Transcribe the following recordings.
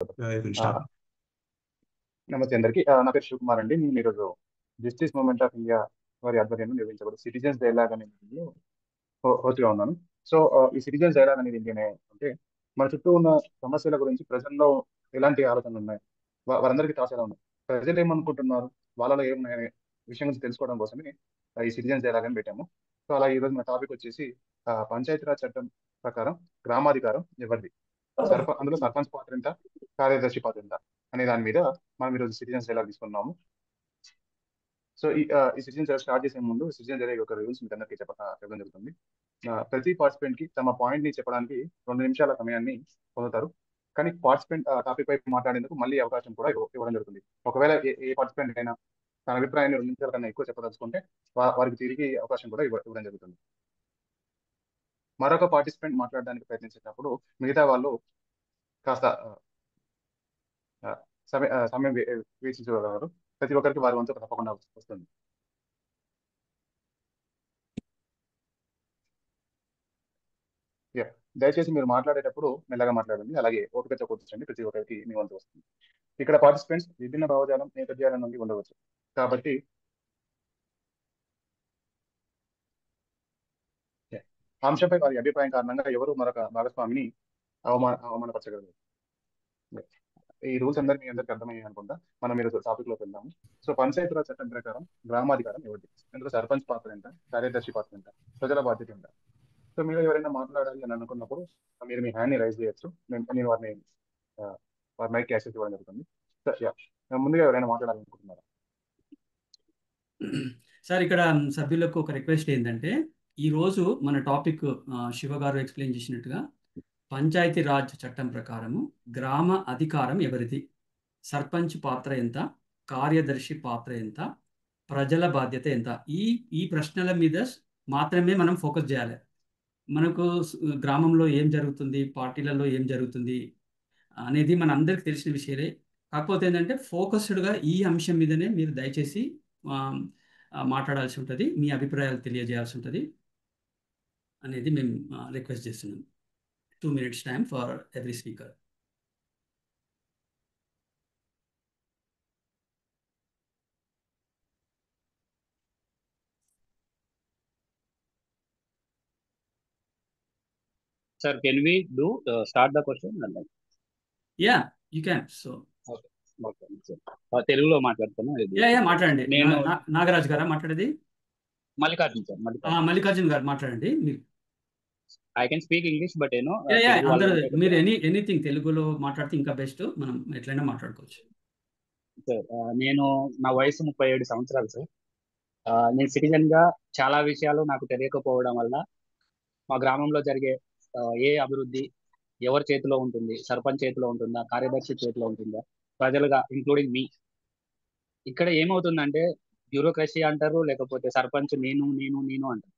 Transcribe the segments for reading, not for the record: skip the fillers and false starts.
You can ఆ, start. నమస్తే అందరికీ. నా పేరు శివకుమార్ అండి. నేను ఈరోజు జస్టిస్ మూవ్మెంట్ ఆఫ్ ఇండియా వారి ఆధ్వర్యంలో నిర్వహించబడే సిటిజన్స్ డైలాగ్ అనే మీటింగ్లో హోస్ట్గా ఉన్నాను. సో ఈ సిటిజన్స్ డైలాగ్ అనేది ఏంటి అంటే మన చుట్టూ ఉన్న సమస్యల గురించి ప్రజల్లో ఎలాంటి ఆలోచనలు ఉన్నాయి, వారందరికీ థాట్స్ ఎలా ఉన్నాయి, ప్రజలు ఏమనుకుంటున్నారు, వాళ్ళలో ఏమున్నాయనే విషయం గురించి తెలుసుకోవడం కోసమే ఈ సిటిజన్స్ డైలాగ్ అని పెట్టాము. సో అలా ఈరోజు మన టాపిక్ వచ్చేసి పంచాయతీరాజ్ చట్టం ప్రకారం గ్రామాధికారం ఎవరిది, అందులో సర్పంచ్ పాత్ర ఎంత, కార్యదర్శి పాత్ర ఎంత అనే దాని మీద మనం ఈరోజు సిటిజన్స్ డైలాగ్ తీసుకున్నాము. సో ఈ సిటిజన్స్ డైలాగ్ స్టార్ట్ చేసే ముందు సిటిజన్స్ డైలాగ్ యొక్క రూల్స్ మీకు అందరికీ చెప్పడం జరుగుతుంది. ప్రతి పార్టిసిపెంట్ కి తమ పాయింట్ ని చెప్పడానికి 2 నిమిషాల సమయాన్ని పొందుతారు. కానీ పార్టిసిపెంట్ టాపిక్ పై మాట్లాడేందుకు మళ్ళీ అవకాశం కూడా ఇవ్వడం జరుగుతుంది. ఒకవేళ ఏ పార్టిసిపెంట్ అయినా తన అభిప్రాయాన్ని 2 నిమిషాల కన్నా ఎక్కువ చెప్పదలుచుకుంటే వారికి తిరిగి అవకాశం కూడా ఇవ్వడం జరుగుతుంది. మరొక పార్టిసిపెంట్ మాట్లాడడానికి ప్రయత్నించేటప్పుడు మిగతా వాళ్ళు కాస్త ఆ, సమయం వీక్షించగలరు. ప్రతి ఒక్కరికి వారి వంతు తప్పకుండా వస్తుంది. Yeah. దయచేసి మీరు మాట్లాడేటప్పుడు మెల్లగా మాట్లాడండి, అలాగే ఓపికతో కూర్చోండి. ప్రతి ఒక్కరికి మీ వంతు వస్తుంది. ఇక్కడ పార్టిసిపెంట్స్ విభిన్న భావజాలం నేపథ్యాల నుండి ఉండవచ్చు, కాబట్టి yeah, ఆ అంశంపై వారి అభిప్రాయం కారణంగా ఎవరు మరొక భాగస్వామిని అవమానపరచగలరు. Yeah. ఈ రూల్స్ మీ అందరికి అర్థమయ్యాయి అనుకుంటా. మనం మీరు టాపిక్ లోకి వెళ్దాము. సో పంచాయతీరాజ్ చట్టం ప్రకారం గ్రామాధికారం ఎవరిది, అందులో సర్పంచ్ పాత్ర ఎంత, కార్యదర్శి పాత్ర ఎంత, ప్రజల బాధ్యత ఎంత. సో మీరు ఎవరైనా మాట్లాడాలి అని అనుకున్నప్పుడు మీరు మీ హ్యాండ్ ని రైజ్ చేయొచ్చు. నేను వారిని వారి మైక్ యాక్సెస్ ఇవ్వడం జరుగుతుంది. సో ముందుగా ఎవరైనా మాట్లాడాలనుకుంటున్నారా? సార్, ఇక్కడ సభ్యులకు ఒక రిక్వెస్ట్ ఏంటంటే, ఈరోజు మన టాపిక్ శివ గారు ఎక్స్ప్లెయిన్ చేసినట్టుగా పంచాయతీ రాజ్ చట్టం ప్రకారము గ్రామ అధికారం ఎవరిది, సర్పంచ్ పాత్ర ఎంత, కార్యదర్శి పాత్ర ఎంత, ప్రజల బాధ్యత ఎంత, ఈ ఈ ప్రశ్నల మీద మాత్రమే మనం ఫోకస్ చేయాలి. మనకు గ్రామంలో ఏం జరుగుతుంది, పార్టీలలో ఏం జరుగుతుంది అనేది మన అందరికి తెలిసిన విషయాలే. కాకపోతే ఏంటంటే ఫోకస్డ్గా ఈ అంశం మీదనే మీరు దయచేసి మాట్లాడాల్సి ఉంటుంది, మీ అభిప్రాయాలు తెలియజేయాల్సి ఉంటుంది అనేది మేము రిక్వెస్ట్ చేస్తున్నాం. 2 minutes time for every speaker. Sir, can we start the question? Yeah, you can. So తెలుగులో మాట్లాడుతాను. మాట్లాడండి. నేను నాగరాజ్ గారా మాట్లాడేది? మల్లికార్జున్ సార్. మల్లికార్జున్ గారు మాట్లాడండి. మీరు I can speak English, but మీరు ఎనీథింగ్ తెలుగులో మాట్లాడితే ఇంకా బెస్ట్. మనం ఎట్లయినా మాట్లాడుకోవచ్చు. సార్, నా వయసు 37 సంవత్సరాలు సార్. నేను సిటిజన్ గా చాలా విషయాలు నాకు తెలియకపోవడం వల్ల మా గ్రామంలో జరిగే ఏ అభివృద్ధి ఎవరి చేతిలో ఉంటుంది, సర్పంచ్ చేతిలో ఉంటుందా, కార్యదర్శి చేతిలో ఉంటుందా, ప్రజలుగా ఇంక్లూడింగ్ మీ, ఇక్కడ ఏమవుతుందంటే బ్యూరోక్రసీ అంటారు, లేకపోతే సర్పంచ్ నేను నేను నేను అంటారు.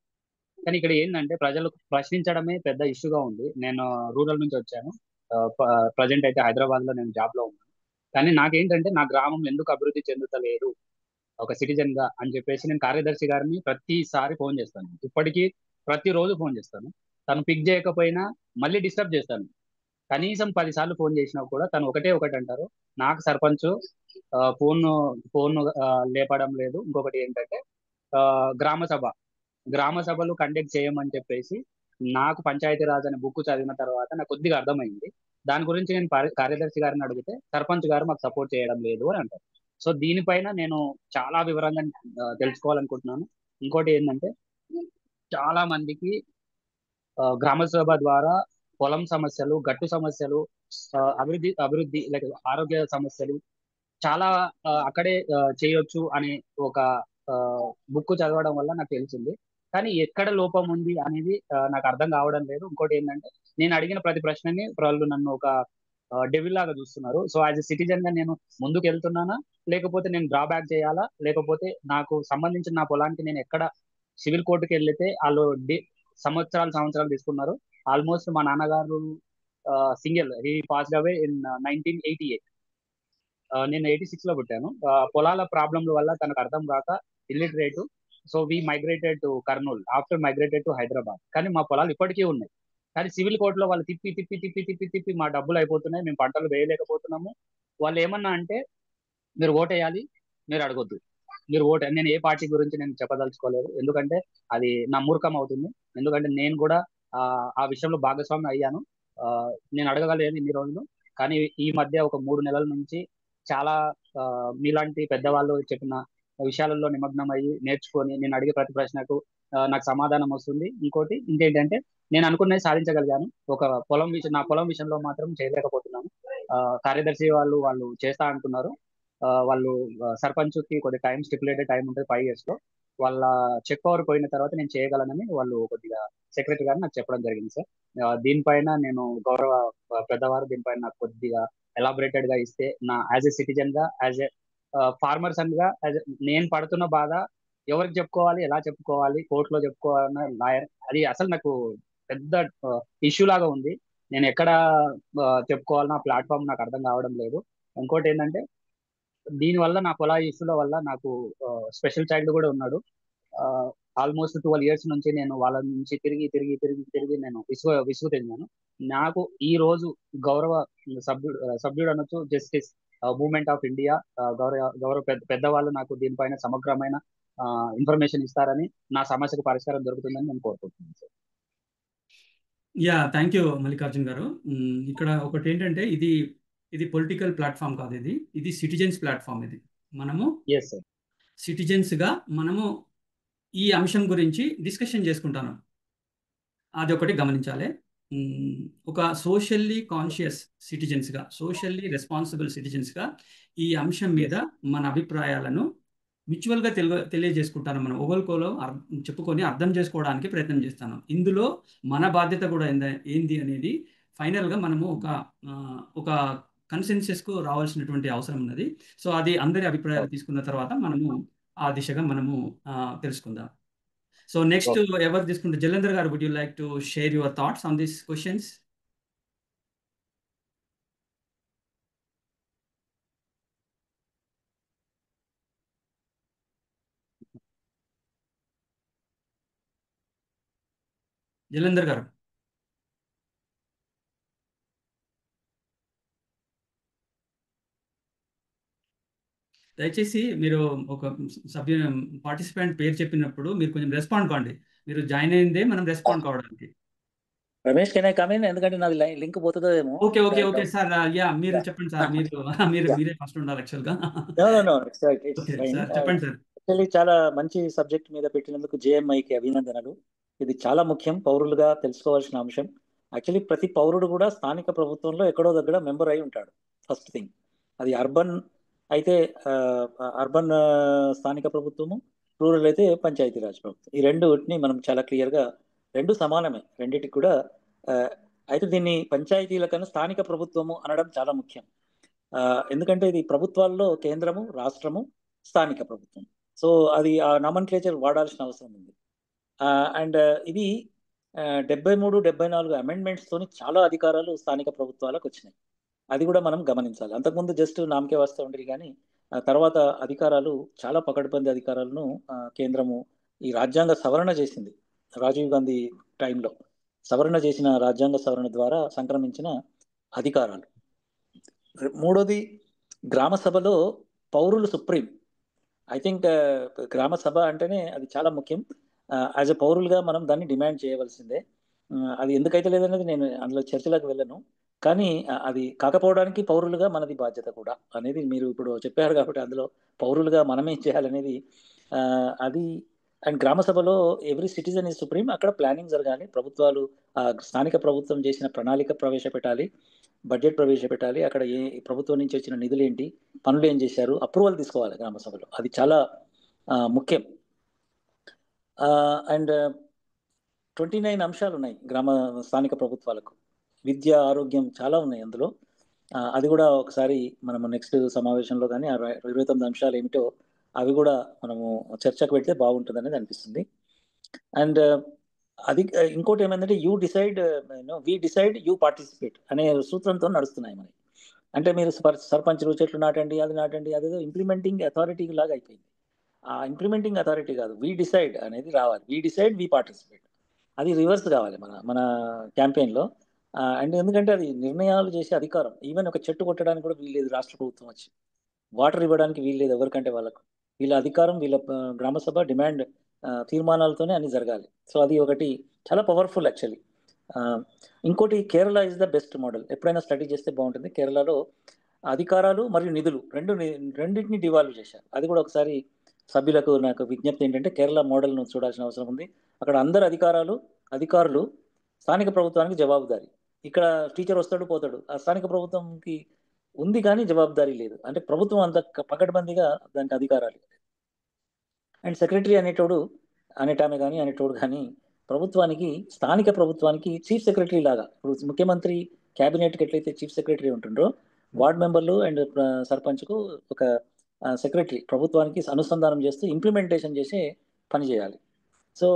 కానీ ఇక్కడ ఏంటంటే ప్రజలు ప్రశ్నించడమే పెద్ద ఇష్యూగా ఉంది. నేను రూరల్ నుంచి వచ్చాను. ప్రజెంట్ అయితే హైదరాబాద్ లో నేను జాబ్ లో ఉన్నాను. కానీ నాకేంటంటే నా గ్రామం ఎందుకు అభివృద్ధి చెందుతలేదు ఒక సిటిజన్ గా అని చెప్పేసి నేను కార్యదర్శి గారిని ప్రతిసారి ఫోన్ చేస్తాను. ఇప్పటికీ ప్రతిరోజు ఫోన్ చేస్తాను. తను పిక్ చేయకపోయినా మళ్ళీ డిస్టర్బ్ చేస్తాను. కనీసం 10 సార్లు ఫోన్ చేసినా కూడా తను ఒకటి అంటారు, నాకు సర్పంచ్ ఫోన్ ఫోన్ లేపడం లేదు. ఇంకొకటి ఏంటంటే గ్రామ సభలు కండక్ట్ చేయమని చెప్పేసి నాకు పంచాయతీరాజ్ అనే బుక్ చదివిన తర్వాత నాకు కొద్దిగా అర్థమైంది. దాని గురించి నేను కార్యదర్శి గారిని అడిగితే సర్పంచ్ గారు మాకు సపోర్ట్ చేయడం లేదు అని అంటారు. సో దీనిపైన నేను చాలా వివరంగా తెలుసుకోవాలనుకుంటున్నాను. ఇంకోటి ఏంటంటే చాలా మందికి గ్రామ సభ ద్వారా పొలం సమస్యలు, గట్టు సమస్యలు, అభివృద్ధి లైక్ ఆరోగ్య సమస్యలు చాలా అక్కడే చేయొచ్చు అనే ఒక బుక్ చదవడం వల్ల నాకు తెలిసింది. కానీ ఎక్కడ లోపం ఉంది అనేది నాకు అర్థం కావడం లేదు. ఇంకోటి ఏంటంటే నేను అడిగిన ప్రతి ప్రశ్నని వాళ్ళు నన్ను ఒక డెవిల్ లాగా చూస్తున్నారు. సో యాజ్ ఎ సిటిజన్ గా నేను ముందుకు వెళ్తున్నానా, లేకపోతే నేను డ్రాబ్యాక్ చేయాలా, లేకపోతే నాకు సంబంధించిన నా పొలానికి నేను ఎక్కడ సివిల్ కోర్టుకి వెళ్తే వాళ్ళు సంవత్సరాలు తీసుకున్నారు. ఆల్మోస్ట్ మా నాన్నగారు single he passed away in 1988. నేను 86 లో పుట్టాను. పొలాల ప్రాబ్లంల వల్ల తనకు అర్థం కాక illiterate. So we migrated to Kurnool after migrated to Hyderabad. కానీ మా పొలాలు ఇప్పటికీ ఉన్నాయి. కానీ సివిల్ కోర్టులో వాళ్ళు తిప్పి తిప్పి తిప్పి తిప్పి తిప్పి మా డబ్బులు అయిపోతున్నాయి, మేము పంటలు వేయలేకపోతున్నాము. వాళ్ళు ఏమన్నా అంటే మీరు ఓటేయాలి, మీరు అడగొద్దు, మీరు ఓటే. నేను ఏ పార్టీ గురించి నేను చెప్పదలుచుకోలేదు, ఎందుకంటే అది నా మూర్ఖం అవుతుంది. ఎందుకంటే నేను కూడా ఆ విషయంలో భాగస్వామి అయ్యాను. ఆ, నేను అడగగలేదు ఇన్ని రోజులు. కానీ ఈ మధ్య ఒక 3 నెలల నుంచి చాలా ఆ, మీలాంటి పెద్దవాళ్ళు చెప్పిన విషయాలలో నిమగ్నం అయ్యి నేర్చుకొని నేను అడిగే ప్రతి ప్రశ్నకు నాకు సమాధానం వస్తుంది. ఇంకేంటంటే నేను అనుకున్నది సాధించగలిగాను. ఒక నా పొలం విషయంలో మాత్రం చేయలేకపోతున్నాను. కార్యదర్శి వాళ్ళు చేస్తా అంటున్నారు. వాళ్ళు సర్పంచ్కి కొద్ది స్టిపులేటెడ్ టైం ఉంటుంది 5 years లో. వాళ్ళ చెక్ పవర్ పోయిన తర్వాత నేను చేయగలనని వాళ్ళు కొద్దిగా సెక్రటరీ గారు నాకు చెప్పడం జరిగింది సార్. దీనిపైన నేను గౌరవ పెద్దవారు దీనిపైన నాకు కొద్దిగా ఎలాబొరేటెడ్ గా ఇస్తే, నా యాజ్ ఎ సిటిజన్ గా, యాజ్ ఎ ఫార్మర్ సన్ గా, నేను పడుతున్న బాధ ఎవరికి చెప్పుకోవాలి, ఎలా చెప్పుకోవాలి, కోర్టులో చెప్పుకోవాలన్న లాయర్, అది అసలు నాకు పెద్ద ఇష్యూ లాగా ఉంది. నేను ఎక్కడ చెప్పుకోవాలన్న ప్లాట్ఫామ్ నాకు అర్థం కావడం లేదు. ఇంకోటి ఏంటంటే దీనివల్ల నా పొలా ఇష్యూల వల్ల నాకు స్పెషల్ చైల్డ్ కూడా ఉన్నాడు. ఆల్మోస్ట్ 12 years నుంచి నేను వాళ్ళ నుంచి తిరిగి తిరిగి తిరిగి తిరిగి నేను విసుగు చెందాను. నాకు ఈ రోజు గౌరవ సభ్యుడు అనొచ్చు, జస్టిస్ మూవ్మెంట్ ఆఫ్ ఇండియా గౌరవ పెద్దవాళ్ళు నాకు దీనిపైన సమగ్రమైన ఇన్ఫర్మేషన్ ఇస్తారని, నా సమస్యకు పరిష్కారం దొరుకుతుందని నేను కోరుకుంటున్నాను sir. Yeah, thank you Mallikarjun గారు. ఇక్కడ ఒకటి ఏంటంటే ఇది పొలిటికల్ ప్లాట్ఫామ్ కాదు, ఇది సిటిజన్స్ ప్లాట్ఫామ్. ఇది మనము ఎస్ సార్. సిటిజన్స్గా మనము ఈ అంశం గురించి డిస్కషన్ చేసుకుంటాను, అది ఒకటి గమనించాలి. ఒక సోషల్లీ కాన్షియస్ సిటిజన్స్గా, సోషల్లీ రెస్పాన్సిబుల్ సిటిజన్స్గా ఈ అంశం మీద మన అభిప్రాయాలను మ్యూచువల్గా తెలియజేసుకుంటాను. మనం ఒకరికోలో చెప్పుకొని అర్థం చేసుకోవడానికి ప్రయత్నం చేస్తాను. ఇందులో మన బాధ్యత కూడా ఏంది అనేది ఫైనల్గా మనము ఒక కన్సెన్సస్కు రావాల్సినటువంటి అవసరం ఉన్నది. సో అది అందరి అభిప్రాయాలు తీసుకున్న తర్వాత మనము ఆ దిశగా మనము తెలుసుకుందాం. సో నెక్స్ట్ ఎవరు తీసుకుంటే, జలంధర్ గారు, would you like to share your thoughts on this questions? Jalandhar గారు, దయచేసి మీరు ఒక పార్టిసిపెంట్ పేరు చెప్పినప్పుడు మీరు కొంచెం రెస్పాండ్ కావండి. మీరు జాయిన్ అయిందే మనం రెస్పాండ్ కావడానికి. Ramesh, can I come in? ఎందుకంటే నాది లింక్ పోతుందో ఏమో. Okay sir. యా, మీరు చెప్పండి సార్. మీరే ఫస్ట్ ఉండాలి యాక్చువల్గా. చెప్పండి సార్. యాక్చువల్లీ చాలా మంచి సబ్జెక్ట్ మీద పెట్టినందుకు జేఎంఐకి అభినందనలు. ఇది చాలా ముఖ్యం, పౌరులుగా తెలుసుకోవాల్సిన అంశం. యాక్చువల్లీ ప్రతి పౌరుడు కూడా స్థానిక ప్రభుత్వంలో ఎక్కడో దగ్గర మెంబర్ అయి ఉంటాడు. ఫస్ట్ థింగ్, అది అర్బన్ అయితే అర్బన్ స్థానిక ప్రభుత్వము, రూరల్ అయితే పంచాయతీరాజ్ ప్రభుత్వం. ఈ రెండుని మనం చాలా క్లియర్గా, రెండు సమానమే, రెండింటికి కూడా. అయితే దీన్ని పంచాయతీల కన్నా స్థానిక ప్రభుత్వము అనడం చాలా ముఖ్యం. ఎందుకంటే ఇది ప్రభుత్వాల్లో కేంద్రము, రాష్ట్రము, స్థానిక ప్రభుత్వం. సో అది ఆ నామన్క్లేచర్ వాడాల్సిన అవసరం ఉంది. అండ్ ఇది 73, 74 అమెండ్మెంట్స్ తోని చాలా అధికారాలు స్థానిక ప్రభుత్వాలకు వచ్చినాయి. అది కూడా మనం గమనించాలి. అంతకుముందు జస్ట్ నామకే వస్తూ ఉండేది, కానీ తర్వాత అధికారాలు, చాలా పకడ్బందీ అధికారాలను కేంద్రము ఈ రాజ్యాంగ సవరణ చేసింది. రాజీవ్ గాంధీ టైంలో సవరణ చేసిన రాజ్యాంగ సవరణ ద్వారా సంక్రమించిన అధికారాలు. మూడోది, గ్రామ సభలో పౌరులు సుప్రీం. ఐ థింక్ గ్రామ సభ అంటేనే అది చాలా ముఖ్యం. యాజ్ ఎ పౌరులుగా మనం దాన్ని డిమాండ్ చేయవలసిందే. అది ఎందుకైతే లేదనేది నేను అందులో చర్చలకు వెళ్ళను, కానీ అది కాకపోవడానికి పౌరులుగా మనది బాధ్యత కూడా అనేది మీరు ఇప్పుడు చెప్పారు. కాబట్టి అందులో పౌరులుగా మనమేం చేయాలనేది అది. అండ్ గ్రామ సభలో ఎవ్రీ సిటిజన్ ఈజ్ సుప్రీం. అక్కడ ప్లానింగ్ జరగాలి, ప్రభుత్వాలు స్థానిక ప్రభుత్వం చేసిన ప్రణాళిక ప్రవేశపెట్టాలి, బడ్జెట్ ప్రవేశపెట్టాలి, అక్కడ ఏ ప్రభుత్వం నుంచి వచ్చిన నిధులు ఏంటి, పనులు ఏం చేశారు, అప్రూవల్ తీసుకోవాలి గ్రామ సభలో. అది చాలా ముఖ్యం. అండ్ 29 అంశాలు ఉన్నాయి స్థానిక ప్రభుత్వాలకు. విద్య, ఆరోగ్యం చాలా ఉన్నాయి అందులో. అది కూడా ఒకసారి మనము నెక్స్ట్ సమావేశంలో కానీ 29 అంశాలు ఏమిటో అవి కూడా మనము చర్చకు పెడితే బాగుంటుంది అనేది అనిపిస్తుంది. అండ్ అది ఇంకోటి ఏమైందంటే you decide, we decide, you participate అనే సూత్రంతో నడుస్తున్నాయి మనకి. అంటే మీరు సర్పంచ్లు చెట్లు నాటండి, అది నాటండి, అదేదో ఇంప్లిమెంటింగ్ అథారిటీ లాగా అయిపోయింది. ఆ ఇంప్లిమెంటింగ్ అథారిటీ కాదు, వి డిసైడ్ అనేది రావాలి. We decide, we participate. అది రివర్స్ కావాలి మన మన క్యాంపెయిన్లో. అండ్ ఎందుకంటే అది నిర్ణయాలు చేసే అధికారం, ఈవెన్ ఒక చెట్టు కొట్టడానికి కూడా వీల్లేదు రాష్ట్ర ప్రభుత్వం వచ్చి, వాటర్ ఇవ్వడానికి వీల్లేదు ఎవరికంటే వాళ్ళకు. వీళ్ళ అధికారం, వీళ్ళ గ్రామ సభ డిమాండ్ తీర్మానాలతోనే అన్ని జరగాలి. సో అది ఒకటి చాలా పవర్ఫుల్ యాక్చువల్లీ. ఇంకోటి Kerala is the best model, ఎప్పుడైనా స్టడీ చేస్తే బాగుంటుంది. కేరళలో అధికారాలు మరియు నిధులు రెండింటిని డివాల్వ్ చేశారు. అది కూడా ఒకసారి సభ్యులకు నాకు విజ్ఞప్తి ఏంటంటే కేరళ మోడల్ను చూడాల్సిన అవసరం ఉంది. అక్కడ అందరు అధికారులు స్థానిక ప్రభుత్వానికి జవాబుదారీ. ఇక్కడ టీచర్ వస్తాడు పోతాడు, ఆ స్థానిక ప్రభుత్వంకి ఉంది కానీ జవాబుదారీ లేదు. అంటే ప్రభుత్వం అంత పకడ్బందీగా దానికి అధికారాలు. అండ్ సెక్రటరీ అనేటామె కానీ అనేటోడు కానీ స్థానిక ప్రభుత్వానికి చీఫ్ సెక్రటరీ లాగా, ఇప్పుడు ముఖ్యమంత్రి క్యాబినెట్కి ఎట్లయితే చీఫ్ సెక్రటరీ ఉంటుండ్రో, వార్డ్ మెంబర్లు అండ్ సర్పంచ్కు ఒక సెక్రటరీ ప్రభుత్వానికి అనుసంధానం చేస్తూ ఇంప్లిమెంటేషన్ చేసే పని చేయాలి. సో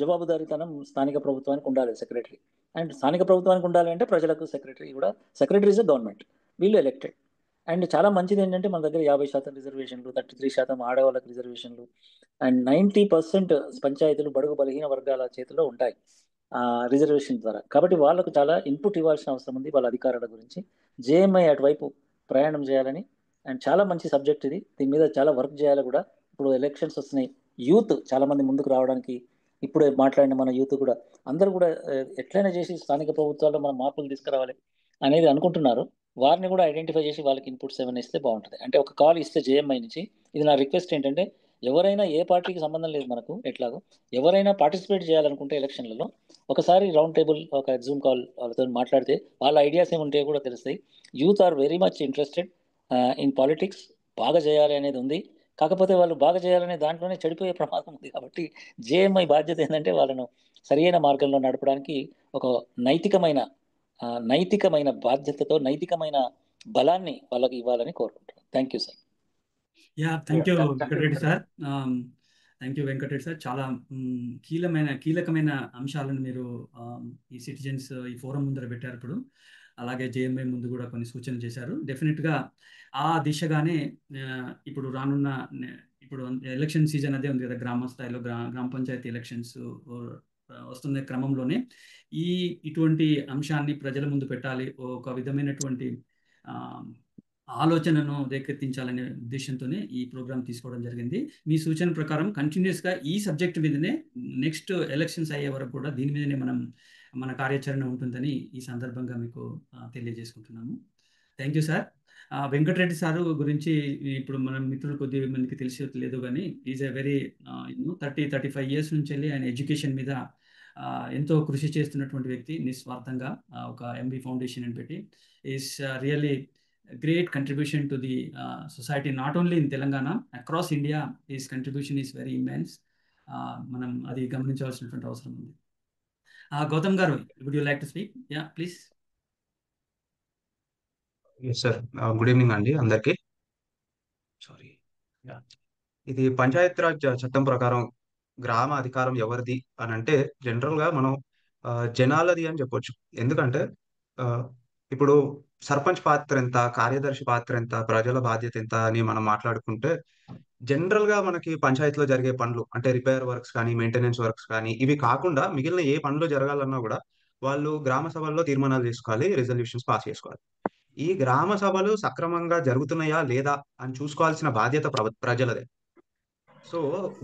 జవాబుదారీతనం స్థానిక ప్రభుత్వానికి ఉండాలి సెక్రటరీ. అండ్ స్థానిక ప్రభుత్వానికి ఉండాలి అంటే ప్రజలకు సెక్రటరీ ఇస్ గవర్నమెంట్, వీళ్ళు ఎలక్టెడ్. అండ్ చాలా మంచిది ఏంటంటే మన దగ్గర 50% రిజర్వేషన్లు, 33% ఆడవాళ్ళకి రిజర్వేషన్లు, అండ్ 90% పంచాయతీలు బడుగు బలహీన వర్గాల చేతిలో ఉంటాయి రిజర్వేషన్ ద్వారా. కాబట్టి వాళ్ళకు చాలా ఇన్పుట్ ఇవ్వాల్సిన అవసరం ఉంది వాళ్ళ అధికారాల గురించి. జేఎంఐ అటువైపు ప్రయాణం చేయాలని, అండ్ చాలా మంచి సబ్జెక్ట్ ఇది, దీని మీద చాలా వర్క్ చేయాలి కూడా. ఇప్పుడు ఎలక్షన్స్ వస్తున్నాయి, యూత్ చాలామంది ముందుకు రావడానికి, ఇప్పుడే మాట్లాడిన మన యూత్ కూడా అందరూ కూడా ఎట్లయినా చేసి స్థానిక ప్రభుత్వాల్లో మనం మార్పులు తీసుకురావాలి అనేది అనుకుంటున్నారు. వారిని కూడా ఐడెంటిఫై చేసి వాళ్ళకి ఇన్పుట్స్ ఏమైనా ఇస్తే బాగుంటుంది. అంటే ఒక కాల్ ఇస్తే జేఎంఐ నుంచి, ఇది నా రిక్వెస్ట్ ఏంటంటే ఎవరైనా ఏ పార్టీకి సంబంధం లేదు మనకు, ఎట్లాగో ఎవరైనా పార్టిసిపేట్ చేయాలనుకుంటే ఎలక్షన్లలో ఒకసారి రౌండ్ టేబుల్, ఒక జూమ్ కాల్ వాళ్ళతో మాట్లాడితే వాళ్ళ ఐడియాస్ ఏముంటాయో కూడా తెలుస్తాయి. Youth are very much interested in politics, బాగా చేయాలి అనేది ఉంది. కాకపోతే వాళ్ళు బాగా చేయాలనే దాంట్లోనే చెడిపోయే ప్రమాదం ఉంది. కాబట్టి జేఎంఐ బాధ్యత ఏంటంటే వాళ్ళను సరియైన మార్గంలో నడపడానికి ఒక నైతికమైన బాధ్యతతో నైతికమైన బలాన్ని వాళ్ళకి ఇవ్వాలని కోరుకుంటున్నాను. Thank you sir. Thank you Venkata Reddy sir. Thank you Venkata Reddy sir. చాలా కీలకమైన అంశాలను మీరు ఈ సిటిజన్స్ ఈ ఫోరం ముందర పెట్టారు ఇప్పుడు. అలాగే జేఎంఐ ముందు కూడా కొన్ని సూచనలు చేశారు. డెఫినెట్గా ఆ దిశగానే ఇప్పుడు రానున్న ఇప్పుడు ఎలక్షన్ సీజన్ అదే ఉంది కదా, గ్రామ స్థాయిలో గ్రామ పంచాయతీ ఎలక్షన్స్ వస్తున్న క్రమంలోనే ఇటువంటి అంశాన్ని ప్రజల ముందు పెట్టాలి, ఒక విధమైనటువంటి ఆలోచనను రేకెత్తించాలనే ఉద్దేశంతోనే ఈ ప్రోగ్రామ్ తీసుకోవడం జరిగింది. మీ సూచన ప్రకారం కంటిన్యూస్గా ఈ సబ్జెక్ట్ మీదనే నెక్స్ట్ ఎలక్షన్స్ అయ్యే వరకు కూడా దీని మీదనే మన కార్యాచరణ ఉంటుందని ఈ సందర్భంగా మీకు తెలియజేసుకుంటున్నాము. Thank you sir. Venkatareddy sir గురించి ఇప్పుడు మన మిత్రులు కొద్దిగా మనకి తెలియలేదు కానీ ఈజ్ ఎ వెరీ 35 years నుంచి వెళ్ళి ఆయన ఎడ్యుకేషన్ మీద ఎంతో కృషి చేస్తున్నటువంటి వ్యక్తి. నిస్వార్థంగా ఒక ఎంబీ ఫౌండేషన్ అని పెట్టి is really great contribution to the society, not only in Telangana, across India. His contribution is very immense. మనం అది గమనించవలసినటువంటి అవసరం ఉంది. గౌతమ్ గారు, would you like to speak? Yeah, please. Yes sir, good evening అండి అందరికి. ఇది పంచాయతీరాజ్ చట్టం ప్రకారం గ్రామ అధికారం ఎవరిది అని అంటే జనరల్ గా మనం జనాలది అని చెప్పొచ్చు. ఎందుకంటే ఇప్పుడు సర్పంచ్ పాత్ర ఎంత, కార్యదర్శి పాత్ర ఎంత, ప్రజల బాధ్యత ఎంత అని మనం మాట్లాడుకుంటే జనరల్ గా మనకి పంచాయతీలో జరిగే పనులు అంటే రిపేర్ వర్క్స్ కానీ, మెయింటెనెన్స్ వర్క్స్ కానీ, ఇవి కాకుండా మిగిలిన ఏ పనులు జరగాలన్నా కూడా వాళ్ళు గ్రామ సభల్లో తీర్మానాలు చేసుకోవాలి, రెజల్యూషన్స్ పాస్ చేసుకోవాలి. ఈ గ్రామ సభలు సక్రమంగా జరుగుతున్నాయా లేదా అని చూసుకోవాల్సిన బాధ్యత ప్రజలదే. సో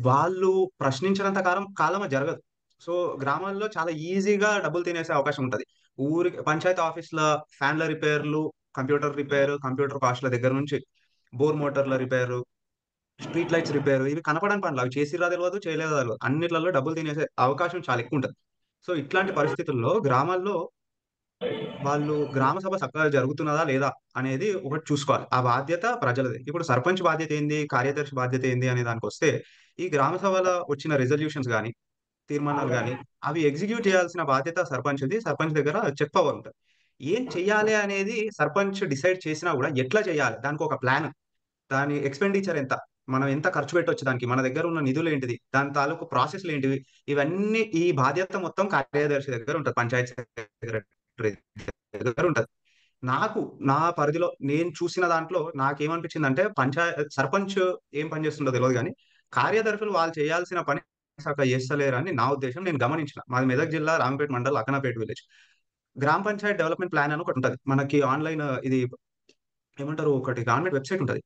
వాళ్ళు ప్రశ్నించినంత కాలం జరగదు. సో గ్రామాల్లో చాలా ఈజీగా డబ్బులు తినేసే అవకాశం ఉంటది. పంచాయతీ ఆఫీసుల ఫ్యాన్ల రిపేర్లు, కంప్యూటర్ రిపేర్, కంప్యూటర్ కాస్ట్ల దగ్గర నుంచి బోర్ మోటార్ల రిపేరు, స్ట్రీట్ లైట్స్ రిపేర్, ఇవి కనపడని పనులు. అవి చేసిరా తెలియదు, చేయలేదో తెలియదు, అన్నిట్లలో డబ్బులు తినేసే అవకాశం చాలా ఎక్కువ ఉంటుంది. సో ఇట్లాంటి పరిస్థితుల్లో గ్రామాల్లో వాళ్ళు గ్రామ సభ చక్కగా జరుగుతున్నదా లేదా అనేది ఒకటి చూసుకోవాలి. ఆ బాధ్యత ప్రజలది. ఇప్పుడు సర్పంచ్ బాధ్యత ఏంది, కార్యదర్శి బాధ్యత ఏంది అనే దానికి వస్తే, ఈ గ్రామ సభలో వచ్చిన రెజల్యూషన్స్ కానీ, తీర్మానాలు కానీ అవి ఎగ్జిక్యూట్ చేయాల్సిన బాధ్యత సర్పంచ్ది. సర్పంచ్ దగ్గర చెక్ పవర్ ఉంటుంది. ఏం చెయ్యాలి అనేది సర్పంచ్ డిసైడ్ చేసినా కూడా ఎట్లా చేయాలి, దానికి ఒక ప్లాన్, దాని ఎక్స్పెండిచర్ ఎంత, మనం ఎంత ఖర్చు పెట్టవచ్చు, దానికి మన దగ్గర ఉన్న నిధులు ఏంటిది, దాని తాలూకు ప్రాసెస్లు ఏంటివి, ఇవన్నీ ఈ బాధ్యత మొత్తం కార్యదర్శి దగ్గర ఉంటుంది, పంచాయతీ దగ్గర ఉంటుంది. నా పరిధిలో నేను చూసిన దాంట్లో నాకేమనిపించింది అంటే సర్పంచ్ ఏం పని చేస్తుందో తెలియదు కానీ కార్యదర్శులు వాళ్ళు చేయాల్సిన పని శాఖ చేస్తలేరని నా ఉద్దేశం. నేను గమనించిన. మాది మెదక్ జిల్లా రామపేట మండల్ అక్కనపేట విలేజ్. గ్రామ పంచాయత్ డెవలప్మెంట్ ప్లాన్ అని ఒకటి ఉంటది. మనకి ఆన్లైన్ ఇది ఏమంటారు, ఒకటి గవర్నమెంట్ వెబ్సైట్ ఉంటది.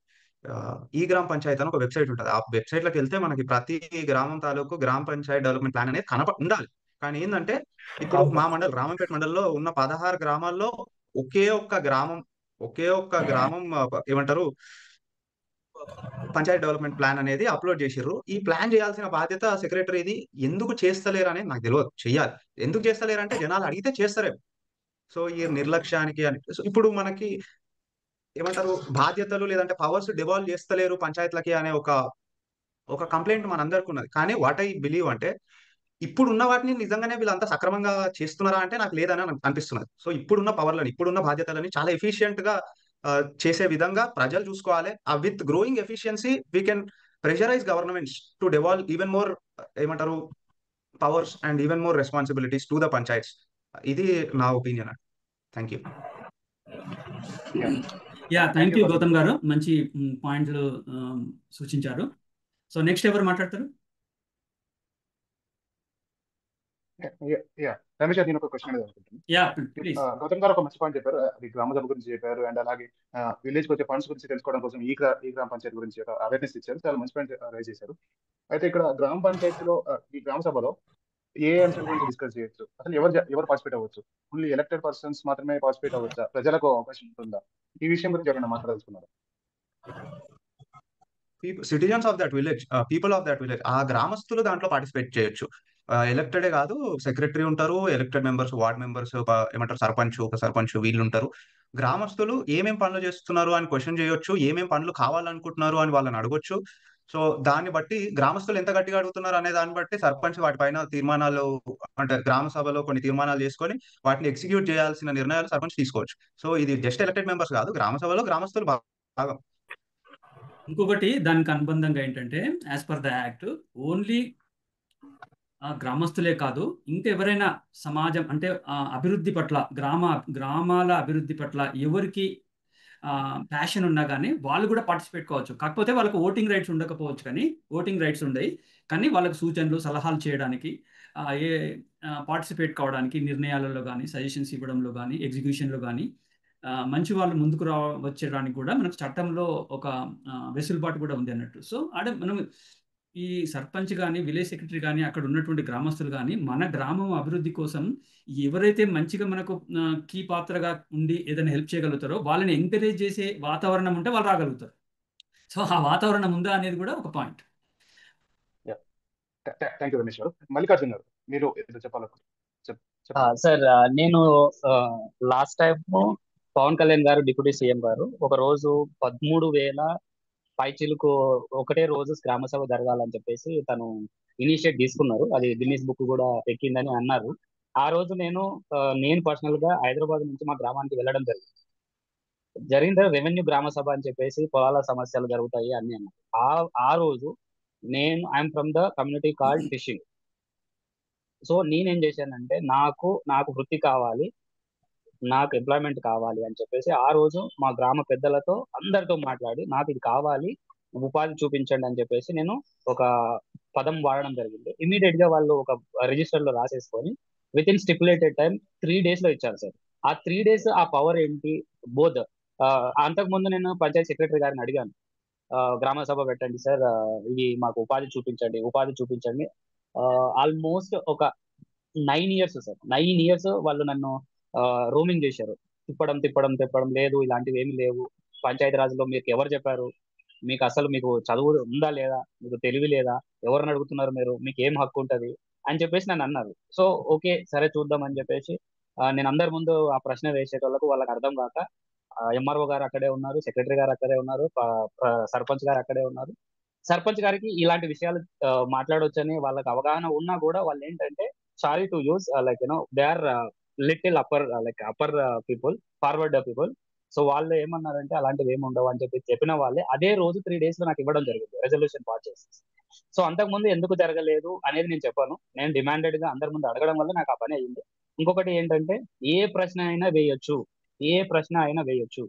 ఈ గ్రామ పంచాయత్ అని ఒక వెబ్సైట్ ఉంటది. ఆ వెబ్సైట్ లోకి వెళ్తే మనకి ప్రతి గ్రామం తాలూకు గ్రామ పంచాయత్ డెవలప్మెంట్ ప్లాన్ అనేది ఉండాలి. కానీ ఏంటంటే ఇప్పుడు మా మండల్ రామంపేట మండలంలో ఉన్న 16 గ్రామాల్లో ఒకే ఒక్క గ్రామం ఏమంటారు పంచాయత్ డెవలప్మెంట్ ప్లాన్ అనేది అప్లోడ్ చేసిర్రు. ఈ ప్లాన్ చేయాల్సిన బాధ్యత సెక్రటరీది. ఎందుకు చేస్తలేరు అనేది నాకు తెలియదు. చెయ్యాలి. ఎందుకు చేస్తలేరు అంటే జనాలు అడిగితే చేస్తారేమో. సో ఈ నిర్లక్ష్యానికి అని ఇప్పుడు మనకి ఏమంటారు బాధ్యతలు లేదంటే పవర్స్ డివాల్వ్ చేస్తలేరు పంచాయతీలకి అనే ఒక కంప్లైంట్ మనందరికి ఉన్నది. కానీ వాట్ ఐ బిలీవ్ అంటే ఇప్పుడు ఉన్న వాటిని నిజంగానే వీళ్ళంతా సక్రమంగా చేస్తున్నారా అంటే నాకు లేదని అనిపిస్తున్నది. సో ఇప్పుడున్న పవర్లని ఇప్పుడున్న బాధ్యతలని చాలా ఎఫిషియెంట్ గా చేసే విధంగా ప్రజలు చూసుకోవాలి. With growing efficiency we can pressurise governments to devolve even more ఏమంటారు powers and even more responsibilities to the panchayats. ఇది నా opinion. Thank you. Thank you Gautam గారు, మంచి పాయింట్లు సూచించారు. సో నెక్స్ట్ ఎవరు మాట్లాడతారు? రమేష్ గారు, నేను ఒక క్వశ్చన్ అనేది అనుకుంటున్నాను. గౌతమ్ గారు ఒక మంచి పాయింట్ చెప్పారు. అది గ్రామ సభ గురించి చెప్పారు అండ్ అలాగే విలేజ్ వచ్చే ఫండ్స్ గురించి తెలుసుకోవడం కోసం ఈ గ్రామ పంచాయతీ గురించి అవేర్నెస్ ఇచ్చారు. చాలా మంచి పాయింట్ రైజ్ చేశారు. అయితే ఇక్కడ గ్రామ పంచాయతీలో ఈ గ్రామ సభలో ఏ అంశాల గురించి డిస్కస్ చేయొచ్చు? అసలు ఎవరు పార్టిసిపేట్ అవ్వచ్చు? ఓన్లీ ఎలక్టెడ్ పర్సన్స్ మాత్రమే పార్టిసిపేట్ అవ్వచ్చా? ప్రజలకు అవకాశం ఉంటుందా? ఈ విషయం గురించి ఎవరైనా మాట్లాడుతున్నారు? Citizens of that village, people of that village, ఆ గ్రామస్తులు దాంట్లో పార్టిసిపేట్ చేయొచ్చు. ఎలక్టెడే కాదు, సెక్రటరీ ఉంటారు, ఎలక్టెడ్ మెంబర్స్, వార్డ్ మెంబర్స్, ఏమంటారు సర్పంచ్, ఉప సర్పంచ్, వీళ్ళు ఉంటారు. గ్రామస్తులు ఏమేం పనులు చేస్తున్నారు అని క్వశ్చన్ చేయొచ్చు, ఏమేం పనులు కావాలనుకుంటున్నారు అని వాళ్ళని అడగొచ్చు. సో దాన్ని బట్టి గ్రామస్తులు ఎంత గట్టిగా అడుగుతున్నారు అనే దాన్ని బట్టి సర్పంచ్ వాటిపైన తీర్మానాలు, అంటే గ్రామ సభలో కొన్ని తీర్మానాలు చేసుకొని వాటిని ఎగ్జిక్యూట్ చేయాల్సిన నిర్ణయాలు సర్పంచ్ తీసుకోవచ్చు. సో ఇది జస్ట్ ఎలక్టెడ్ మెంబర్స్ కాదు, గ్రామ సభలో గ్రామస్తులు భాగం. ఇంకొకటి దానికి అనుబంధంగా ఏంటంటే, as per the act only గ్రామస్తులే కాదు, ఇంకెవరైనా సమాజం అంటే అభివృద్ధి పట్ల, గ్రామాల అభివృద్ధి పట్ల ఎవరికి ప్యాషన్ ఉన్నా కానీ వాళ్ళు కూడా పార్టిసిపేట్ కావచ్చు. కాకపోతే వాళ్ళకు ఓటింగ్ రైట్స్ ఉండకపోవచ్చు, కానీ ఓటింగ్ రైట్స్ ఉండయి. కానీ వాళ్ళకు సూచనలు, సలహాలు చేయడానికి, పార్టిసిపేట్ కావడానికి, నిర్ణయాలలో కానీ, సజెషన్స్ ఇవ్వడంలో కానీ, ఎగ్జిక్యూషన్లో కానీ మంచి వాళ్ళు ముందుకు వచ్చేయడానికి కూడా మనకు చట్టంలో ఒక వెసులుబాటు కూడా ఉంది అన్నట్టు. సో మనం ఈ సర్పంచ్ కానీ, విలేజ్ సెక్రటరీ కానీ, అక్కడ ఉన్నటువంటి గ్రామస్తులు కానీ మన గ్రామం అభివృద్ధి కోసం ఎవరైతే మంచిగా మనకు కీ పాత్రగా ఉండి ఏదైనా హెల్ప్ చేయగలుగుతారో వాళ్ళని ఎంకరేజ్ చేసే వాతావరణం ఉంటే వాళ్ళు రాగలుగుతారు. సో ఆ వాతావరణం ఉందా అనేది కూడా ఒక పాయింట్. థ్యాంక్ యూ రమేష్ గారు. మల్లికార్జున్ గారు, మీరు ఏదో చెప్పాలనుకుంటున్నారు? సార్, నేను లాస్ట్ టైం పవన్ కళ్యాణ్ గారు, డిప్యూటీ సీఎం గారు ఒక రోజు 13,000 పైచీలకు ఒకటే రోజు గ్రామ సభ జరగాలని చెప్పేసి తను ఇనిషియేట్ తీసుకున్నారు. అది గిన్నీస్ బుక్ కూడా ఎక్కిందని అన్నారు. ఆ రోజు నేను పర్సనల్ గా హైదరాబాద్ నుంచి మా గ్రామానికి వెళ్ళడం జరిగింది. రెవెన్యూ గ్రామ సభ అని చెప్పేసి పొలాల సమస్యలు జరుగుతాయి అన్ని అన్నారు. ఆ రోజు I'm from the community called fishing. So నేనేం చేశానంటే నాకు వృత్తి కావాలి, నాకు ఎంప్లాయ్మెంట్ కావాలి అని చెప్పేసి ఆ రోజు మా గ్రామ పెద్దలతో అందరితో మాట్లాడి నాకు ఇది కావాలి, ఉపాధి చూపించండి అని చెప్పేసి నేను ఒక పదం వాడడం జరిగింది. ఇమీడియట్ గా వాళ్ళు ఒక రిజిస్టర్ లో రాసేసుకొని within stipulated time 3 days లో ఇచ్చారు సార్. ఆ 3 days ఆ పవర్ ఏంటి బోధ్. అంతకుముందు నేను పంచాయత్ సెక్రటరీ గారిని అడిగాను, గ్రామ సభ పెట్టండి సార్, ఇది మాకు ఉపాధి చూపించండి. ఆల్మోస్ట్ ఒక 9 years సార్, 9 years వాళ్ళు నన్ను రూమింగ్ చేశారు. తిప్పడం లేదు, ఇలాంటివి ఏమి లేవు. పంచాయతీ రాజ్లో మీకు ఎవరు చెప్పారు, మీకు చదువు ఉందా లేదా, మీకు తెలివి లేదా, ఎవరిని అడుగుతున్నారు మీరు, మీకు ఏం హక్కు ఉంటుంది అని చెప్పేసి నన్ను అన్నారు. సో ఓకే సరే చూద్దాం అని చెప్పేసి నేను అందరి ముందు ఆ ప్రశ్న వేసేటోళ్ళకు వాళ్ళకి అర్థం కాక ఎంఆర్ఓ గారు అక్కడే ఉన్నారు, సెక్రటరీ గారు అక్కడే ఉన్నారు, సర్పంచ్ గారు అక్కడే ఉన్నారు. సర్పంచ్ గారికి ఇలాంటి విషయాలు మాట్లాడొచ్చని వాళ్ళకి అవగాహన ఉన్నా కూడా వాళ్ళు ఏంటంటే sorry to use like they are little upper people, forward people. So వాళ్ళు ఏమన్నారంటే అలాంటివి ఏమి ఉండవు అని చెప్పిన వాళ్ళే అదే రోజు 3 days లో నాకు ఇవ్వడం జరిగింది, రెజల్యూషన్ పాస్ చేసి. సో అంతకుముందు ఎందుకు జరగలేదు అనేది నేను చెప్పాను. నేను డిమాండెడ్ గా అందరి ముందు అడగడం వల్ల నాకు ఆ పని అయ్యింది. ఇంకొకటి ఏంటంటే ఏ ప్రశ్న అయినా వేయొచ్చు.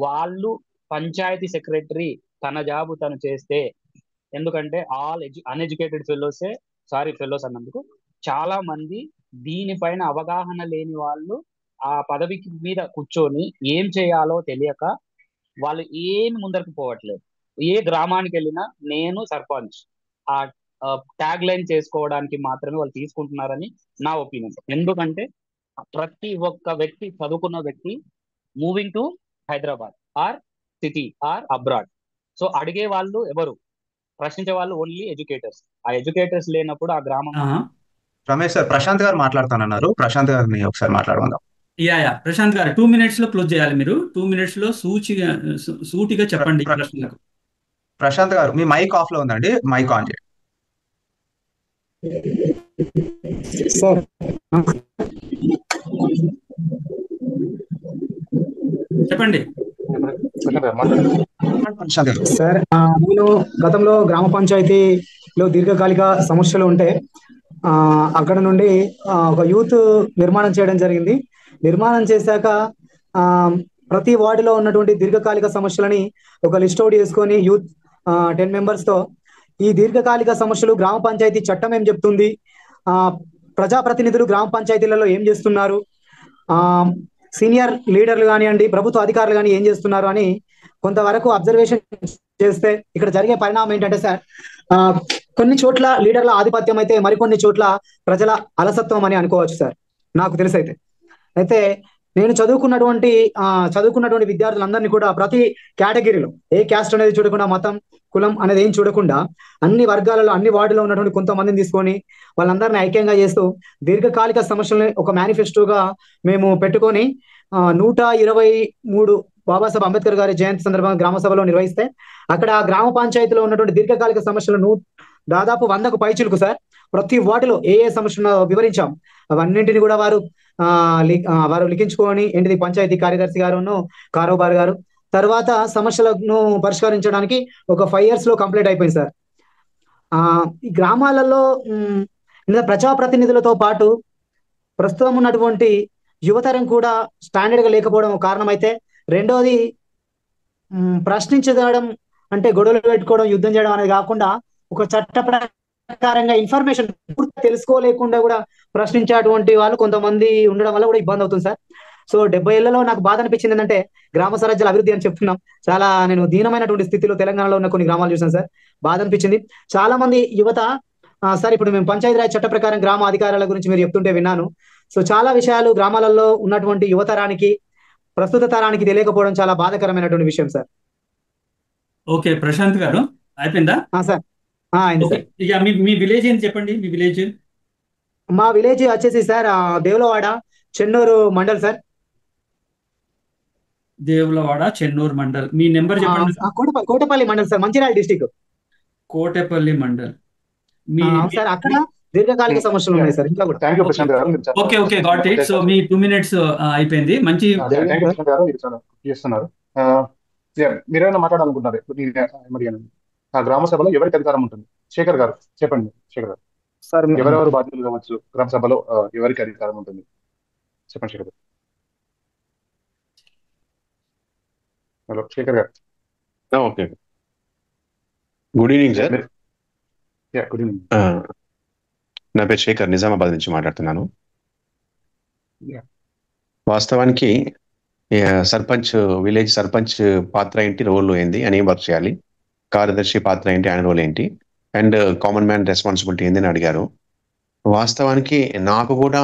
వాళ్ళు పంచాయతీ సెక్రటరీ తన జాబు తను చేస్తే, ఎందుకంటే ఆల్ అన్ఎడ్యుకేటెడ్ ఫెలోసే సారీ ఫెలోస్ అన్నందుకు, చాలా మంది దీనిపైన అవగాహన లేని వాళ్ళు ఆ పదవికి మీద కూర్చొని ఏం చేయాలో తెలియక వాళ్ళు ఏమి ముందరకు పోవట్లేదు. ఏ గ్రామానికి వెళ్ళినా నేను సర్పంచ్ ఆ ట్యాగ్ లైన్ చేసుకోవడానికి మాత్రమే వాళ్ళు తీసుకుంటున్నారని నా ఒపీనియన్. ఎందుకంటే ప్రతి ఒక్క వ్యక్తి, చదువుకున్న వ్యక్తి moving to Hyderabad or city or abroad. So అడిగే వాళ్ళు ఎవరు? ప్రశ్నించే వాళ్ళు ఓన్లీ ఎడ్యుకేటర్స్. ఆ ఎడ్యుకేటర్స్ లేనప్పుడు ఆ గ్రామం రమేష్ సార్, ప్రశాంత్ గారు మాట్లాడతానన్నారు. ప్రశాంత్ గారిని ఒకసారి మాట్లాడమందాం. ప్రశాంత్ గారు 2 minutes లో క్లోజ్ చేయాలి. మీరు 2 minutes లో సూటిగా చెప్పండి ప్రశ్నలకు. ప్రశాంత్ గారు, మీ మైక్ ఆఫ్ లో ఉందండి, మైక్ ఆన్ చేయండి. సార్ చెప్పండి. ప్రశాంత్ గారు. సార్ నేను గతంలో గ్రామ పంచాయతీలో దీర్ఘకాలిక సమస్యలు ఉంటే అక్కడ నుండి ఒక యూత్ నిర్మాణం చేయడం జరిగింది. నిర్మాణం చేశాక ప్రతి వార్డులో ఉన్నటువంటి దీర్ఘకాలిక సమస్యలని ఒక లిస్ట్ అవుట్ చేసుకొని యూత్ 10 members తో ఈ దీర్ఘకాలిక సమస్యలు గ్రామ పంచాయతీ చట్టం ఏం చెప్తుంది, ప్రజాప్రతినిధులు గ్రామ పంచాయతీలలో ఏం చేస్తున్నారు, సీనియర్ లీడర్లు కానివ్వండి, ప్రభుత్వ అధికారులు కానీ ఏం చేస్తున్నారు అని కొంతవరకు అబ్జర్వేషన్ చేస్తే ఇక్కడ జరిగే పరిణామం ఏంటంటే సార్, కొన్ని చోట్ల లీడర్ల ఆధిపత్యం అయితే మరికొన్ని చోట్ల ప్రజల అలసత్వం అని అనుకోవచ్చు సార్, నాకు తెలిసైతే. అయితే నేను చదువుకున్నటువంటి విద్యార్థులందరినీ కూడా ప్రతి కేటగిరీలో ఏ క్యాస్ట్ అనేది చూడకుండా, మతం కులం అనేది ఏం చూడకుండా అన్ని వర్గాలలో అన్ని వార్డులో ఉన్నటువంటి కొంతమందిని తీసుకొని వాళ్ళందరినీ ఐక్యంగా చేస్తూ దీర్ఘకాలిక సమస్యలని ఒక మేనిఫెస్టోగా మేము పెట్టుకొని 123 బాబాసాహెబ్ అంబేద్కర్ గారి జయంతి సందర్భంగా గ్రామ సభలో నిర్వహిస్తే అక్కడ గ్రామ పంచాయతీలో ఉన్నటువంటి దీర్ఘకాలిక సమస్యలను దాదాపు 100కు పైచిలుకు సార్ ప్రతి వార్డులో ఏ సమస్యను వివరించాం. అవన్నింటినీ కూడా వారు లిఖించుకొని ఏంటిది పంచాయతీ కార్యదర్శి గారును కారోబార్ గారు తర్వాత సమస్యలను పరిష్కరించడానికి ఒక 5 years లో కంప్లీట్ అయిపోయింది సార్. ఈ గ్రామాలలో ప్రజాప్రతినిధులతో పాటు ప్రస్తుతం ఉన్నటువంటి యువతరం కూడా స్టాండర్డ్ గా లేకపోవడం కారణం అయితే, రెండోది ప్రశ్నించడం అంటే గొడవలు పెట్టుకోవడం, యుద్ధం చేయడం అనేది కాకుండా ఒక చట్ట ప్రకారంగా ఇన్ఫర్మేషన్ పూర్తి తెలుసుకోలేకుండా కూడా ప్రశ్నించేటువంటి వాళ్ళు కొంతమంది ఉండడం వల్ల కూడా ఇబ్బంది అవుతుంది సార్. సో 70 ఏళ్లలో నాకు బాధ అనిపించింది ఏంటంటే గ్రామ స్వరాజ్యాల అభివృద్ధి అని చెప్తున్నాం, చాలా నేను దీనమైనటువంటి స్థితిలో తెలంగాణలో ఉన్న కొన్ని గ్రామాలు చూసాను సార్, బాధ అనిపించింది. చాలా మంది యువత సార్ ఇప్పుడు మేము పంచాయతీరాజ్ చట్ట ప్రకారం గ్రామ అధికారాల గురించి మీరు చెప్తుంటే విన్నాను. సో చాలా విషయాలు గ్రామాలలో ఉన్నటువంటి యువతరానికి ప్రస్తుత తరానికి తెలియకపోవడం చాలా బాధాకరమైనటువంటి విషయం సార్. ఓకే ప్రశాంత్ గారు, అయిపోయిందా? సార్ అయింది సార్. ఇక మీ విలేజ్ ఏంటి చెప్పండి. మీ విలేజ్? మా విలేజ్ వచ్చేసి సార్ దేవులవాడ చెన్నూరు మండల్ సార్. దేవులవాడ చెన్నూరు మండల్. మీ నెంబర్ చెప్పండి. Kotapalli mandal sir, Mancherial district. Kotapalli mandal. Sir అక్కడ దీర్ఘకాలిక సమస్యలు ఉన్నాయి సార్ ఇంకా కూడా. థ్యాంక్ యూ ప్రశాంత్ గారు. Okay okay got it. So me 2 minutes అయిపోయింది. మంచి ప్రశాంత్ గారు మీరు చాలా చేస్తున్నారు. మీరేమైనా మాట్లాడాలనుకుంటున్నారు? ఆ గ్రామ సభలో ఎవరికి అధికారం ఉంటుంది? శేఖర్ గారు చెప్పండి. శేఖర్ గారు సార్ ఎవరెవరు బాధ్యులు కావచ్చు గ్రామ సభలో ఎవరికి అధికారం ఉంటుంది చెప్పండి శేఖర్ గారు. హలో శేఖర్ గారు. Okay, good evening sir. Good evening. నా పేరు శేఖర్, నిజామాబాద్ నుంచి మాట్లాడుతున్నాను. వాస్తవానికి సర్పంచ్, విలేజ్ సర్పంచ్ పాత్ర ఏంటి, రోల్ ఏంటి అని ఏం వర్క్ చేయాలి, కార్యదర్శి పాత్ర ఏంటి, ఆయన రోల్ ఏంటి, అండ్ కామన్ మ్యాన్ రెస్పాన్సిబిలిటీ ఏంటి అని అడిగారు. వాస్తవానికి నాకు కూడా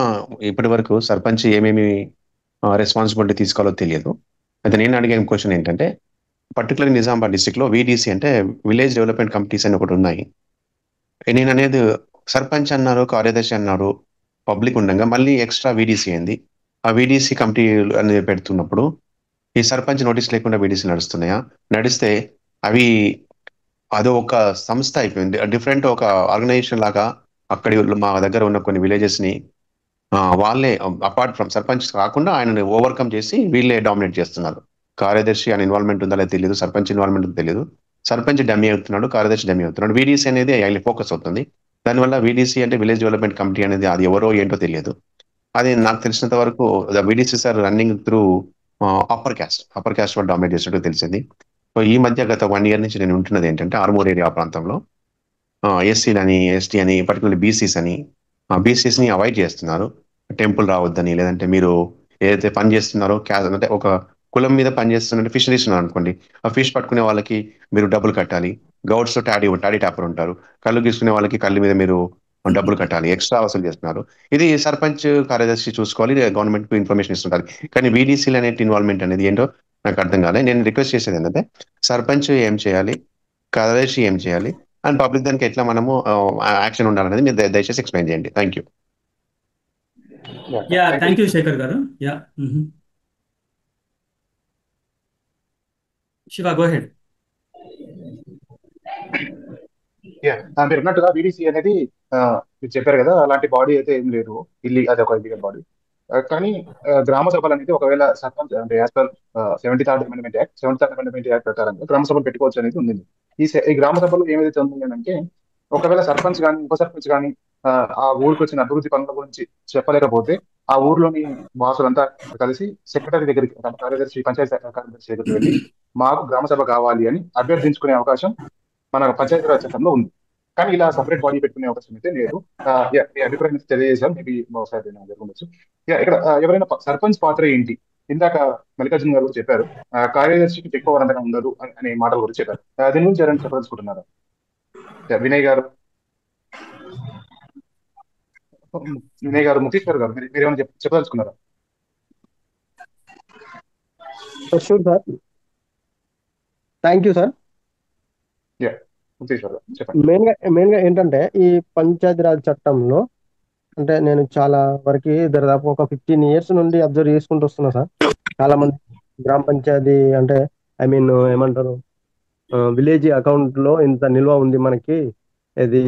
ఇప్పటి వరకు సర్పంచ్ ఏమేమి రెస్పాన్సిబిలిటీ తీసుకోవాలో తెలియదు. అయితే నేను అడిగే క్వశ్చన్ ఏంటంటే, పర్టికులర్ నిజామాబాద్ డిస్టిక్లో VDC అంటే విలేజ్ డెవలప్మెంట్ కమిటీస్ అని ఒకటి ఉన్నాయి. నేను అనేది సర్పంచ్ అన్నారు, కార్యదర్శి అన్నారు, పబ్లిక్ ఉండగా మళ్ళీ ఎక్స్ట్రా VDC అయింది. ఆ VDC కమిటీ అనేది పెడుతున్నప్పుడు ఈ సర్పంచ్ నోటీస్ లేకుండా VDC నడుస్తున్నాయా? నడిస్తే అవి అదో ఒక సంస్థ అయిపోయింది, డిఫరెంట్ ఒక ఆర్గనైజేషన్ లాగా. అక్కడి మా దగ్గర ఉన్న కొన్ని విలేజెస్ని వాళ్ళే అపార్ట్ ఫ్రమ్ సర్పంచ్ కాకుండా ఆయనని ఓవర్కమ్ చేసి వీళ్ళే డామినేట్ చేస్తున్నారు. కార్యదర్శి ఆయన ఇన్వాల్వ్మెంట్ ఉందా లేదా తెలియదు, సర్పంచ్ ఇన్వాల్వ్మెంట్ ఉందో తెలియదు, సర్పంచ్ డమ్మీ అవుతున్నాడు, కార్యదర్శి డమ్మీ అవుతున్నాడు. VDC అనేది ఆయన ఫోకస్ అవుతుంది. దానివల్ల VDC అంటే విలేజ్ డెవలప్మెంట్ కమిటీ అనేది అది ఎవరో ఏంటో తెలియదు. అది నాకు తెలిసినంత వరకు VDC sir running through upper caste వాళ్ళు డామినేట్ చేసినట్టు తెలిసింది. సో ఈ మధ్య గత 1 year నుంచి నేను ఉంటున్నది ఏంటంటే ఆర్మూర్ ఏరియా ప్రాంతంలో. ఎస్సీలని, ఎస్టీ అని, పర్టికులర్ బీసీస్ అని, బీసీస్ని అవాయిడ్ చేస్తున్నారు. టెంపుల్ రావద్దని, లేదంటే మీరు ఏదైతే పని చేస్తున్నారో అంటే ఒక కులం మీద పని చేస్తున్నట్టు ఫిషరీస్ ఉన్నారు అనుకోండి, ఆ ఫిష్ పట్టుకునే వాళ్ళకి మీరు డబ్బులు కట్టాలి. గౌడ్స్ టాడీ టాపర్ ఉంటారు, కళ్ళు గీసుకునే వాళ్ళకి కళ్ళు మీద మీరు డబ్బులు కట్టాలి, ఎక్స్ట్రా వసూలు చేస్తున్నారు. ఇది సర్పంచ్ కార్యదర్శి చూసుకోవాలి, గవర్నమెంట్ కు ఇన్ఫర్మేషన్ ఇస్తుంటారు. కానీ బీడీసీలు అనే ఇన్వాల్వ్మెంట్ అనేది ఏంటో నాకు అర్థం కాలేదు. నేను రిక్వెస్ట్ చేసేది ఏంటంటే సర్పంచ్ ఏం చేయాలి, కార్యదర్శి ఏం చేయాలి, అండ్ పబ్లిక్ దానికి ఎట్లా మనము యాక్షన్ ఉండాలనేది మీరు దయచేసి ఎక్స్ప్లెయిన్ చేయండి. Thank you. Yeah, thank you Shekhar గారు. Yeah, Shiva go ahead. మీరు అన్నట్టుగా బీడీసీ అనేది మీరు చెప్పారు కదా, అలాంటి బాడీ అయితే ఏం లేదు, అది ఒక ఇల్లీగల్ బాడీ. కానీ గ్రామ సభలు అనేది ఒకవేళ సర్పంచ్ అంటే as per 73rd amendment act ప్రకారంగా గ్రామ సభలు పెట్టుకోవచ్చు అనేది ఉంది. ఈ గ్రామ సభలు ఏమైతే ఉంది అంటే, ఒకవేళ సర్పంచ్ కానీ ఉప సర్పంచ్ కానీ ఆ ఊరికి వచ్చిన అభివృద్ధి పనుల గురించి చెప్పలేకపోతే, ఆ ఊర్లోని వాసులంతా కలిసి సెక్రటరీ దగ్గరికి, కార్యదర్శి, పంచాయతీ కార్యదర్శి దగ్గరికి వెళ్ళి మాకు గ్రామ సభ కావాలి అని అభ్యర్థించుకునే అవకాశం మన పంచాయతీరాజ్ చట్టంలో ఉంది. కానీ ఇలా సపరేట్ బాడీ పెట్టుకునే అవకాశం అయితే లేదు. మీ అభిప్రాయం తెలియజేశారు, మేబీ ఒకసారి జరగవచ్చు. ఇక్కడ ఎవరైనా సర్పంచ్ పాత్ర ఏంటి? ఇందాక మల్లికార్జున గారు చెప్పారు, కార్యదర్శికి ఎక్కువ వరంతగా ఉండదు అనే మాటల గురించి చెప్పారు. దీని గురించి ఎవరైనా చెప్పదలుచుకుంటున్నారా? వినయ్ గారు, ముఖేశ్వర్ గారు, మీరు ఏమైనా చెప్పదలుచుకున్నారా? Sure sir, thank you sir. Mukheshwar గారు చెప్పండి. మెయిన్గా ఏంటంటే ఈ పంచాయతీరాజ్ చట్టంలో అంటే నేను చాలా వరకు దాదాపు ఒక 15 years నుండి అబ్జర్వ్ చేసుకుంటూ వస్తున్నా సార్. చాలా మంది గ్రామ పంచాయతీ అంటే ఏమంటారు, విలేజ్ అకౌంట్ లో ఇంత నిల్వ ఉంది మనకి, ఇది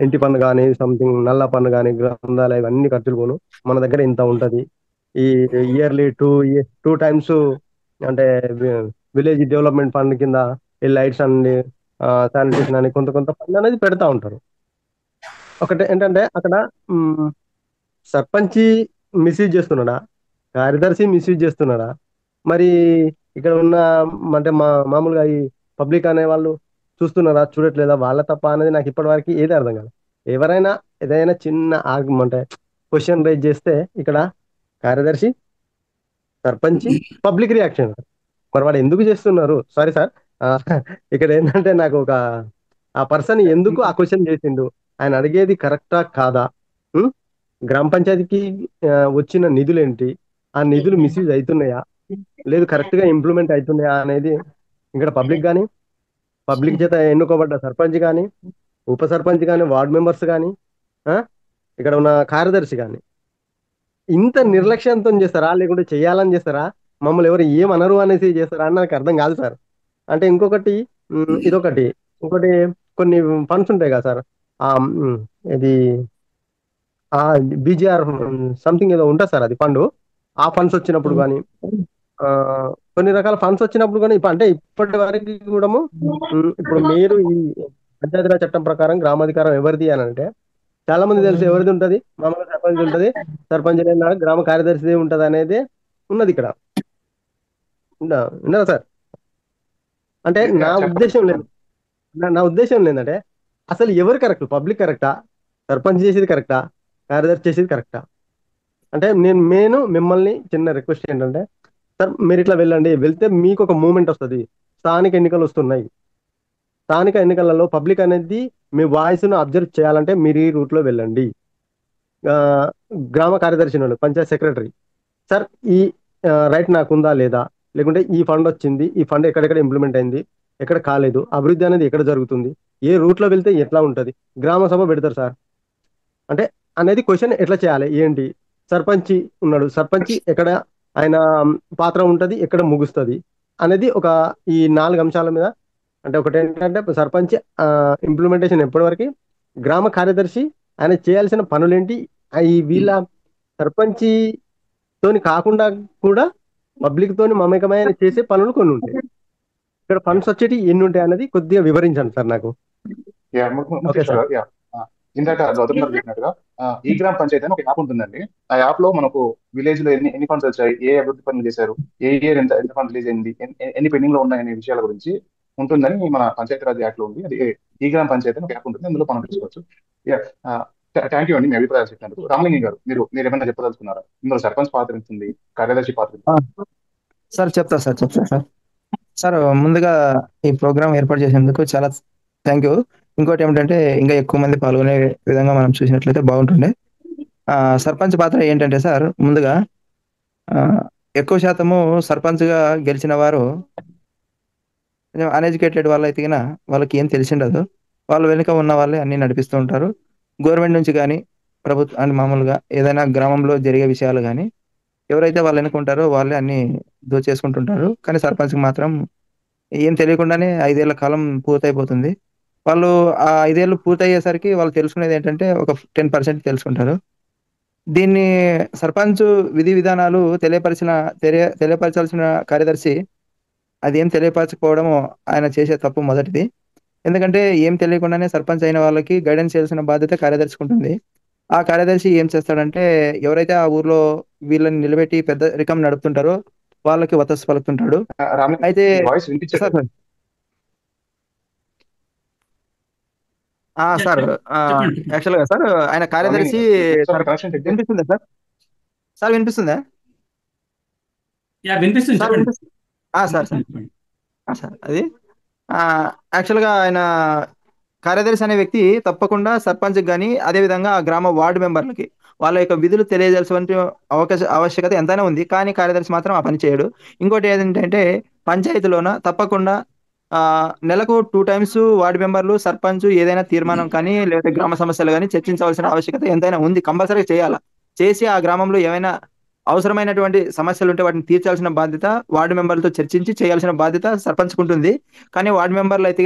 ఇంటి పన్ను కానీ, సంథింగ్ నల్ల పన్ను కానీ, గ్రంథాలయం ఇవన్నీ ఖర్చులు పోను, మన దగ్గర ఇంత ఉంటది. ఈ ఇయర్లీ 2 times అంటే విలేజ్ డెవలప్మెంట్ ఫండ్ కింద ఈ లైట్స్ అండి, శానిటేషన్ అని కొంత ఫండ్ అనేది పెడతా ఉంటారు. ఒకటి ఏంటంటే అక్కడ సర్పంచి మిస్యూజ్ చేస్తున్నాడా, కార్యదర్శి మిస్యూజ్ చేస్తున్నాడా, మరి ఇక్కడ ఉన్న అంటే మామూలుగా ఈ పబ్లిక్ అనే వాళ్ళు చూస్తున్నారా, చూడట్లేదా, వాళ్ళ తప్ప అనేది నాకు ఇప్పటి వరకు ఏది అర్థం కాదు. ఎవరైనా ఏదైనా చిన్న అంటే క్వశ్చన్ రైజ్ చేస్తే ఇక్కడ కార్యదర్శి, సర్పంచి, పబ్లిక్ రియాక్షన్. మరి వాడు ఎందుకు చేస్తున్నారు? సారీ సార్, ఇక్కడ ఏంటంటే నాకు ఆ పర్సన్ ఎందుకు ఆ క్వశ్చన్ చేసిండు, ఆయన అడిగేది కరెక్టా కాదా, గ్రామ పంచాయతీకి వచ్చిన నిధులు ఏంటి, ఆ నిధులు మిస్యూజ్ అవుతున్నాయా లేదు, కరెక్ట్ గా ఇంప్లిమెంట్ అవుతున్నాయా అనేది ఇక్కడ పబ్లిక్ చేత ఎన్నుకోబడ్డ సర్పంచ్ కానీ, ఉప సర్పంచ్ కానీ, వార్డు మెంబర్స్ కానీ, ఇక్కడ ఉన్న కార్యదర్శి కానీ ఇంత నిర్లక్ష్యంతో చేస్తారా, లేకుంటే చేయాలని చేస్తారా, మమ్మల్ని ఎవరు ఏమనరు అనేసి చేస్తారా అని నాకు అర్థం కాదు సార్. అంటే ఇంకొకటి ఇంకోటి కొన్ని ఫండ్స్ ఉంటాయి కదా సార్, ఇది బీజీఆర్ సంథింగ్ ఏదో ఉంటుంది సార్, అది ఫండ్. ఆ ఫండ్స్ వచ్చినప్పుడు కానీ, కొన్ని రకాల ఫండ్స్ వచ్చినప్పుడు కానీ, అంటే ఇప్పటి వరకు కూడా ఇప్పుడు మీరు ఈ పంచాయతీరాజ్ చట్టం ప్రకారం గ్రామాధికారం ఎవరిది అని అంటే చాలా మంది తెలుసు ఎవరిది ఉంటుంది, మామూలుగా సర్పంచ్ ఉంటుంది, సర్పంచ్ గ్రామ కార్యదర్శి ఉంటుంది అనేది ఉన్నది ఇక్కడ. విన్నారా సార్? అంటే నా ఉద్దేశం లేదంటే అసలు ఎవరు కరెక్ట్, పబ్లిక్ కరెక్టా, సర్పంచ్ చేసేది కరెక్టా, కార్యదర్శి చేసేది కరెక్టా? అంటే నేను మిమ్మల్ని చిన్న రిక్వెస్ట్ ఏంటంటే, సార్ మీరు ఇట్లా వెళ్తే మీకు ఒక మూమెంట్ వస్తుంది. స్థానిక ఎన్నికలు వస్తున్నాయి, స్థానిక ఎన్నికలలో పబ్లిక్ అనేది మీ వాయిస్ను అబ్జర్వ్ చేయాలంటే మీరు ఈ రూట్లో వెళ్ళండి. గ్రామ కార్యదర్శి పంచాయత్ సెక్రటరీ, సార్ ఈ రైట్ నాకు ఉందా లేదా, లేకుంటే ఈ ఫండ్ వచ్చింది, ఈ ఫండ్ ఎక్కడెక్కడ ఇంప్లిమెంట్ అయింది, ఎక్కడ కాలేదు, అభివృద్ధి అనేది ఎక్కడ జరుగుతుంది, ఏ రూట్లో వెళ్తే ఎట్లా ఉంటుంది, గ్రామ సభ పెడతారు సార్ అంటే అనేది క్వశ్చన్ ఎట్లా చేయాలి ఏంటి, సర్పంచి ఉన్నాడు, సర్పంచి ఎక్కడ ఆయన పాత్ర ఉంటుంది, ఎక్కడ ముగుస్తుంది అనేది ఈ 4 అంశాల మీద. అంటే ఒకటి ఏంటంటే సర్పంచ్ ఇంప్లిమెంటేషన్ ఎప్పటి వరకు, గ్రామ కార్యదర్శి ఆయన చేయాల్సిన పనులేంటి, వీళ్ళ సర్పంచి తోని కాకుండా కూడా పబ్లిక్ తోని మమేకమైన చేసే పనులు కొన్ని ఉంటాయి. ఇక్కడ ఫండ్స్ వచ్చేటి ఎన్ని ఉంటాయి అనేది కొద్దిగా వివరించండి సార్ నాకు. Okay sir. ఇందాక గౌతమ్ గారు చెప్పినట్టుగా ఈ గ్రామ పంచాయతీ అని ఒక యాప్ ఉంటుందండి. ఆ యాప్ లో మనకు విలేజ్ లో ఎన్ని ఫండ్స్ వచ్చాయి, ఏ అభివృద్ధి పనులు చేశారు, ఏ ఇయర్ ఎంత ఫండ్ రిలీజ్ అయింది, ఎన్ని పెండింగ్ లో ఉన్నాయనే విషయాల గురించి ఉంటుందని మన పంచాయతీరాజ్ యాక్ట్ లో ఉంది. అది ఈ గ్రామ పంచాయతీ ఒక యాప్ ఉంటుంది, అందులో మనం తెలుసుకోవచ్చు. థ్యాంక్ యూ అండి మీ అభిప్రాయాలు చెప్పినందుకు. రామలింగి గారు, మీరు ఏమైనా చెప్పదలుచుకున్నారా? ఇందులో సర్పంచ్ పాత్ర ఎంత ఉంది, కార్యదర్శి పాత్ర ఎంత ఉంది? సార్ చెప్తా సార్. సార్ ముందుగా ఈ ప్రోగ్రామ్ ఏర్పాటు చేసేందుకు చాలా థ్యాంక్ యూ. ఇంకోటి ఏమిటంటే ఇంకా ఎక్కువ మంది పాల్గొనే విధంగా మనం చూసినట్లయితే బాగుంటుండే. సర్పంచ్ పాత్ర ఏంటంటే సార్, ముందుగా ఎక్కువ శాతము సర్పంచ్గా గెలిచిన వారు అన్ఎడ్యుకేటెడ్ వాళ్ళు అయితే వాళ్ళకి ఏం తెలిసిండదు. వాళ్ళు వెనుక ఉన్న వాళ్ళే అన్ని నడిపిస్తూ ఉంటారు. గవర్నమెంట్ నుంచి కానీ ప్రభుత్వం అని మామూలుగా ఏదైనా గ్రామంలో జరిగే విషయాలు కానీ ఎవరైతే వాళ్ళు వెనుకుంటారో వాళ్ళే అన్ని దోచేసుకుంటుంటారు. కానీ సర్పంచ్కి మాత్రం ఏం తెలియకుండానే 5 ఏళ్ల కాలం పూర్తయిపోతుంది. వాళ్ళు ఆ 5 ఏళ్ళు పూర్తయ్యేసరికి వాళ్ళు తెలుసుకునేది ఏంటంటే ఒక 10% తెలుసుకుంటారు. దీన్ని సర్పంచ్ విధి విధానాలు తెలియపరచాల్సిన కార్యదర్శి అది ఏం తెలియపరచకపోవడం ఆయన చేసే తప్పు మొదటిది. ఎందుకంటే ఏం తెలియకుండానే సర్పంచ్ అయిన వాళ్ళకి గైడెన్స్ చేయాల్సిన బాధ్యత కార్యదర్శికి ఉంటుంది. ఆ కార్యదర్శి ఏం చేస్తాడంటే ఎవరైతే ఆ ఊర్లో వీళ్ళని నిలబెట్టి పెద్ద రికం నడుపుతుంటారో వాళ్ళకి వతస్సు పలుకుతుంటాడు. అయితే వాయిస్ వినిపించట్లేదు. సార్ యాక్చువల్గా సార్ ఆయన కార్యదర్శి వినిపిస్తుందా సార్? సార్ వినిపిస్తుందా? వినిపిస్తుంది. సార్ అది యాక్చువల్గా ఆయన కార్యదర్శి అనే వ్యక్తి తప్పకుండా సర్పంచ్కి కానీ అదేవిధంగా ఆ గ్రామ వార్డు మెంబర్లకి వాళ్ళ యొక్క విధులు తెలియజేయాల్సిన ఆవశ్యకత ఎంతైనా ఉంది. కానీ కార్యదర్శి మాత్రం ఆ పని చేయడు. ఇంకోటి ఏంటంటే పంచాయతీలోన తప్పకుండా నెలకు 2 times వార్డు మెంబర్లు సర్పంచ్ ఏదైనా తీర్మానం కానీ లేకపోతే గ్రామ సమస్యలు కానీ చర్చించవలసిన ఆవశ్యకత ఎంతైనా ఉంది. కంపల్సరీగా చేయాలా. చేసి ఆ గ్రామంలో ఏమైనా అవసరమైనటువంటి సమస్యలు ఉంటే వాటిని తీర్చాల్సిన బాధ్యత వార్డు మెంబర్లతో చర్చించి చేయాల్సిన బాధ్యత సర్పంచ్కి ఉంటుంది. కానీ వార్డు మెంబర్లు అయితే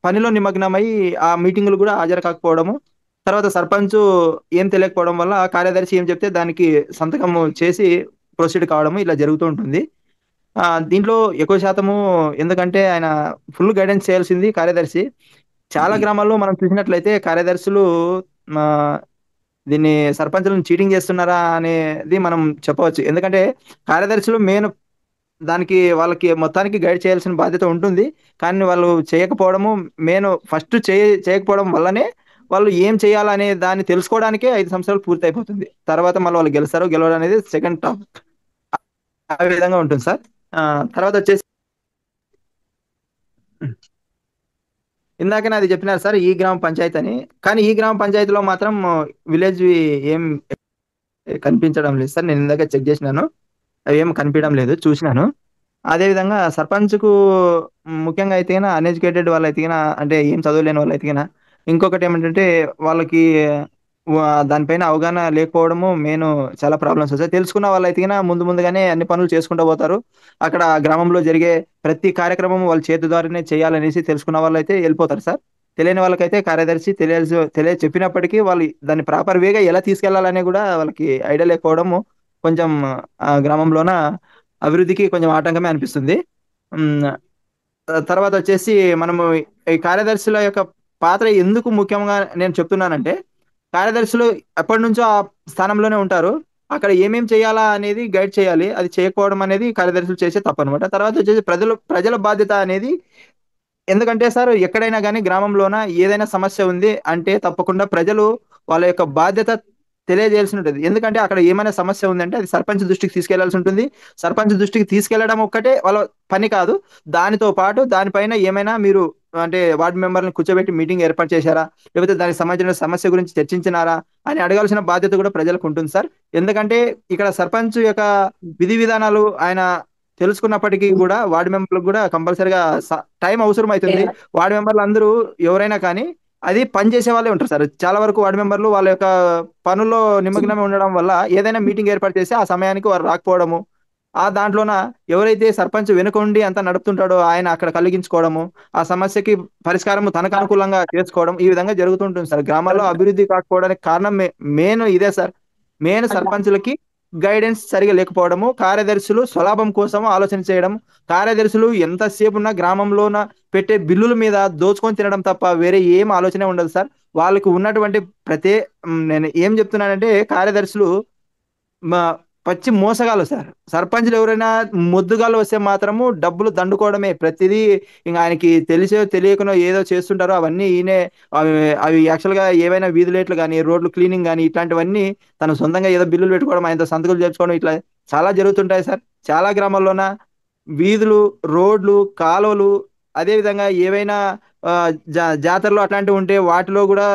పనిలో నిమగ్నమై ఆ మీటింగులు కూడా హాజరు కాకపోవడము, తర్వాత సర్పంచ్ ఏం తెలియకపోవడం వల్ల కార్యదర్శి ఏం చెప్తే దానికి సంతకం చేసి ప్రొసీడ్ కావడము ఇలా జరుగుతూ ఉంటుంది. దీంట్లో ఎక్కువ శాతము ఎందుకంటే ఆయన ఫుల్ గైడెన్స్ చేయాల్సింది కార్యదర్శి. చాలా గ్రామాల్లో మనం చూసినట్లయితే కార్యదర్శులు దీన్ని సర్పంచులను చీటింగ్ చేస్తున్నారా అనేది మనం చెప్పవచ్చు. ఎందుకంటే కార్యదర్శులు మెయిన్ దానికి వాళ్ళకి మొత్తానికి గైడ్ చేయాల్సిన బాధ్యత ఉంటుంది. కానీ వాళ్ళు చేయకపోవడము మెయిన్ ఫస్ట్ చేయకపోవడం వల్లనే వాళ్ళు ఏం చేయాలనే దాన్ని తెలుసుకోవడానికే 5 సంవత్సరాలు పూర్తి అయిపోతుంది. తర్వాత మళ్ళీ వాళ్ళు గెలవడం అనేది సెకండ్ టాపిక్. ఆ విధంగా ఉంటుంది సార్. తర్వాత వచ్చేసి ఇందాకనే అది చెప్పినారు సార్ ఈ గ్రామ పంచాయతీ అని. కానీ ఈ గ్రామ పంచాయతీలో మాత్రం విలేజ్ ఏం కనిపించడం లేదు సార్. నేను ఇందాక చెక్ చేసినాను, అవి ఏం కనిపించడం లేదు, చూసినాను. అదేవిధంగా సర్పంచ్కు ముఖ్యంగా అయితే అన్ఎడ్యుకేటెడ్ వాళ్ళు అయితే అంటే ఏం చదవలేని వాళ్ళు అయితే ఇంకొకటి ఏమిటంటే వాళ్ళకి దానిపైన అవగాహన లేకపోవడము మెయిన్ చాలా ప్రాబ్లమ్స్ వస్తాయి. తెలుసుకున్న వాళ్ళు అయితే ముందుగానే అన్ని పనులు చేసుకుంటూ పోతారు. అక్కడ గ్రామంలో జరిగే ప్రతి కార్యక్రమం వాళ్ళ చేతి ద్వారానే చేయాలనేసి తెలుసుకున్న వాళ్ళు అయితే వెళ్ళిపోతారు సార్. తెలియని వాళ్ళకైతే కార్యదర్శి చెప్పినప్పటికీ వాళ్ళు దాన్ని ప్రాపర్ వేగా ఎలా తీసుకెళ్లాలనే కూడా వాళ్ళకి ఐడియా లేకపోవడము కొంచెం గ్రామంలోన అభివృద్ధికి కొంచెం ఆటంకమే అనిపిస్తుంది. తర్వాత వచ్చేసి మనము ఈ కార్యదర్శుల యొక్క పాత్ర ఎందుకు ముఖ్యంగా నేను చెప్తున్నానంటే, కార్యదర్శులు ఎప్పటి నుంచో ఆ స్థానంలోనే ఉంటారు. అక్కడ ఏమేం చేయాలా అనేది గైడ్ చేయాలి. అది చేయకపోవడం అనేది కార్యదర్శులు చేసే తప్పు అనమాట. తర్వాత వచ్చేసి ప్రజల బాధ్యత అనేది, ఎందుకంటే సార్ ఎక్కడైనా కానీ గ్రామంలోన ఏదైనా సమస్య ఉంది అంటే తప్పకుండా ప్రజలు వాళ్ళ యొక్క బాధ్యత తెలియజేయాల్సి ఉంటుంది. ఎందుకంటే అక్కడ ఏమైనా సమస్య ఉందంటే అది సర్పంచ్ దృష్టికి తీసుకెళ్లాల్సి ఉంటుంది. సర్పంచ్ దృష్టికి తీసుకెళ్లడం ఒక్కటే వాళ్ళ పని కాదు. దానితో పాటు దానిపైన ఏమైనా మీరు అంటే వార్డు మెంబర్లను కూర్చోబెట్టి మీటింగ్ ఏర్పాటు చేశారా, లేకపోతే దానికి సంబంధించిన సమస్య గురించి చర్చించినారా అని అడగాల్సిన బాధ్యత కూడా ప్రజలకు ఉంటుంది సార్. ఎందుకంటే ఇక్కడ సర్పంచ్ యొక్క విధి విధానాలు ఆయన తెలుసుకున్నప్పటికీ కూడా వార్డు మెంబర్లకు కూడా కంపల్సరిగా టైం అవసరం అవుతుంది. వార్డు మెంబర్లు అందరూ ఎవరైనా కానీ అది పని చేసే వాళ్ళే ఉంటారు సార్. చాలా వరకు వార్డు మెంబర్లు వాళ్ళ యొక్క పనుల్లో నిమగ్నమే ఉండడం వల్ల ఏదైనా మీటింగ్ ఏర్పాటు చేస్తే ఆ సమయానికి వారు రాకపోవడము, ఆ దాంట్లోన ఎవరైతే సర్పంచ్ వెనుకొండి అంతా నడుపుతుంటాడో ఆయన అక్కడ కలిగించుకోవడము, ఆ సమస్యకి పరిష్కారం తనకు అనుకూలంగా చేసుకోవడం, ఈ విధంగా జరుగుతుంటుంది సార్. గ్రామాల్లో అభివృద్ధి కాకపోవడానికి కారణం మెయిన్ ఇదే సార్. మెయిన్ సర్పంచులకి గైడెన్స్ సరిగా లేకపోవడము, కార్యదర్శులు స్వలాభం కోసం ఆలోచన చేయడం, కార్యదర్శులు ఎంతసేపు ఉన్న గ్రామంలోన పెట్టే బిల్లుల మీద దోచుకొని తినడం తప్ప వేరే ఏం ఆలోచనే ఉండదు సార్. వాళ్ళకి ఉన్నటువంటి నేను ఏం చెప్తున్నానంటే కార్యదర్శులు పచ్చి మోసగాళ్ళు సార్. సర్పంచ్‌లు ఎవరైనా మొద్దుగాళ్ళు వస్తే మాత్రము డబ్బులు దండుకోవడమే. ప్రతిదీ ఇంక ఆయనకి తెలిసో తెలియకనో ఏదో చేస్తుంటారో అవన్నీ ఈయనే అవి అవి యాక్చువల్‌గా ఏవైనా వీధి లైట్లు గాని, రోడ్లు క్లీనింగ్ గాని ఇట్లాంటివన్నీ తను సొంతంగా ఏదో బిల్లులు పెట్టుకోవడం, ఆయనతో సంతకాలు చేర్చుకోవడం ఇట్లా చాలా జరుగుతుంటాయి సార్. చాలా గ్రామాల్లోన వీధులు, రోడ్లు, కాలువలు అదే విధంగా ఏవైనా జాతరలు అట్లాంటివి ఉంటే వాటిలో గూడా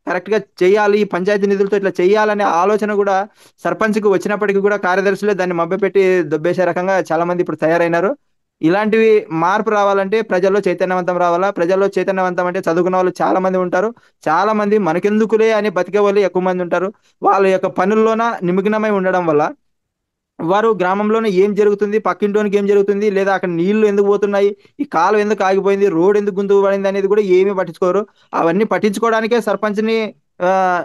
కరెక్ట్‌గా చేయాలి. పంచాయతీ నిధులతో ఇట్లా చేయాలనే ఆలోచన గూడా సర్పంచ్‌కి వచ్చినప్పటికి గూడా కార్యదర్శులే దాన్ని మభ్యపెట్టి దొబ్బేసే రకంగా చాలా మంది ఇప్పుడు తయారైనారు. ఇలాంటివి మార్పు రావాలంటే ప్రజల్లో చైతన్యవంతం రావాలా. ప్రజల్లో చైతన్యవంతం అంటే చదువుకున్న వాళ్ళు చాలా మంది ఉంటారు. చాలా మంది మనకెందుకులే అని బతికేవాళ్ళు ఎక్కువ మంది ఉంటారు. వాళ్ళ యొక్క పనుల్లోన నిమగ్నమై ఉండడం వల్ల వారు గ్రామంలోనే ఏం జరుగుతుంది, పక్కింటోనికి ఏం జరుగుతుంది, లేదా అక్కడ నీళ్లు ఎందుకు పోతున్నాయి, ఈ కాలువ ఎందుకు ఆగిపోయింది, రోడ్ ఎందుకు గుంతలు పడింది అనేది కూడా ఏమీ పట్టించుకోరు. అవన్నీ పట్టించుకోవడానికే సర్పంచ్‌ని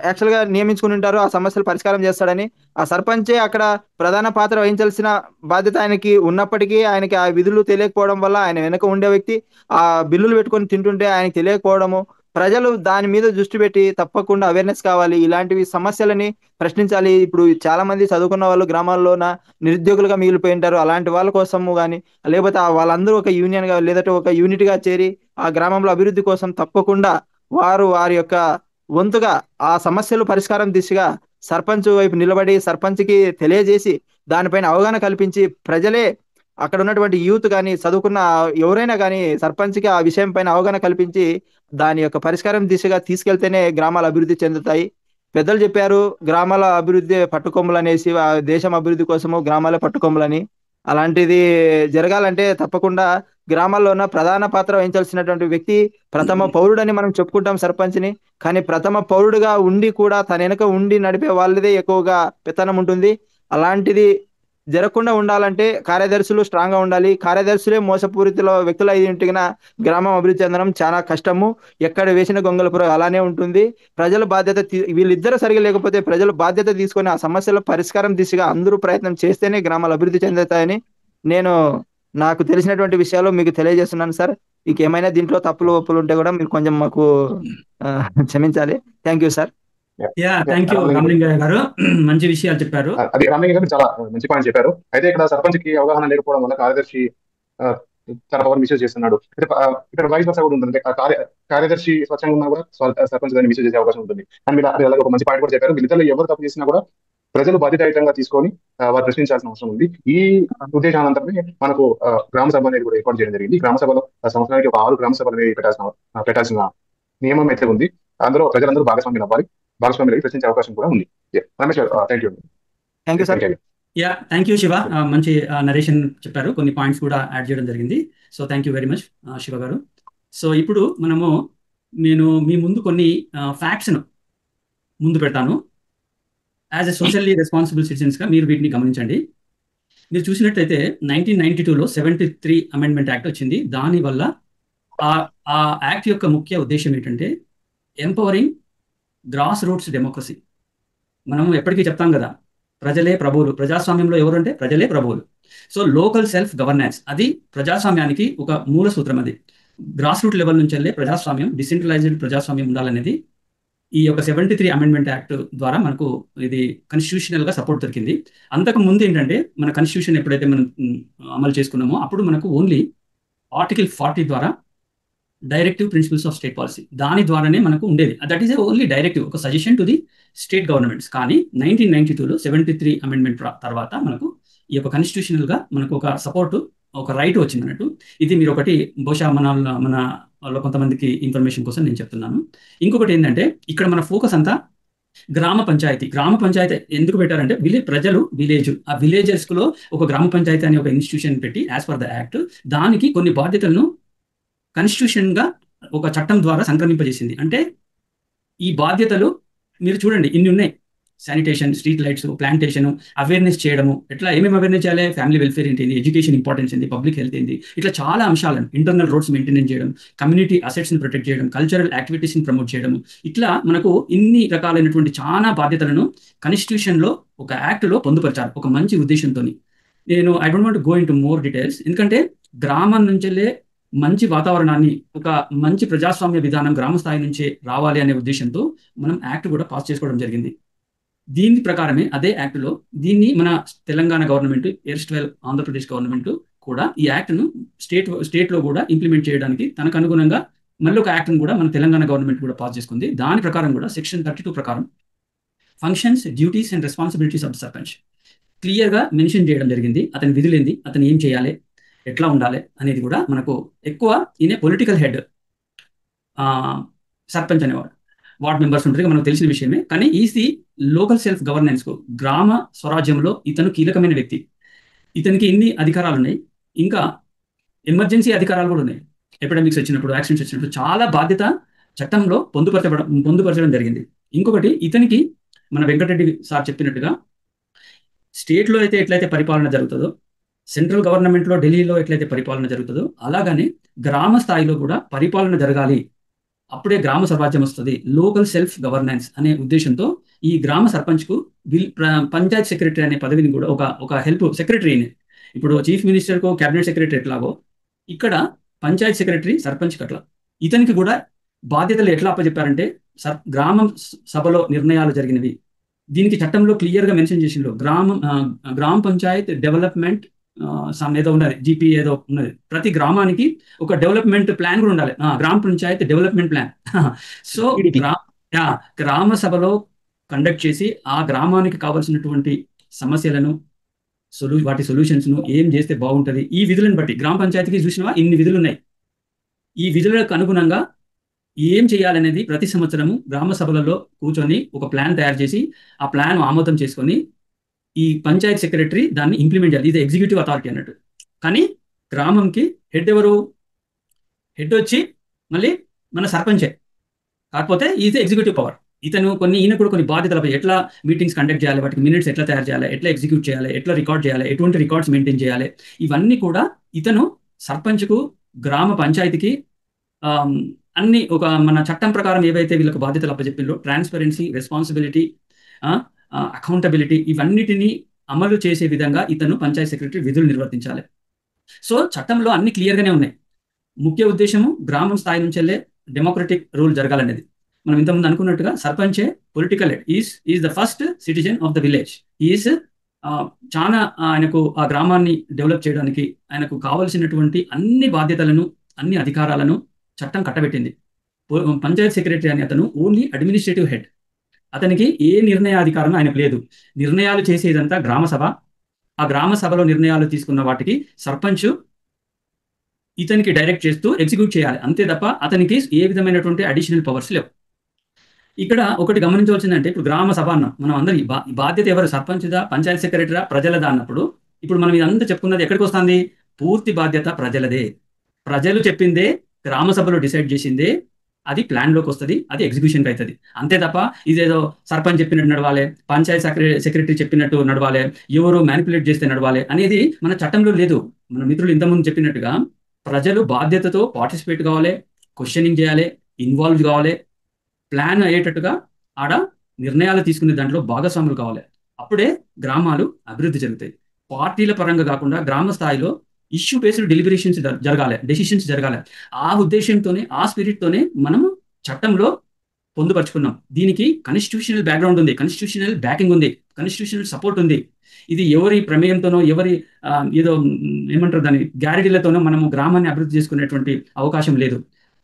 యాక్చువల్‌గా నియమించుకుని ఉంటారు. ఆ సమస్యలు పరిష్కారం చేస్తాడని. ఆ సర్పంచే అక్కడ ప్రధాన పాత్ర వహించాల్సిన బాధ్యత ఆయనకి ఉన్నప్పటికీ ఆయనకి ఆ విధులు తెలియకపోవడం వల్ల ఆయన వెనక ఉండే వ్యక్తి ఆ బిల్లులు పెట్టుకొని తింటుంటే ఆయనకి తెలియకపోవడము, ప్రజలు దాని మీద దృష్టి పెట్టి తప్పకుండా అవేర్‌నెస్ కావాలి. ఇలాంటివి సమస్యలని ప్రశ్నించాలి. ఇప్పుడు చాలా మంది చదువుకున్న వాళ్ళు గ్రామాల్లోన నిరుద్యోగులుగా మిగిలిపోయి ఉంటారు. అలాంటి వాళ్ళ కోసము గాని, లేకపోతే వాళ్ళందరూ ఒక యూనియన్‌గా లేదంటే ఒక యూనిట్‌గా చేరి ఆ గ్రామంలో అభివృద్ధి కోసం తప్పకుండా వారి యొక్క వంతుగా ఆ సమస్యలు పరిష్కారం దిశగా సర్పంచ్ వైపు నిలబడి సర్పంచ్‌కి తెలియజేసి దానిపైన అవగాహన కల్పించి ప్రజలే అక్కడ ఉన్నటువంటి యూత్ గాని, చదువుకున్న ఎవరైనా గాని సర్పంచ్‌కి ఆ విషయం పైన అవగాహన కల్పించి దాని యొక్క పరిష్కారం దిశగా తీసుకెళ్తేనే గ్రామాలు అభివృద్ధి చెందుతాయి. పెద్దలు చెప్పారు గ్రామాల అభివృద్ధి పట్టుకొమ్మలనేసి దేశం అభివృద్ధి కోసము గ్రామాలే పట్టుకొమ్మలని. అలాంటిది జరగాలంటే తప్పకుండా గ్రామాల్లోన ప్రధాన పాత్ర వహించాల్సినటువంటి వ్యక్తి ప్రథమ పౌరుడని మనం చెప్పుకుంటాం సర్పంచ్‌ని. కానీ ప్రథమ పౌరుడుగా ఉండి కూడా తన వెనక ఉండి నడిపే వాళ్ళదే ఎక్కువగా పెత్తనం ఉంటుంది. అలాంటిది జరగకుండా ఉండాలంటే కార్యదర్శులు స్ట్రాంగ్‌గా ఉండాలి. కార్యదర్శులే మోసపూరిత వ్యక్తులు అయి ఉంటిగిన గ్రామం అభివృద్ధి చెందడం చాలా కష్టము. ఎక్కడ వేసిన గొంగళి పురుగు అలానే ఉంటుంది. ప్రజల బాధ్యత వీళ్ళిద్దరూ సరిగ్గా లేకపోతే ప్రజలు బాధ్యత తీసుకొని ఆ సమస్యల పరిష్కారం దిశగా అందరూ ప్రయత్నం చేస్తేనే గ్రామాలు అభివృద్ధి చెందుతాయని నేను నాకు తెలిసినటువంటి విషయాలు మీకు తెలియజేస్తున్నాను సార్. మీకేమైనా దీంట్లో తప్పులు, ఒప్పులు ఉంటే కూడా మీరు కొంచెం మాకు క్షమించాలి. Thank you sir. Thank you Ramalingaiah గారు. మంచి విషయాలు చెప్పారు. అది రామలింగ గారు చాలా మంచి పాయింట్ చెప్పారు. అయితే ఇక్కడ సర్పంచ్‌కి అవగాహన లేకపోవడం వల్ల కార్యదర్శి చాలా పవర్ మిస్యూజ్ చేస్తున్నాడు. ఇక్కడ వైస్ వర్సా కూడా ఉంటుంది. కార్యదర్శి స్వచ్ఛంగా ఉన్నా కూడా సర్పంచ్ దాన్ని మిస్యూజ్ చేసే అవకాశం ఉంటుంది. కానీ మీరు అలాగే ఒక మంచి పాయింట్ కూడా చెప్పారు. వీళ్ళిద్దరిలో ఎవరు తప్పు చేసినా కూడా ప్రజలు బాధ్యతాయుతంగా తీసుకొని వారు ప్రశ్నించాల్సిన అవసరం ఉంది. ఈ ఉద్దేశానంతరమే మనకు గ్రామ సభ అనేది కూడా ఏర్పాటు చేయడం జరిగింది. గ్రామ సభలో సంవత్సరానికి ఒక 6 గ్రామ సభలు అనేది పెట్టాల్సిన నియమం అయితే ఉంది. అందులో ప్రజలందరూ భాగస్వామ్యం అవ్వాలి. భాగస్వామ్యులకి ప్రశ్నించే అవకాశం కూడా ఉంది. రమేష్ గారు thank you. Thank you sir. Thank you Shiva. మంచి నరేషన్ చెప్పారు. కొన్ని పాయింట్స్ కూడా యాడ్ చేయడం జరిగింది. So thank you very much Shiva గారు. సో ఇప్పుడు నేను మీ ముందు కొన్ని ఫ్యాక్ట్స్ను ముందు పెడతాను. యాజ్ ఎ సోషల్లీ రెస్పాన్సిబుల్ సిటిజన్స్గా మీరు వీటిని గమనించండి. మీరు చూసినట్లయితే 1992లో 73 అమెండ్మెంట్ యాక్ట్ వచ్చింది. దానివల్ల ఆ యాక్ట్ యొక్క ముఖ్య ఉద్దేశం ఏంటంటే ఎంపవరింగ్ గ్రాస్ రూట్స్ డెమోక్రసీ. మనం ఎప్పటికీ చెప్తాం కదా, ప్రజలే ప్రభువులు. ప్రజాస్వామ్యంలో ఎవరంటే ప్రజలే ప్రభువులు. సో లోకల్ సెల్ఫ్ గవర్నెన్స్ అది ప్రజాస్వామ్యానికి ఒక మూల సూత్రం. అది గ్రాస్ రూట్ లెవెల్ నుంచి వెళ్ళే ప్రజాస్వామ్యం, డిసెంట్రలైజ్డ్ ప్రజాస్వామ్యం ఉండాలనేది ఈ యొక్క 73 అమెండ్మెంట్ యాక్ట్ ద్వారా మనకు ఇది కాన్స్టిట్యూషనల్గా సపోర్ట్ దొరికింది. అంతకు ముందు ఏంటంటే మన కాన్స్టిట్యూషన్ ఎప్పుడైతే మనం అమలు చేసుకున్నామో అప్పుడు మనకు ఓన్లీ ఆర్టికల్ 40 ద్వారా directive principles of state policy దాని ద్వారానే మనకు ఉండేది. దట్ ఈస్ ఓన్లీ డైరెక్టివ్, ఒక suggestion to the state governments. కానీ 1992లో 73 అమెండ్మెంట్ తర్వాత మనకు ఈ యొక్క కాన్స్టిట్యూషనల్గా మనకు ఒక సపోర్ట్, ఒక రైట్ వచ్చింది అన్నట్టు. ఇది మీరు ఒకటి బహుశా మనలో కొంతమందికి ఇన్ఫర్మేషన్ కోసం నేను చెప్తున్నాను. ఇంకొకటి ఏంటంటే ఇక్కడ మన ఫోకస్ అంతా గ్రామ పంచాయతీ ఎందుకు పెట్టారంటే ప్రజలు ఆ విలేజెస్లో ఒక గ్రామ పంచాయతీ అనే ఒక ఇన్స్టిట్యూషన్ పెట్టి యాజ్ పర్ ద యాక్ట్ దానికి కొన్ని బాధ్యతలను కాన్స్టిట్యూషన్గా ఒక చట్టం ద్వారా సంక్రమింపజేసింది. అంటే ఈ బాధ్యతలు మీరు చూడండి ఇన్ని ఉన్నాయి. Sanitation, street lights, plantation, awareness చేయడము. ఏమేమి అవేర్నెస్ చేయాలి? ఫ్యామిలీ వెల్ఫేర్ ఏంటి, ఎడ్యుకేషన్ ఇంపార్టెన్స్ ఏంటి, పబ్లిక్ హెల్త్ ఏంటి, ఇట్లా చాలా అంశాలను, ఇంటర్నల్ రోడ్స్ మెయింటెనెన్స్ చేయడం, కమ్యూనిటీ అసెట్స్ని ప్రొటెక్ట్ చేయడం, కల్చరల్ యాక్టివిటీస్ని ప్రమోట్ చేయడం, ఇట్లా మనకు ఇన్ని రకాలైనటువంటి చాలా బాధ్యతలను కాన్స్టిట్యూషన్లో ఒక యాక్ట్లో పొందుపరిచారు ఒక మంచి ఉద్దేశంతో. I don't want go in to more details. ఎందుకంటే గ్రామం నుంచెల్లే మంచి వాతావరణాన్ని, ఒక మంచి ప్రజాస్వామ్య విధానం గ్రామ స్థాయి నుంచే రావాలి అనే ఉద్దేశంతో మనం యాక్ట్ కూడా పాస్ చేసుకోవడం జరిగింది. దీని ప్రకారమే అదే యాక్ట్లో దీన్ని మన తెలంగాణ గవర్నమెంట్, ఎర్స్ట్వెల్ ఆంధ్రప్రదేశ్ గవర్నమెంట్ కూడా ఈ యాక్ట్ను స్టేట్లో కూడా ఇంప్లిమెంట్ చేయడానికి తనకు అనుగుణంగా మళ్ళీ ఒక యాక్ట్ను కూడా మన తెలంగాణ గవర్నమెంట్ కూడా పాస్ చేసుకుంది. దాని ప్రకారం కూడా సెక్షన్ 32 ప్రకారం functions, duties and responsibilities of sarpanch క్లియర్గా మెన్షన్ చేయడం జరిగింది. అతని విధులేంది, అతను ఏం చేయాలి, ఎట్లా ఉండాలి అనేది కూడా మనకు ఎక్కువ ఈయన పొలిటికల్ హెడ్ సర్పంచ్ అనేవాడు. వార్డ్ మెంబర్స్ ఉంటుంది మనకు తెలిసిన విషయమే. కానీ ఈసీ లోకల్ సెల్ఫ్ గవర్నెన్స్కు, గ్రామ స్వరాజ్యంలో ఇతను కీలకమైన వ్యక్తి. ఇతనికి ఇన్ని అధికారాలు ఉన్నాయి. ఇంకా ఎమర్జెన్సీ అధికారాలు కూడా ఉన్నాయి. ఎపిడమిక్స్ వచ్చినప్పుడు, యాక్సిడెంట్స్ వచ్చినప్పుడు చాలా బాధ్యత చట్టంలో పొందుపరచడం జరిగింది. ఇంకొకటి, ఇతనికి మన వెంకటరెడ్డి సార్ చెప్పినట్టుగా స్టేట్లో అయితే ఎట్లయితే పరిపాలన జరుగుతుందో, సెంట్రల్ గవర్నమెంట్లో ఢిల్లీలో ఎట్లయితే పరిపాలన జరుగుతుందో, అలాగనే గ్రామ స్థాయిలో కూడా పరిపాలన జరగాలి. అప్పుడే గ్రామ స్వరాజ్యం వస్తుంది. లోకల్ సెల్ఫ్ గవర్నెన్స్ అనే ఉద్దేశంతో ఈ గ్రామ సర్పంచ్కు పంచాయత్ సెక్రటరీ అనే పదవిని కూడా ఒక హెల్ప్ సెక్రటరీని, ఇప్పుడు చీఫ్ మినిస్టర్కు క్యాబినెట్ సెక్రటరీ ఎట్లాగో ఇక్కడ పంచాయత్ సెక్రటరీ సర్పంచ్కి అట్లా. ఇతనికి కూడా బాధ్యతలు ఎట్లా అప్పచెప్పారంటే, గ్రామ సభలో నిర్ణయాలు జరిగినవి. దీనికి చట్టంలో క్లియర్గా మెన్షన్ చేసిండ్రు. గ్రామ పంచాయత్ డెవలప్మెంట్ ఏదో ఉన్నది, జీపీ ఏదో ఉన్నది. ప్రతి గ్రామానికి ఒక డెవలప్మెంట్ ప్లాన్ కూడా ఉండాలి, గ్రామ పంచాయత్ డెవలప్మెంట్ ప్లాన్. సో గ్రామ సభలో కండక్ట్ చేసి ఆ గ్రామానికి కావాల్సినటువంటి సమస్యలను, వాటి సొల్యూషన్స్ను ఏం చేస్తే బాగుంటుంది, ఈ విధులను బట్టి గ్రామ పంచాయతీకి చూసినవా ఇన్ని విధులు ఉన్నాయి. ఈ విధులకు అనుగుణంగా ఏం చేయాలనేది ప్రతి సంవత్సరము గ్రామ సభలలో కూర్చొని ఒక ప్లాన్ తయారు చేసి ఆ ప్లాన్ ఆమోదం చేసుకొని ఈ పంచాయత్ సెక్రటరీ దాన్ని ఇంప్లిమెంట్ చేయాలి. ఇది ఎగ్జిక్యూటివ్ అథారిటీ అన్నట్టు. కానీ గ్రామంకి హెడ్ ఎవరు? హెడ్ వచ్చి మళ్ళీ మన సర్పంచే, కాకపోతే ఇది ఎగ్జిక్యూటివ్ పవర్. ఈయన కూడా కొన్ని బాధ్యతలపై, ఎట్లా మీటింగ్స్ కండక్ట్ చేయాలి, వాటికి మినిట్స్ ఎట్లా తయారు చేయాలి, ఎట్లా ఎగ్జిక్యూట్ చేయాలి, ఎట్లా రికార్డ్ చేయాలి, ఎటువంటి రికార్డ్స్ మెయింటైన్ చేయాలి, ఇవన్నీ కూడా ఇతను సర్పంచ్కు, గ్రామ పంచాయతీకి అన్ని మన చట్టం ప్రకారం ఏవైతే వీళ్ళకి బాధ్యతలు అప్పచెప్పిందో, ట్రాన్స్పరెన్సీ, రెస్పాన్సిబిలిటీ, అకౌంటబిలిటీ, ఇవన్నిటిని అమలు చేసే విధంగా ఇతను పంచాయత్ సెక్రటరీ విధులు నిర్వర్తించాలి. సో చట్టంలో అన్ని క్లియర్గానే ఉన్నాయి. ముఖ్య ఉద్దేశము గ్రామం స్థాయి నుంచి వెళ్ళే డెమోక్రటిక్ రూల్ జరగాలనేది. మనం ఇంతకుముందు అనుకున్నట్టుగా సర్పంచే political head, is the first citizen of the village. Is చాలా ఆయనకు ఆ గ్రామాన్ని డెవలప్ చేయడానికి ఆయనకు కావలసినటువంటి అన్ని బాధ్యతలను, అన్ని అధికారాలను చట్టం కట్టబెట్టింది. పంచాయత్ సెక్రటరీ అని అతను ఓన్లీ అడ్మినిస్ట్రేటివ్ హెడ్. అతనికి ఏ నిర్ణయాధికారం ఆయనకు లేదు. నిర్ణయాలు చేసేదంతా గ్రామ సభ. ఆ గ్రామ సభలో నిర్ణయాలు తీసుకున్న వాటికి సర్పంచ్ ఇతనికి డైరెక్ట్ చేస్తూ ఎగ్జిక్యూట్ చేయాలి, అంతే తప్ప అతనికి ఏ విధమైనటువంటి అడిషనల్ పవర్స్ లేవు. ఇక్కడ ఒకటి గమనించవలసిందంటే, ఇప్పుడు గ్రామ సభ అన్నాం మనం అందరి బాధ్యత ఎవరు? సర్పంచ్దా, పంచాయత్ సెక్రటరీదా, ప్రజలదా అన్నప్పుడు ఇప్పుడు మనం ఇదంతా చెప్పుకున్నది ఎక్కడికి వస్తుంది? పూర్తి బాధ్యత ప్రజలదే. ప్రజలు చెప్పిందే, గ్రామ సభలో డిసైడ్ చేసిందే అది ప్లాన్లోకి వస్తుంది, అది ఎగ్జిక్యూషన్కి అవుతుంది. అంతే తప్ప ఇదేదో సర్పంచ్ చెప్పినట్టు నడవాలి, పంచాయత్ సెక్రటరీ చెప్పినట్టు నడవాలి, ఎవరు మ్యానిపులేట్ చేస్తే నడవాలి అనేది మన చట్టంలో లేదు. మన మిత్రులు ఇంతకుముందు చెప్పినట్టుగా ప్రజలు బాధ్యతతో పార్టిసిపేట్ కావాలి, క్వశ్చనింగ్ చేయాలి, ఇన్వాల్వ్ కావాలి, ప్లాన్ అయ్యేటట్టుగా ఆడ నిర్ణయాలు తీసుకునే దాంట్లో భాగస్వాములు కావాలి. అప్పుడే గ్రామాలు అభివృద్ధి జరుగుతాయి. పార్టీల పరంగా కాకుండా గ్రామ స్థాయిలో ఇష్యూ బేస్డ్ డెలిబరేషన్స్ జరగాలి, డెసిషన్స్ జరగాలి. ఆ ఉద్దేశంతోనే, ఆ స్పిరిట్తోనే మనము చట్టంలో పొందుపరుచుకున్నాం. దీనికి కాన్స్టిట్యూషనల్ బ్యాక్గ్రౌండ్ ఉంది, కాన్స్టిట్యూషనల్ బ్యాకింగ్ ఉంది, కాన్స్టిట్యూషనల్ సపోర్ట్ ఉంది. ఇది ఎవరి ప్రమేయంతోనో, ఎవరి ఏదో ఏమంటారు దాని గ్యారెంటీలతోనో మనము గ్రామాన్ని అభివృద్ధి చేసుకునేటువంటి అవకాశం లేదు.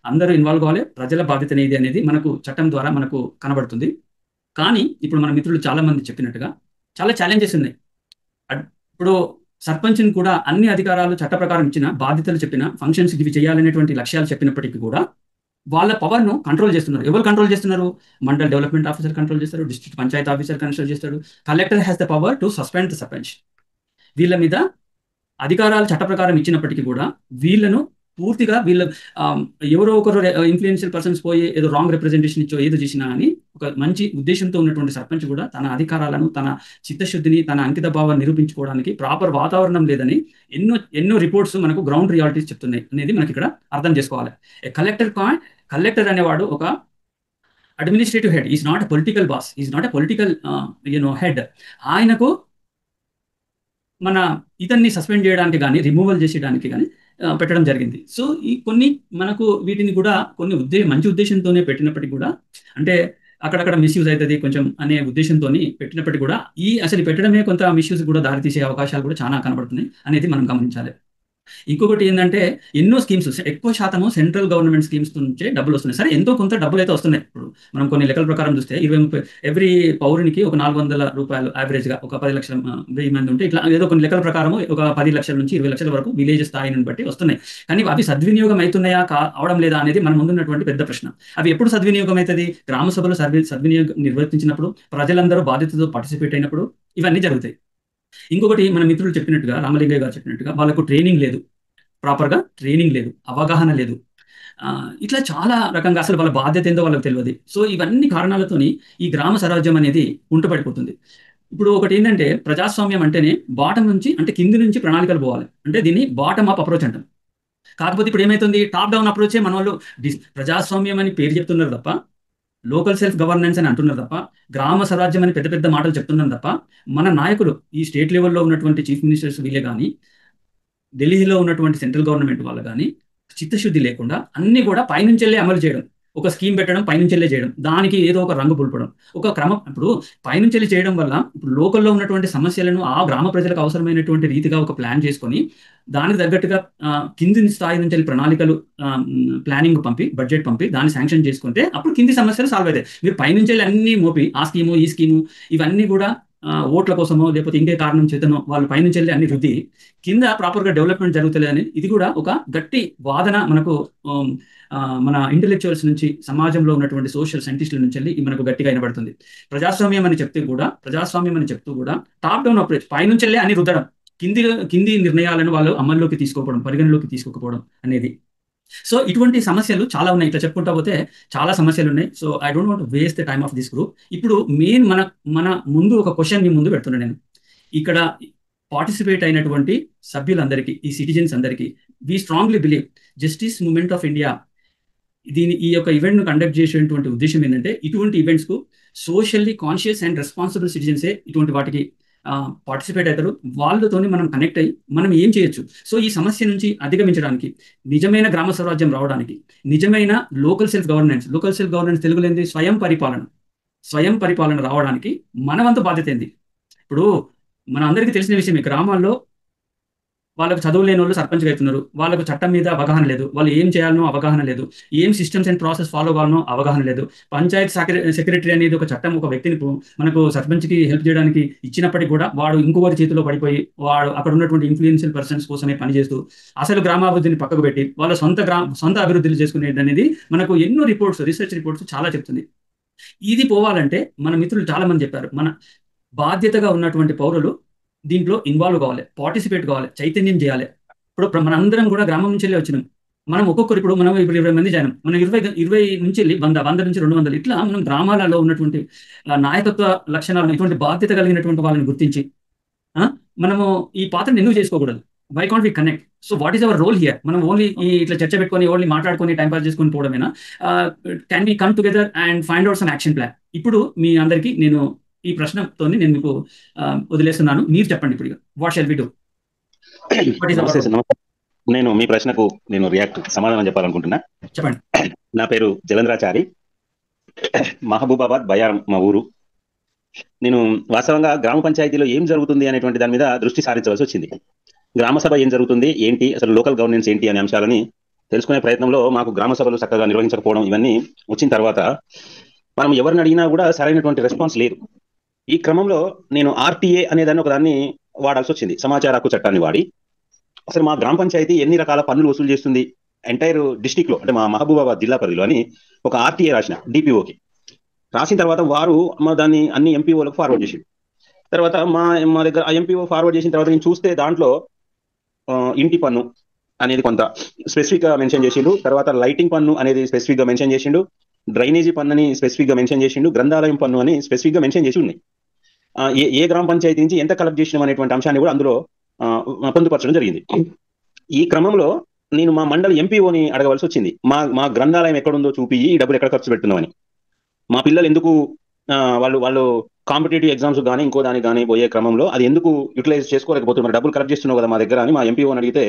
అందరూ ఇన్వాల్వ్ కావాలి, ప్రజల బాధ్యత ఇది అనేది మనకు చట్టం ద్వారా మనకు కనబడుతుంది. కానీ ఇప్పుడు మన మిత్రులు చాలా మంది చెప్పినట్టుగా చాలా ఛాలెంజెస్ ఉన్నాయి. ఇప్పుడు సర్పంచ్ని కూడా అన్ని అధికారాలు చట్ట ప్రకారం ఇచ్చిన, బాధ్యతలు చెప్పిన, ఫంక్షన్స్ ఇవి చేయాలనేటువంటి లక్ష్యాలు చెప్పినప్పటికీ కూడా వాళ్ళ పవర్ను కంట్రోల్ చేస్తున్నారు. ఎవరు కంట్రోల్ చేస్తున్నారు? మండల్ డెవలప్మెంట్ ఆఫీసర్ కంట్రోల్ చేస్తారు, డిస్ట్రిక్ట్ పంచాయత్ ఆఫీసర్ కంట్రోల్ చేస్తాడు, collector has the power to suspend the sarpanch. వీళ్ళ మీద అధికారాలు చట్ట ప్రకారం ఇచ్చినప్పటికీ కూడా వీళ్ళను పూర్తిగా ఎవరో ఒకరు ఇన్ఫ్లుయెన్షియల్ పర్సన్స్ పోయి ఏదో రాంగ్ రిప్రజెంటేషన్ ఇచ్చో ఏదో చేసినా అని ఒక మంచి ఉద్దేశంతో ఉన్నటువంటి సర్పంచ్ కూడా తన అధికారాలను, తన చిత్తశుద్ధిని, తన అంకిత భావాన్ని నిరూపించుకోవడానికి ప్రాపర్ వాతావరణం లేదని ఎన్నో రిపోర్ట్స్ మనకు గ్రౌండ్ రియాలిటీస్ చెప్తున్నాయి అనేది మనకి ఇక్కడ అర్థం చేసుకోవాలి. కలెక్టర్ అనేవాడు ఒక administrative head, is not a political boss, is not a political head. ఆయనకు మన ఇతన్ని సస్పెండ్ చేయడానికి కానీ, రిమూవల్ చేసేయడానికి కానీ పెట్టడం జరిగింది. సో ఈ కొన్ని మనకు వీటిని కూడా కొన్ని మంచి ఉద్దేశంతోనే పెట్టినప్పటికీ కూడా, అంటే అక్కడక్కడ మిస్యూజ్ అవుతుంది కొంచెం అనే ఉద్దేశంతో పెట్టినప్పటికీ కూడా అసలు పెట్టడమే కొంత మిస్యూజ్ కూడా దారితీసే అవకాశాలు కూడా చాలా కనబడుతున్నాయి అనేది మనం గమనించాలి. ఇంకొకటి ఏంటంటే ఎన్నో స్కీమ్స్ ఎక్కువ శాతము సెంట్రల్ గవర్నమెంట్ స్కీమ్స్ నుంచే డబ్బులు వస్తున్నాయి. సరే ఎంతో కొంత డబ్బులు అయితే వస్తున్నాయి. ఇప్పుడు మనం కొన్ని లెక్కల ప్రకారం చూస్తే 20-30 ఎవ్రీ పౌరునికి ఒక 400 రూపాయలు యావరేజ్గా ఒక 10 లక్షల 1000 మంది ఉంటే ఇట్లా ఏదో కొన్ని లెక్కల ప్రకారం ఒక 10 లక్షల నుంచి 20 లక్షల వరకు విలేజ్ స్థాయిని బట్టి వస్తున్నాయి. కానీ అవి సద్వినియోగం అవుతున్నాయా అవడం లేదా అనేది మన ముందున్నటువంటి పెద్ద ప్రశ్న. అవి ఎప్పుడు సద్వినియోగం అవుతుంది? గ్రామ సభలో సద్వినియోగం నిర్వర్తించినప్పుడు, ప్రజలందరూ బాధ్యతతో పార్టిసిపేట్ అయినప్పుడు ఇవన్నీ జరుగుతాయి. ఇంకొకటి మన మిత్రులు చెప్పినట్టుగా, రామలింగయ్య గారు చెప్పినట్టుగా వాళ్ళకు ట్రైనింగ్ లేదు, ప్రాపర్గా ట్రైనింగ్ లేదు, అవగాహన లేదు. ఇట్లా చాలా రకంగా అసలు వాళ్ళ బాధ్యత ఏందో వాళ్ళకి తెలియదు. సో ఇవన్నీ కారణాలతోని ఈ గ్రామ స్వరాజ్యం అనేది ఉంటపడిపోతుంది. ఇప్పుడు ఒకటి ఏంటంటే ప్రజాస్వామ్యం అంటేనే బాటం నుంచి అంటే కింది నుంచి ప్రణాళికలు పోవాలి. అంటే దీన్ని బాటమ్ అప్ అప్రోచ్ అంటాం. కాకపోతే ఇప్పుడు ఏమవుతుంది, టాప్ డౌన్ అప్రోచే మన వాళ్ళు ప్రజాస్వామ్యం అని పేరు చెప్తున్నారు తప్ప, లోకల్ సెల్ఫ్ గవర్నెన్స్ అని అంటున్నారు తప్ప, గ్రామ స్వరాజ్యం అని పెద్ద పెద్ద మాటలు చెప్తున్నారు తప్ప, మన నాయకులు ఈ స్టేట్ లెవెల్లో ఉన్నటువంటి చీఫ్ మినిస్టర్స్ వీళ్ళే కానీ, ఢిల్లీలో ఉన్నటువంటి సెంట్రల్ గవర్నమెంట్ వాళ్ళు కానీ చిత్తశుద్ధి లేకుండా అన్ని కూడా పైనుంచెల్లే అమలు చేయడం, ఒక స్కీమ్ పెట్టడం, పైనుంచెల్లే చేయడం, దానికి ఏదో ఒక రంగు పులపడం, ఒక క్రమం. ఇప్పుడు పైనుంచెల్లి చేయడం వల్ల ఇప్పుడు లోకల్లో ఉన్నటువంటి సమస్యలను ఆ గ్రామ ప్రజలకు అవసరమైనటువంటి రీతిగా ఒక ప్లాన్ చేసుకొని దానికి తగ్గట్టుగా కింది స్థాయి నుంచి ప్రణాళికలు ప్లానింగ్ పంపి బడ్జెట్ పంపి దాన్ని శాంక్షన్ చేసుకుంటే అప్పుడు కింది సమస్యలు సాల్వ్ అవుతాయి. మీరు పైనుంచి అన్ని మోపి ఆ స్కీము ఈ స్కీము ఇవన్నీ కూడా ఓట్ల కోసమో లేకపోతే ఇంకే కారణం చేతనో వాళ్ళు పైనుంచి వెళ్ళి అన్ని రుద్ది కింద ప్రాపర్గా డెవలప్మెంట్ జరుగుతలేదని ఇది కూడా ఒక గట్టి వాదన మనకు మన ఇంటెలెక్చువల్స్ నుంచి, సమాజంలో ఉన్నటువంటి సోషల్ సైంటిస్టుల నుంచి వెళ్ళి మనకు గట్టిగా వినబడుతుంది. ప్రజాస్వామ్యం అని చెప్తూ కూడా టాప్ డౌన్ అప్రోచ్, పైనుంచి వెళ్ళి అన్ని రుద్దడం, కింది నిర్ణయాలను వాళ్ళు అమల్లోకి తీసుకోకపోవడం, పరిగణలోకి తీసుకోకపోవడం అనేది. సో ఇటువంటి సమస్యలు చాలా ఉన్నాయి. ఇట్లా చెప్పుకుంటా పోతే చాలా సమస్యలు ఉన్నాయి. So I don't want waste the time of this group. ఇప్పుడు మెయిన్ మన ముందు ఒక క్వశ్చన్ మీ ముందు పెడుతున్నాను నేను. ఇక్కడ పార్టిసిపేట్ అయినటువంటి సభ్యులందరికీ, ఈ సిటిజన్స్ అందరికీ, we strongly believe justice movement of India ఈ యొక్క ఈవెంట్ను కండక్ట్ చేసేటువంటి ఉద్దేశం ఏంటంటే ఇటువంటి ఈవెంట్స్కు సోషల్లీ కాన్షియస్ అండ్ రెస్పాన్సిబుల్ సిటిజన్సే ఇటువంటి వాటికి పార్టిసిపేట్ అవుతారు. వాళ్ళతోని మనం కనెక్ట్ అయ్యి మనం ఏం చేయొచ్చు. సో ఈ సమస్య నుంచి అధిగమించడానికి, నిజమైన గ్రామ స్వరాజ్యం రావడానికి, నిజమైన లోకల్ సెల్ఫ్ గవర్నెన్స్ తెలుగులో ఏంది, స్వయం పరిపాలన రావడానికి మనవంతు బాధ్యత ఏంది. ఇప్పుడు మన అందరికీ తెలిసిన విషయమే, గ్రామాల్లో వాళ్ళకు చదువు లేని వాళ్ళు సర్పంచ్గా అవుతున్నారు, వాళ్ళకు చట్టం మీద అవగాహన లేదు, వాళ్ళు ఏం చేయాలనో అవగాహన లేదు, ఏం సిస్టమ్స్ అండ్ ప్రాసెస్ ఫాలో కావాలనో అవగాహన లేదు. పంచాయత్ సెక్రటరీ అనేది ఒక చట్టం ఒక వ్యక్తిని మనకు సర్పంచ్కి హెల్ప్ చేయడానికి ఇచ్చినప్పటికీ కూడా వాడు ఇంకొకటి చేతిలో పడిపోయి వాడు అక్కడ ఉన్నటువంటి ఇన్ఫ్లుయెన్షియల్ పర్సన్స్ కోసమే పనిచేస్తూ అసలు గ్రామాభివృద్ధిని పక్కకు పెట్టి వాళ్ళ సొంత అభివృద్ధులు చేసుకునేది అనేది మనకు ఎన్నో రీసెర్చ్ రిపోర్ట్స్ చాలా చెప్తుంది. ఇది పోవాలంటే మన మిత్రులు చాలా మంది చెప్పారు, మన బాధ్యతగా ఉన్నటువంటి పౌరులు దీంట్లో ఇన్వాల్వ్ కావాలి, పార్టిసిపేట్ కావాలి, చైతన్యం చేయాలి. ఇప్పుడు మనందరం కూడా గ్రామం నుంచి వెళ్ళి వచ్చినాం. మనం ఒక్కొక్కరు ఇప్పుడు 20 మంది జాయినం, మనం 20 నుంచి వెళ్ళి 100 నుంచి 200 ఇట్లా మనం గ్రామాలలో ఉన్నటువంటి నాయకత్వ లక్షణాలను, ఇటువంటి బాధ్యత కలిగినటువంటి వాళ్ళని గుర్తించి మనము ఈ పాత్రను ఎందుకు చేసుకోకూడదు? Why can't we connect? So what is our role here? మనం ఓన్లీ ఇట్లా చర్చ పెట్టుకొని ఓన్లీ మాట్లాడుకొని టైం పాస్ చేసుకొని పోవడమేనా? Can we come together and find out some action plan? ఇప్పుడు మీ అందరికీ నేను ఈ ప్రశ్నతో నేను మీకు వదిలేస్తున్నాను. మీరు చెప్పండి ఇప్పుడు, వాట్ షల్ వి డు? నేను మీ ప్రశ్నకు సమాధానం చెప్పాలనుకుంటున్నా. చెప్పండి. నా పేరు జలంధ్రాచారి, మహబూబాబాద్ బయారం మా ఊరు. నేను వాస్తవంగా గ్రామ పంచాయతీలో ఏం జరుగుతుంది అనేటువంటి దాని మీద దృష్టి సారించవలసి వచ్చింది. గ్రామ సభ ఏం జరుగుతుంది, ఏంటి, అసలు లోకల్ గవర్నెన్స్ ఏంటి అనే అంశాలని తెలుసుకునే ప్రయత్నంలో మాకు గ్రామ సభలు చక్కగా నిర్వహించకపోవడం ఇవన్నీ వచ్చిన తర్వాత మనం ఎవరిని అడిగినా కూడా సరైనటువంటి రెస్పాన్స్ లేదు. ఈ క్రమంలో నేను ఆర్టీఏ అనేదాన్ని ఒకదాన్ని వాడాల్సి వచ్చింది, సమాచార హక్కు చట్టాన్ని వాడి. అసలు మా గ్రామ పంచాయతీ ఎన్ని రకాల పన్నులు వసూలు చేస్తుంది ఎంటైర్ డిస్టిక్ లో, అంటే మా మహబూబాబాద్ జిల్లా పరిధిలో అని ఒక ఆర్టీఏ రాసిన, డిపిఓకి రాసిన తర్వాత వారు దాన్ని అన్ని ఎంపీఓలకు ఫార్వర్డ్ చేసింది. తర్వాత మా దగ్గర ఆ ఎంపీఓ ఫార్వర్డ్ చేసిన తర్వాత నేను చూస్తే దాంట్లో ఇంటి పన్ను అనేది కొంత స్పెసిఫిక్ గా మెన్షన్ చేసిండు, తర్వాత లైటింగ్ పన్ను అనేది స్పెసిఫిక్ గా మెన్షన్ చేసిండు, డ్రైనేజీ పన్ను అని స్పెసిఫిక్ గా మెన్షన్ చేసిండు, గ్రంథాలయం పన్ను అని స్పెసిఫిక్ గా మెన్షన్ చేసి ఉన్నాయి. ఏ గ్రామ పంచాయతీ నుంచి ఎంత కలెక్ట్ చేసినాం అనేటువంటి అంశాన్ని కూడా అందులో పొందుపరచడం జరిగింది. ఈ క్రమంలో నేను మా మండలి ఎంపీఓని అడగవలసి వచ్చింది, మా గ్రంథాలయం ఎక్కడుందో చూపి ఈ డబ్బులు ఎక్కడ ఖర్చు పెడుతున్నామని. మా పిల్లలు ఎందుకు వాళ్ళు కాంపిటేటివ్ ఎగ్జామ్స్ కానీ ఇంకో దానికి కానీ పోయే క్రమంలో అది ఎందుకు యూటిలైజ్ చేసుకోలేకపోతున్నారు, డబ్బులు కలెక్ట్ చేస్తున్నావు కదా మా దగ్గర అని మా ఎంపీఓని అడిగితే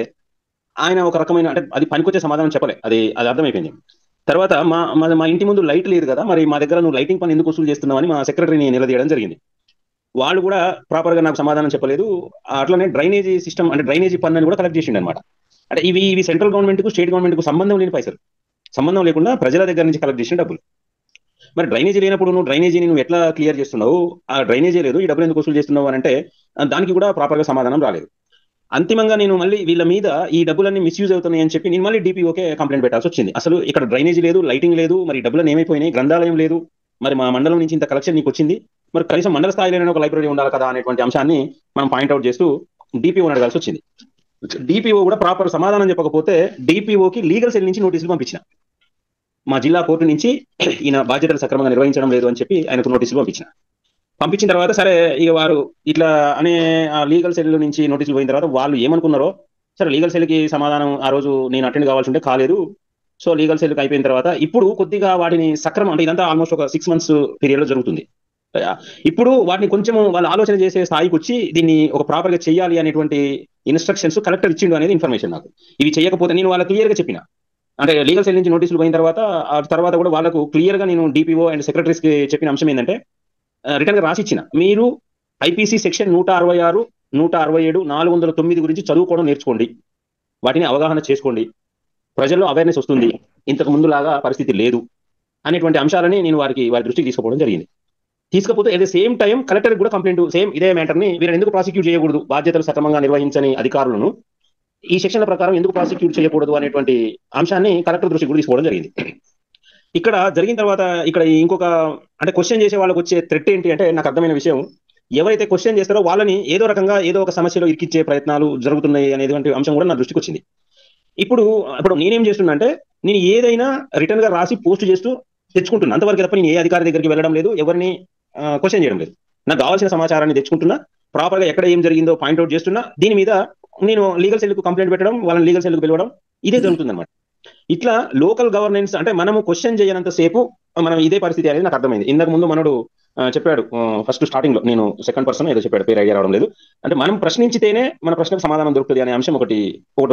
ఆయన ఒక రకమైన, అంటే అది పనికొచ్చే సమాధానం చెప్పలే, అది అర్థమైపోయింది. తర్వాత మా ఇంటి ముందు లైట్ లేదు కదా, మరి మా దగ్గర నువ్వు లైటింగ్ పని ఎందుకు వసూలు చేస్తున్నావని మా సెక్రటరీని నిలదీయడం జరిగింది. వాళ్ళు కూడా ప్రాపర్గా నాకు సమాధానం చెప్పలేదు. అట్లనే డ్రైనేజీ సిస్టమ్ అంటే డ్రైనేజీ పన్ను అని కూడా కలెక్ట్ చేసిండు అనమాట. అంటే ఇవి సెంట్రల్ గవర్నమెంట్కు స్టేట్ గవర్నమెంట్కు సంబంధం లేని పైసలు, సంబంధం లేకుండా ప్రజల దగ్గర నుంచి కలెక్ట్ చేసిన డబ్బులు. మరి డ్రైనేజీ లేనప్పుడు నువ్వు డ్రైనేజీని నువ్వు ఎట్లా క్లియర్ చేస్తున్నావు, ఆ డ్రైనేజీ లేదు ఈ డబ్బులు ఎందుకు వసూలు చేస్తున్నావు అని అంటే దానికి కూడా ప్రాపర్గా సమాధానం రాలేదు. అంతిమంగా నేను మళ్ళీ వీళ్ళ మీద ఈ డబ్బులన్నీ మిస్యూజ్ అవుతున్నాయి అని చెప్పి నేను మళ్ళీ DPOకే కంప్లైంట్ పెట్టాల్సి వచ్చింది. అసలు ఇక్కడ డ్రైనేజీ లేదు, లైటింగ్ లేదు, మరి డబ్బులు ఏమైపోయినాయి, గ్రంథాలయం లేదు, మరి మా మండలం నుంచి ఇంత కలెక్షన్ నీకు వచ్చింది, మరి కనీసం మండల స్థాయిలోనే ఒక లైబ్రరీ ఉండాలి కదా అనేటువంటి అంశాన్ని మనం పాయింట్అవుట్ చేస్తూ DPOని అడగాల్సి వచ్చింది. DPO కూడా ప్రాపర్ సమాధానం చెప్పకపోతే DPOకి లీగల్ సెల్ నుంచి నోటీసులు పంపించిన. మా జిల్లా కోర్టు నుంచి ఈయన బాధ్యతలు సక్రమంగా నిర్వహించడం లేదు అని చెప్పి ఆయనకు నోటీసులు పంపించిన తర్వాత సరే ఇక వారు ఇట్లా అనే ఆ లీగల్ సెల్ నుంచి నోటీసులు పోయిన తర్వాత వాళ్ళు ఏమనుకున్నారో, సరే లీగల్ సెల్కి సమాధానం ఆ రోజు నేను అటెండ్ కావాల్సి ఉంటే కాలేదు, సో లీగల్ సెల్కి అయిపోయిన తర్వాత ఇప్పుడు కొద్దిగా వాటిని సక్రమం అంటే ఇదంతా ఆల్మోస్ట్ ఒక 6 months పీరియడ్లో జరుగుతుంది. ఇప్పుడు వాటిని కొంచెం వాళ్ళు ఆలోచన చేసే స్థాయికి వచ్చి దీన్ని ఒక ప్రాపర్గా చేయాలి అనేటువంటి ఇన్స్ట్రక్షన్స్ కలెక్టర్ ఇచ్చిండు అనేది ఇన్ఫర్మేషన్ నాకు. ఇవి చేయకపోతే నేను వాళ్ళకి క్లియర్గా చెప్పిన, అంటే లీగల్ సెల్ నుంచి నోటీసులు పోయిన తర్వాత ఆ తర్వాత కూడా వాళ్ళకు క్లియర్గా నేను DPO అండ్ సెక్రటరీస్కి చెప్పిన అంశం ఏంటంటే రిటర్న్గా రాసి ఇచ్చిన, మీరు IPC సెక్షన్ 166, 167, 409 గురించి చదువుకోవడం నేర్చుకోండి, వాటిని అవగాహన చేసుకోండి, ప్రజల్లో అవేర్నెస్ వస్తుంది, ఇంతకు ముందులాగా పరిస్థితి లేదు అనేటువంటి అంశాలని నేను వారి దృష్టికి తీసుకుపోవడం జరిగింది. తీసుకపోతే at the same time collector కూడా కంప్లైంట్ సేమ్ ఇదే మ్యాటర్ని వీళ్ళని ఎందుకు ప్రాసిక్యూట్ చేయకూడదు, బాధ్యతలు సక్రమంగా నిర్వహించని అధికారులను ఈ సెక్షన్ల ప్రకారం ఎందుకు ప్రాసిక్యూట్ చేయకూడదు అనేటువంటి అంశాన్ని కలెక్టర్ దృష్టికి కూడా తీసుకోవడం జరిగింది. ఇక్కడ జరిగిన తర్వాత ఇక్కడ ఇంకొక అంటే క్వశ్చన్ చేసే వాళ్ళకి వచ్చే థ్రెట్ ఏంటి అంటే, నాకు అర్థమైన విషయం, ఎవరైతే క్వశ్చన్ చేస్తారో వాళ్ళని ఏదో రకంగా ఏదో ఒక సమస్యలో ఇరికిచ్చే ప్రయత్నాలు జరుగుతున్నాయి అనేటువంటి అంశం కూడా నా దృష్టికి వచ్చింది. ఇప్పుడు నేనేం చేస్తున్నా అంటే, నేను ఏదైనా రిటర్న్ గా రాసి పోస్ట్ చేస్తూ తెచ్చుకుంటున్నా, అంతవరకు తప్ప నేను ఏ అధికారి దగ్గరికి వెళ్ళడం లేదు, ఎవరిని క్వశ్చన్ చేయడం లేదు. నాకు కావాల్సిన సమాచారాన్ని తెచ్చుకుంటున్నా, ప్రాపర్ గా ఎక్కడ ఏం జరిగిందో పాయింట్అవుట్ చేస్తున్నా, దీని మీద నేను లీగల్ సెల్కు కంప్లైంట్ పెట్టడం, వాళ్ళని లీగల్ సెల్కు పిలవడం, ఇదే జరుగుతుంది అనమాట. ఇట్లా లోకల్ గవర్నెన్స్ అంటే మనము క్వశ్చన్ చేయనంత సేపు మనం ఇదే పరిస్థితి అనేది నాకు అర్థమైంది. ఇంతకు ముందు మనోడు చెప్పాడు ఫస్ట్ స్టార్టింగ్ లో, నేను సెకండ్ పర్సన్ ఏదో చెప్పాడు, పేరు ఐడియా రావడం లేదు, అంటే మనం ప్రశ్నించితేనే మన ప్రశ్నకు సమాధానం దొరుకుతుంది అనే అంశం ఒకటి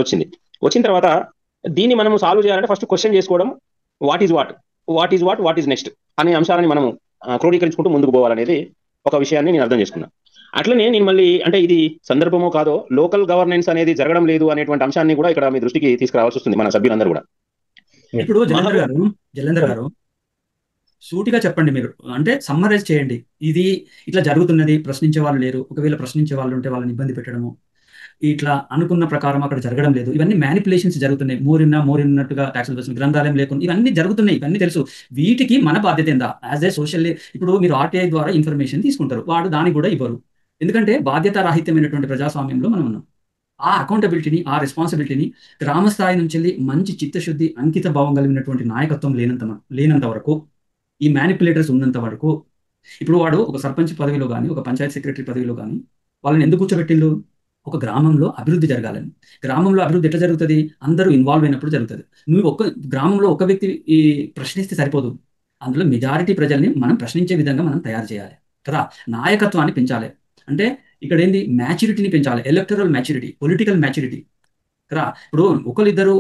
వచ్చింది. వచ్చిన తర్వాత దీన్ని మనం సాల్వ్ చేయాలంటే ఫస్ట్ క్వశ్చన్ చేసుకోవడం, వాట్ ఈజ్ నెక్స్ట్ అనే అంశాలని మనం క్రోడీకరించుకుంటూ ముందుకు పోవాలనేది ఒక విషయాన్ని నేను అర్థం చేసుకున్నాను. అట్లనే నేను మళ్ళీ అంటే ఇది సందర్భమో కాదో లోకల్ గవర్నెన్స్ అనేది జరగడం లేదు అనేటువంటి అంశాన్ని కూడా ఇక్కడ మీ దృష్టికి తీసుకురావాల్సి వస్తుంది మన సభ్యులందరూ కూడా. ఇప్పుడు జలేందర్ గారు సూటిగా చెప్పండి, మీరు అంటే సమ్మరైజ్ చేయండి, ఇది ఇట్లా జరుగుతున్నది, ప్రశ్నించే వాళ్ళు లేరు, ఒకవేళ ప్రశ్నించే వాళ్ళు ఉంటే వాళ్ళని ఇబ్బంది పెట్టడము, ఇట్లా అనుకున్న ప్రకారం అక్కడ జరగడం లేదు, ఇవన్నీ మ్యానిపులేషన్స్ జరుగుతున్నాయి, మోరిన్నట్టుగా ట్యాక్సులు వస్తుంది, గ్రంథాలయం లేకుండా ఇవన్నీ జరుగుతున్నాయి, ఇవన్నీ తెలుసు. వీటికి మన బాధ్యత ఏందా యాజ్ ఏ సోషల్? ఇప్పుడు మీరు RTI ద్వారా ఇన్ఫర్మేషన్ తీసుకుంటారు, వాడు దానికి కూడా ఇవ్వరు, ఎందుకంటే బాధ్యత రాహిత్యమైనటువంటి ప్రజాస్వామ్యంలో మనం ఉన్నాం. ఆ అకౌంటబిలిటీని, ఆ రెస్పాన్సిబిలిటీని గ్రామ స్థాయి నుంచి వెళ్ళి మంచి చిత్తశుద్ధి, అంకిత భావం కలిగినటువంటి నాయకత్వం లేనంత వరకు, ఈ మ్యానిపులేటర్స్ ఉన్నంత వరకు, ఇప్పుడు వాడు ఒక సర్పంచ్ పదవిలో కానీ, ఒక పంచాయత్ సెక్రటరీ పదవిలో కానీ వాళ్ళని ఎందుకు కూర్చోబెట్టిండు? ఒక గ్రామంలో అభివృద్ధి జరగాలని. గ్రామంలో అభివృద్ధి ఎట్లా జరుగుతుంది? అందరూ ఇన్వాల్వ్ అయినప్పుడు జరుగుతుంది. నువ్వు గ్రామంలో ఒక వ్యక్తి ప్రశ్నిస్తే సరిపోదు, అందులో మెజారిటీ ప్రజల్ని మనం ప్రశ్నించే విధంగా మనం తయారు చేయాలి కదా. నాయకత్వాన్ని పెంచాలి అంటే ఇక్కడ ఏంది, మ్యాచ్యూరిటీని పెంచాలి, ఎలక్టరల్ మ్యాచ్యూరిటీ, పొలిటికల్ మ్యాచ్యూరిటీ కదా. ఇప్పుడు ఒకరిద్దరు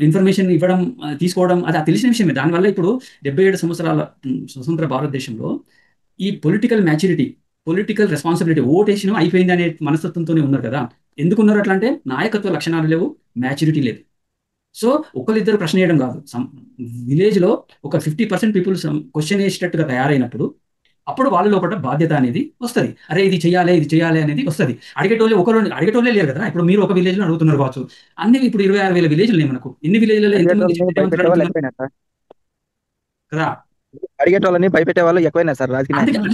ఇన్ఫర్మేషన్ ఇవ్వడం, తీసుకోవడం అది తెలిసిన విషయమే. దానివల్ల ఇప్పుడు 77 సంవత్సరాల స్వతంత్ర భారతదేశంలో ఈ పొలిటికల్ మ్యాచ్యూరిటీ, పొలిటికల్ రెస్పాన్సిబిలిటీ, ఓటేషన్ అయిపోయింది అనే మనస్తత్వంతోనే ఉన్నారు కదా. ఎందుకున్నారు అట్లా అంటే నాయకత్వ లక్షణాలు లేవు, మ్యాచ్యూరిటీ లేదు. సో ఒకరిద్దరు ప్రశ్న చేయడం కాదు, విలేజ్లో ఒక 50% పీపుల్ క్వశ్చన్ వేసేటట్టుగా తయారైనప్పుడు అప్పుడు వాళ్ళ లోపల బాధ్యత అనేది వస్తుంది. అరే ఇది చేయాలి అనేది వస్తుంది. అడిగేటోళ్ళే లేరు కదా. ఇప్పుడు మీరు ఒక విలేజ్లో అడుగుతున్నారు కావచ్చు, అన్ని ఇప్పుడు 26,000 విలేజ్లు మనకు, ఎన్ని విలేజ్లలో కదా. అడిగేటోళ్ళని భయపెట్టే వాళ్ళు ఎక్కువైనా సార్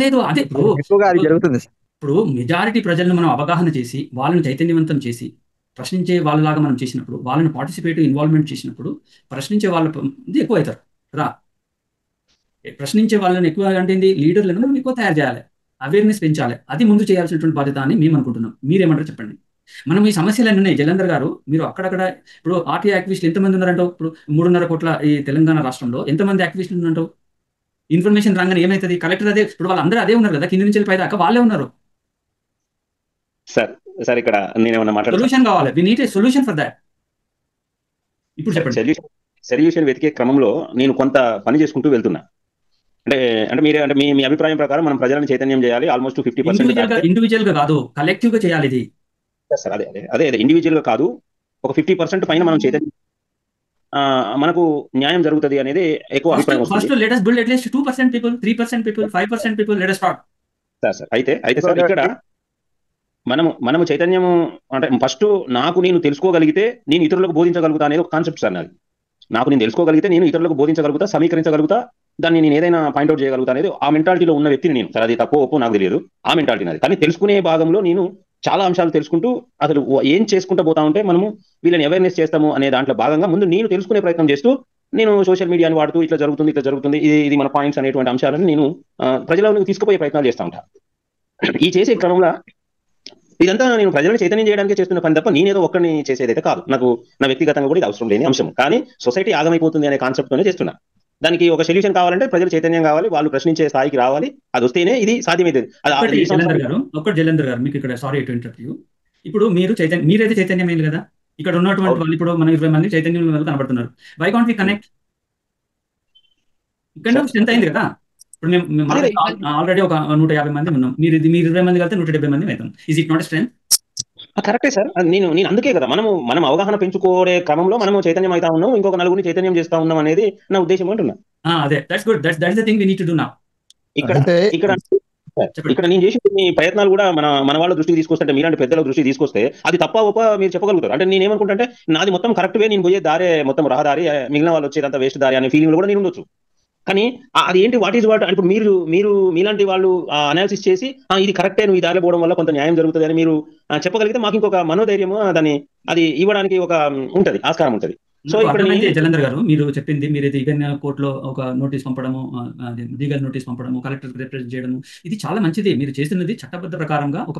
లేదు, అదే ఎక్కువగా అది జరుగుతుంది. ఇప్పుడు మెజారిటీ ప్రజలను మనం అవగాహన చేసి వాళ్ళని చైతన్యవంతం చేసి ప్రశ్నించే వాళ్ళలాగా మనం చేసినప్పుడు, వాళ్ళని ఇన్వాల్వ్మెంట్ చేసినప్పుడు ప్రశ్నించే వాళ్ళ ఎక్కువ అవుతారు కదా. ప్రశ్నించే వాళ్ళని ఎక్కువ అంటే లీడర్లను మనం ఎక్కువ తయారు చేయాలి, అవేర్నెస్ పెంచాలి, అది ముందు చేయాల్సినటువంటి బాధ్యత అని మేము అనుకుంటున్నాం. మీరేమంటారు చెప్పండి. మనం ఈ సమస్యలన్నీ ఉన్నాయి జలేందర్ గారు, మీరు అక్కడక్కడ ఇప్పుడు RTI యాక్టివిస్టులు ఎంతమంది ఉన్నారంటావు? ఇప్పుడు 3.5 కోట్ల ఈ తెలంగాణ రాష్ట్రంలో ఎంతమంది యాక్టివిస్టులు ఉన్నారంటావు? ఇన్ఫర్మేషన్ రాగానే ఏమవుతుంది? కలెక్టర్ అదే, ఇప్పుడు వాళ్ళందరూ అదే ఉన్నారు కదా, కింద నుంచి పై దాకా వాళ్ళే ఉన్నారు. సార్ ఇక్కడ నేనేమన్నా సొల్యూషన్ కావాలి, we need a solution for that. ఇప్పుడు చెప్పండి. సొల్యూషన్ వెతికే క్రమంలో నేను కొంత పని చేసుకుంటూ వెళ్తున్నా. అంటే అంటే మీరు అంటే మీ అభిప్రాయం ప్రకారం మనం ప్రజలను చైతన్యం చేయాలి, ఆల్మోస్ట్ 50% ఇండివిజువల్ గా కాదు, కలెక్టివ్ గా చేయాలి ఇది. సార్ అదే అదే అదే అదే ఇండివిజువల్ గా కాదు, ఒక 50% పైన మనం చైతన్యం మనకు న్యాయం జరుగుతుంది అనేది ఎక్కువ అభిప్రాయం వస్తుంది. First let us build at least 2% people, 3% people, 5% people, let us start. Sir అయితే సార్ ఇక్కడ మనము చైతన్యము అంటే ఫస్ట్ నాకు నేను తెలుసుకోగలిగితే నేను ఇతరులకు బోధించగలుగుతా అనేది ఒక కాన్సెప్ట్ సార్ నాది. నాకు నేను తెలుసుకోగలిగితే నేను ఇతరులకు బోధించగలుగుతా, సమీకరించగలుగుతా, దాన్ని నేను ఏదైనా పాయింట్అవుట్ చేయగలుగుతా అనేది ఆ మెంటాలిటీలో ఉన్న వ్యక్తిని నేను. సార్ అది తక్కువ ఒప్పు నాకు తెలియదు, ఆ మెంటాలిటీ నాది. కానీ తెలుసుకునే భాగంలో నేను చాలా అంశాలు తెలుసుకుంటూ అసలు ఏం చేసుకుంటూ పోతా ఉంటే మనము వీళ్ళని అవేర్నెస్ చేస్తాము అనే దాంట్లో భాగంగా ముందు నేను తెలుసుకునే ప్రయత్నం చేస్తూ నేను సోషల్ మీడియాని వాడుతూ ఇట్లా జరుగుతుంది ఇది మన పాయింట్స్ అనేటువంటి అంశాలను నేను ప్రజలకు తీసుకుపోయే ప్రయత్నాలు చేస్తూ ఉంటాను. ఈ చేసే క్రమంలో ఇదంతా నేను ప్రజలను చైతన్యం చేయడానికి చేస్తున్న పని తప్ప నేనేదో ఒక్కడిని చేసేదైతే కాదు. నాకు నా వ్యక్తిగతంగా కూడా ఇది అవసరం లేని అంశం. కానీ సొసైటీ ఆగమైపోతుంది అనే కాన్సెప్ట్తోనే చేస్తున్నా. దానికి ఒక సొల్యూషన్ కావాలంటే ప్రజలు చైతన్యం కావాలి, వాళ్ళు ప్రశ్నించే స్థాయికి రావాలి. అది వస్తేనే ఇది సాధ్యమవుతుంది. జలంధర్ గారు మీకు ఇక్కడ సారీ టు ఇంటరప్ట్ యు. ఇప్పుడు మీరైతే చైతన్యమైంది కదా, ఇక్కడ ఉన్నటువంటి వాళ్ళు ఇప్పుడు మన 20 మంది చైతన్యం కనబడుతున్నారు. Why can't we connect? ఇక్కడ స్ట్రెంత్ అయింది కదా. ఇప్పుడు మేము ఆల్రెడీ ఒక 150 మంది ఉన్నాం, మీరు 20 మంది కలిస్తే 170 మంది అవుతాం. Is it not strength? కరెక్టే సార్. నేను అందుకే కదా మనం అవగాహన పెంచుకోరే క్రమంలో మనము చైతన్యం అవుతా ఉన్నాం, ఇంకొక నలుగురిని చైతన్యం చేస్తా ఉన్నాం అనేది నా ఉద్దేశం అంటున్నా. అదే that's good, that's the thing we need to do now. ఇక్కడ నేను చేసిన కొన్ని ప్రయత్నాలు కూడా మన వాళ్ళ దృష్టికి తీసుకొస్తే, మీలాంటి పెద్దల దృష్టికి తీసుకొస్తే అది తప్ప ఒప్ప మీరు చెప్పగలుగుతారు. అంటే నేను ఏమనుకుంటే నాది మొత్తం కరెక్ట్ వే, నేను పోయే దారే మొత్తం రహదారి, మిగిలిన వాళ్ళు వచ్చేదంతా వేస్ట్ దారి అనే ఫీలింగ్ కూడా నేను ఉండొచ్చు. కానీ అది ఏంటి, వాట్ ఈజ్ వాట్? ఇప్పుడు మీరు మీలాంటి వాళ్ళు అనాలిసిస్ చేసి ఇది కరెక్టే, నువ్వు ఈ దారిలో పోవడం వల్ల కొంత న్యాయం జరుగుతుంది అని మీరు చెప్పగలిగితే మాకు ఇంకొక మనోధైర్యము దాన్ని అది ఇవ్వడానికి ఒక ఉంటది, ఆస్కారం ఉంటది. సో ఇక్కడ జలంధర్ గారు మీరు చెప్పింది, మీరైతే ఈవెన్ కోర్టులో ఒక నోటీస్ పంపడము, లీగల్ నోటీస్ పంపడము, కలెక్టర్ రిప్రజెంట్ చేయడము, ఇది చాలా మంచిది. మీరు చేస్తున్నది చట్టబద్ధ ప్రకారంగా ఒక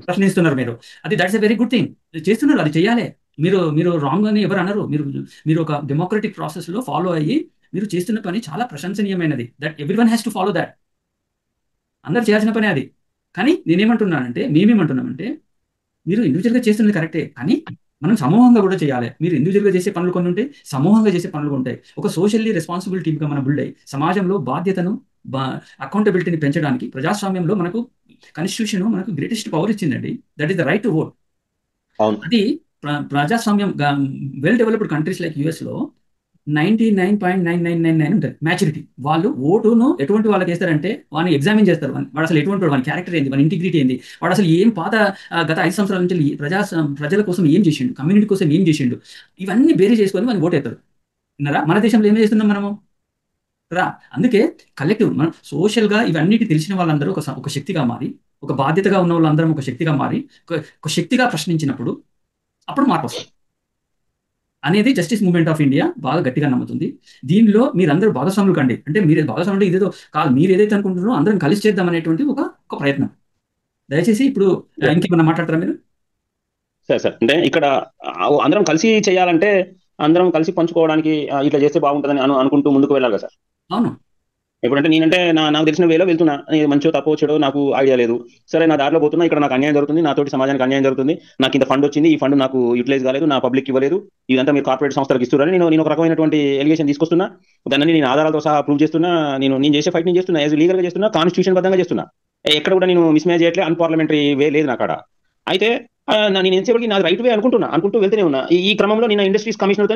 ప్రశ్నిస్తున్నారు మీరు. అది that's a very good thing చేస్తున్నారు, అది చేయాలి. మీరు రాంగ్ అని ఎవరు అనరు. మీరు ఒక డెమోక్రటిక్ ప్రాసెస్ లో ఫాలో అయ్యి మీరు చేస్తున్న పని చాలా ప్రశంసనీయమైనది. That everyone has to follow that. అందరు చేయాల్సిన పని అది. కానీ నేనేమంటున్నానంటే, మేమేమంటున్నామంటే, మీరు ఇండివిజువల్గా చేస్తున్నది కరెక్టే, కానీ మనం సమూహంగా కూడా చేయాలి. మీరు ఇండివిజువల్గా చేసే పనులు కొన్ని ఉంటాయి, సమూహంగా చేసే పనులు ఉంటాయి. ఒక సోషల్లీ రెస్పాన్సిబుల్ టీమ్గా మనం బిల్డ్ అయ్యి సమాజంలో బాధ్యతను, అకౌంటబిలిటీని పెంచడానికి ప్రజాస్వామ్యంలో మనకు కాన్స్టిట్యూషన్ మనకు గ్రేటెస్ట్ పవర్ ఇచ్చిందండి. That is the right to vote. అది ప్రజాస్వామ్యం వెల్ డెవలప్డ్ కంట్రీస్ లైక్ యుఎస్లో 99.9999 ఉంటుంది మ్యాచ్యూరిటీ. వాళ్ళు ఓటును ఎటువంటి వాళ్ళకి వేస్తారంటే వాడిని ఎగ్జామిన్ చేస్తారు. వాడు అసలు ఎటువంటి వాడి క్యారెక్టర్ ఏంది, వాడి ఇంటిగ్రిటీ ఏంది, వాడు అసలు ఏం గత 5 సంవత్సరాల నుంచి ప్రజల కోసం ఏం చేసిండు, కమ్యూనిటీ కోసం ఏం చేసిండు, ఇవన్నీ బేరీ చేసుకొని వాడిని ఓటు వేస్తారు. విన్నారా? మన దేశంలో ఏం చేస్తున్నాం మనము రా. అందుకే కలెక్టివ్ మనం సోషల్గా ఇవన్నిటి తెలిసిన వాళ్ళందరూ ఒక శక్తిగా మారి, ఒక బాధ్యతగా ఉన్న వాళ్ళందరం ఒక శక్తిగా మారి, ఒక శక్తిగా ప్రశ్నించినప్పుడు అప్పుడు మార్పు వస్తుంది అనేది జస్టిస్ మూవ్మెంట్ ఆఫ్ ఇండియా బాగా గట్టిగా నమ్ముతుంది. దీనిలో మీరందరూ భాగస్వాములు కండి. అంటే మీరు భాగస్వాములు ఇదేదో కాదు, మీరు ఏదైతే అనుకుంటున్నారో అందరం కలిసి చేద్దాం అనేటువంటి ఒక ప్రయత్నం. దయచేసి ఇప్పుడు ఇంకేమన్నా మాట్లాడతారా మీరు? సార్ అంటే ఇక్కడ అందరం కలిసి చేయాలంటే అందరం కలిసి పంచుకోవడానికి ఇట్లా చేస్తే బాగుంటుందని అనుకుంటూ ముందుకు వెళ్ళాలి కదా సార్. అవును. ఎప్పుడంటే నేనంటే నాకు తెలిసిన వేలో వెళ్తున్నా, మంచో తప్పో చెడో నాకు ఐడియా లేదు. సరే నా దారిలో పోతున్నా, ఇక్కడ నాకు అన్యాయం జరుగుతుంది, నాతోటి సమాజానికి అన్యాయం జరుగుతుంది, నాకు ఇంత ఫండ్ వచ్చింది, ఈ ఫండ్ నాకు యూటిలైజ్ కాలేదు, నా పబ్లిక్ ఇవ్వలేదు, ఇదంతా మీరు కార్పొరేట్ సంస్థలకు ఇస్తున్నారని నేను ఒక రకమైనటువంటి ఎలిగేషన్ తీసుకొస్తున్నా. దాన్ని నేను ఆధారాలతో సహా ప్రూవ్ చేస్తున్నా. నేను చేసే ఫైట్ నేను చేస్తున్నా, యాజ్ లీగల్ గా చేస్తున్నా, కాన్స్టిట్యూషన్ బద్దంగా చేస్తున్నా. ఎక్కడ కూడా నేను మిస్మ్యాచ్ చేయట్లే, అన్పార్లమెంటరీ వే లేదు నా కాడ. అయితే నేను ఎంతసేపటికి నాది రైట్ వే అనుకుంటూ వెళ్తూనే ఉన్నా. ఈ క్రమంలో నిన్న ఇండస్ట్రీస్ కమిషనర్తో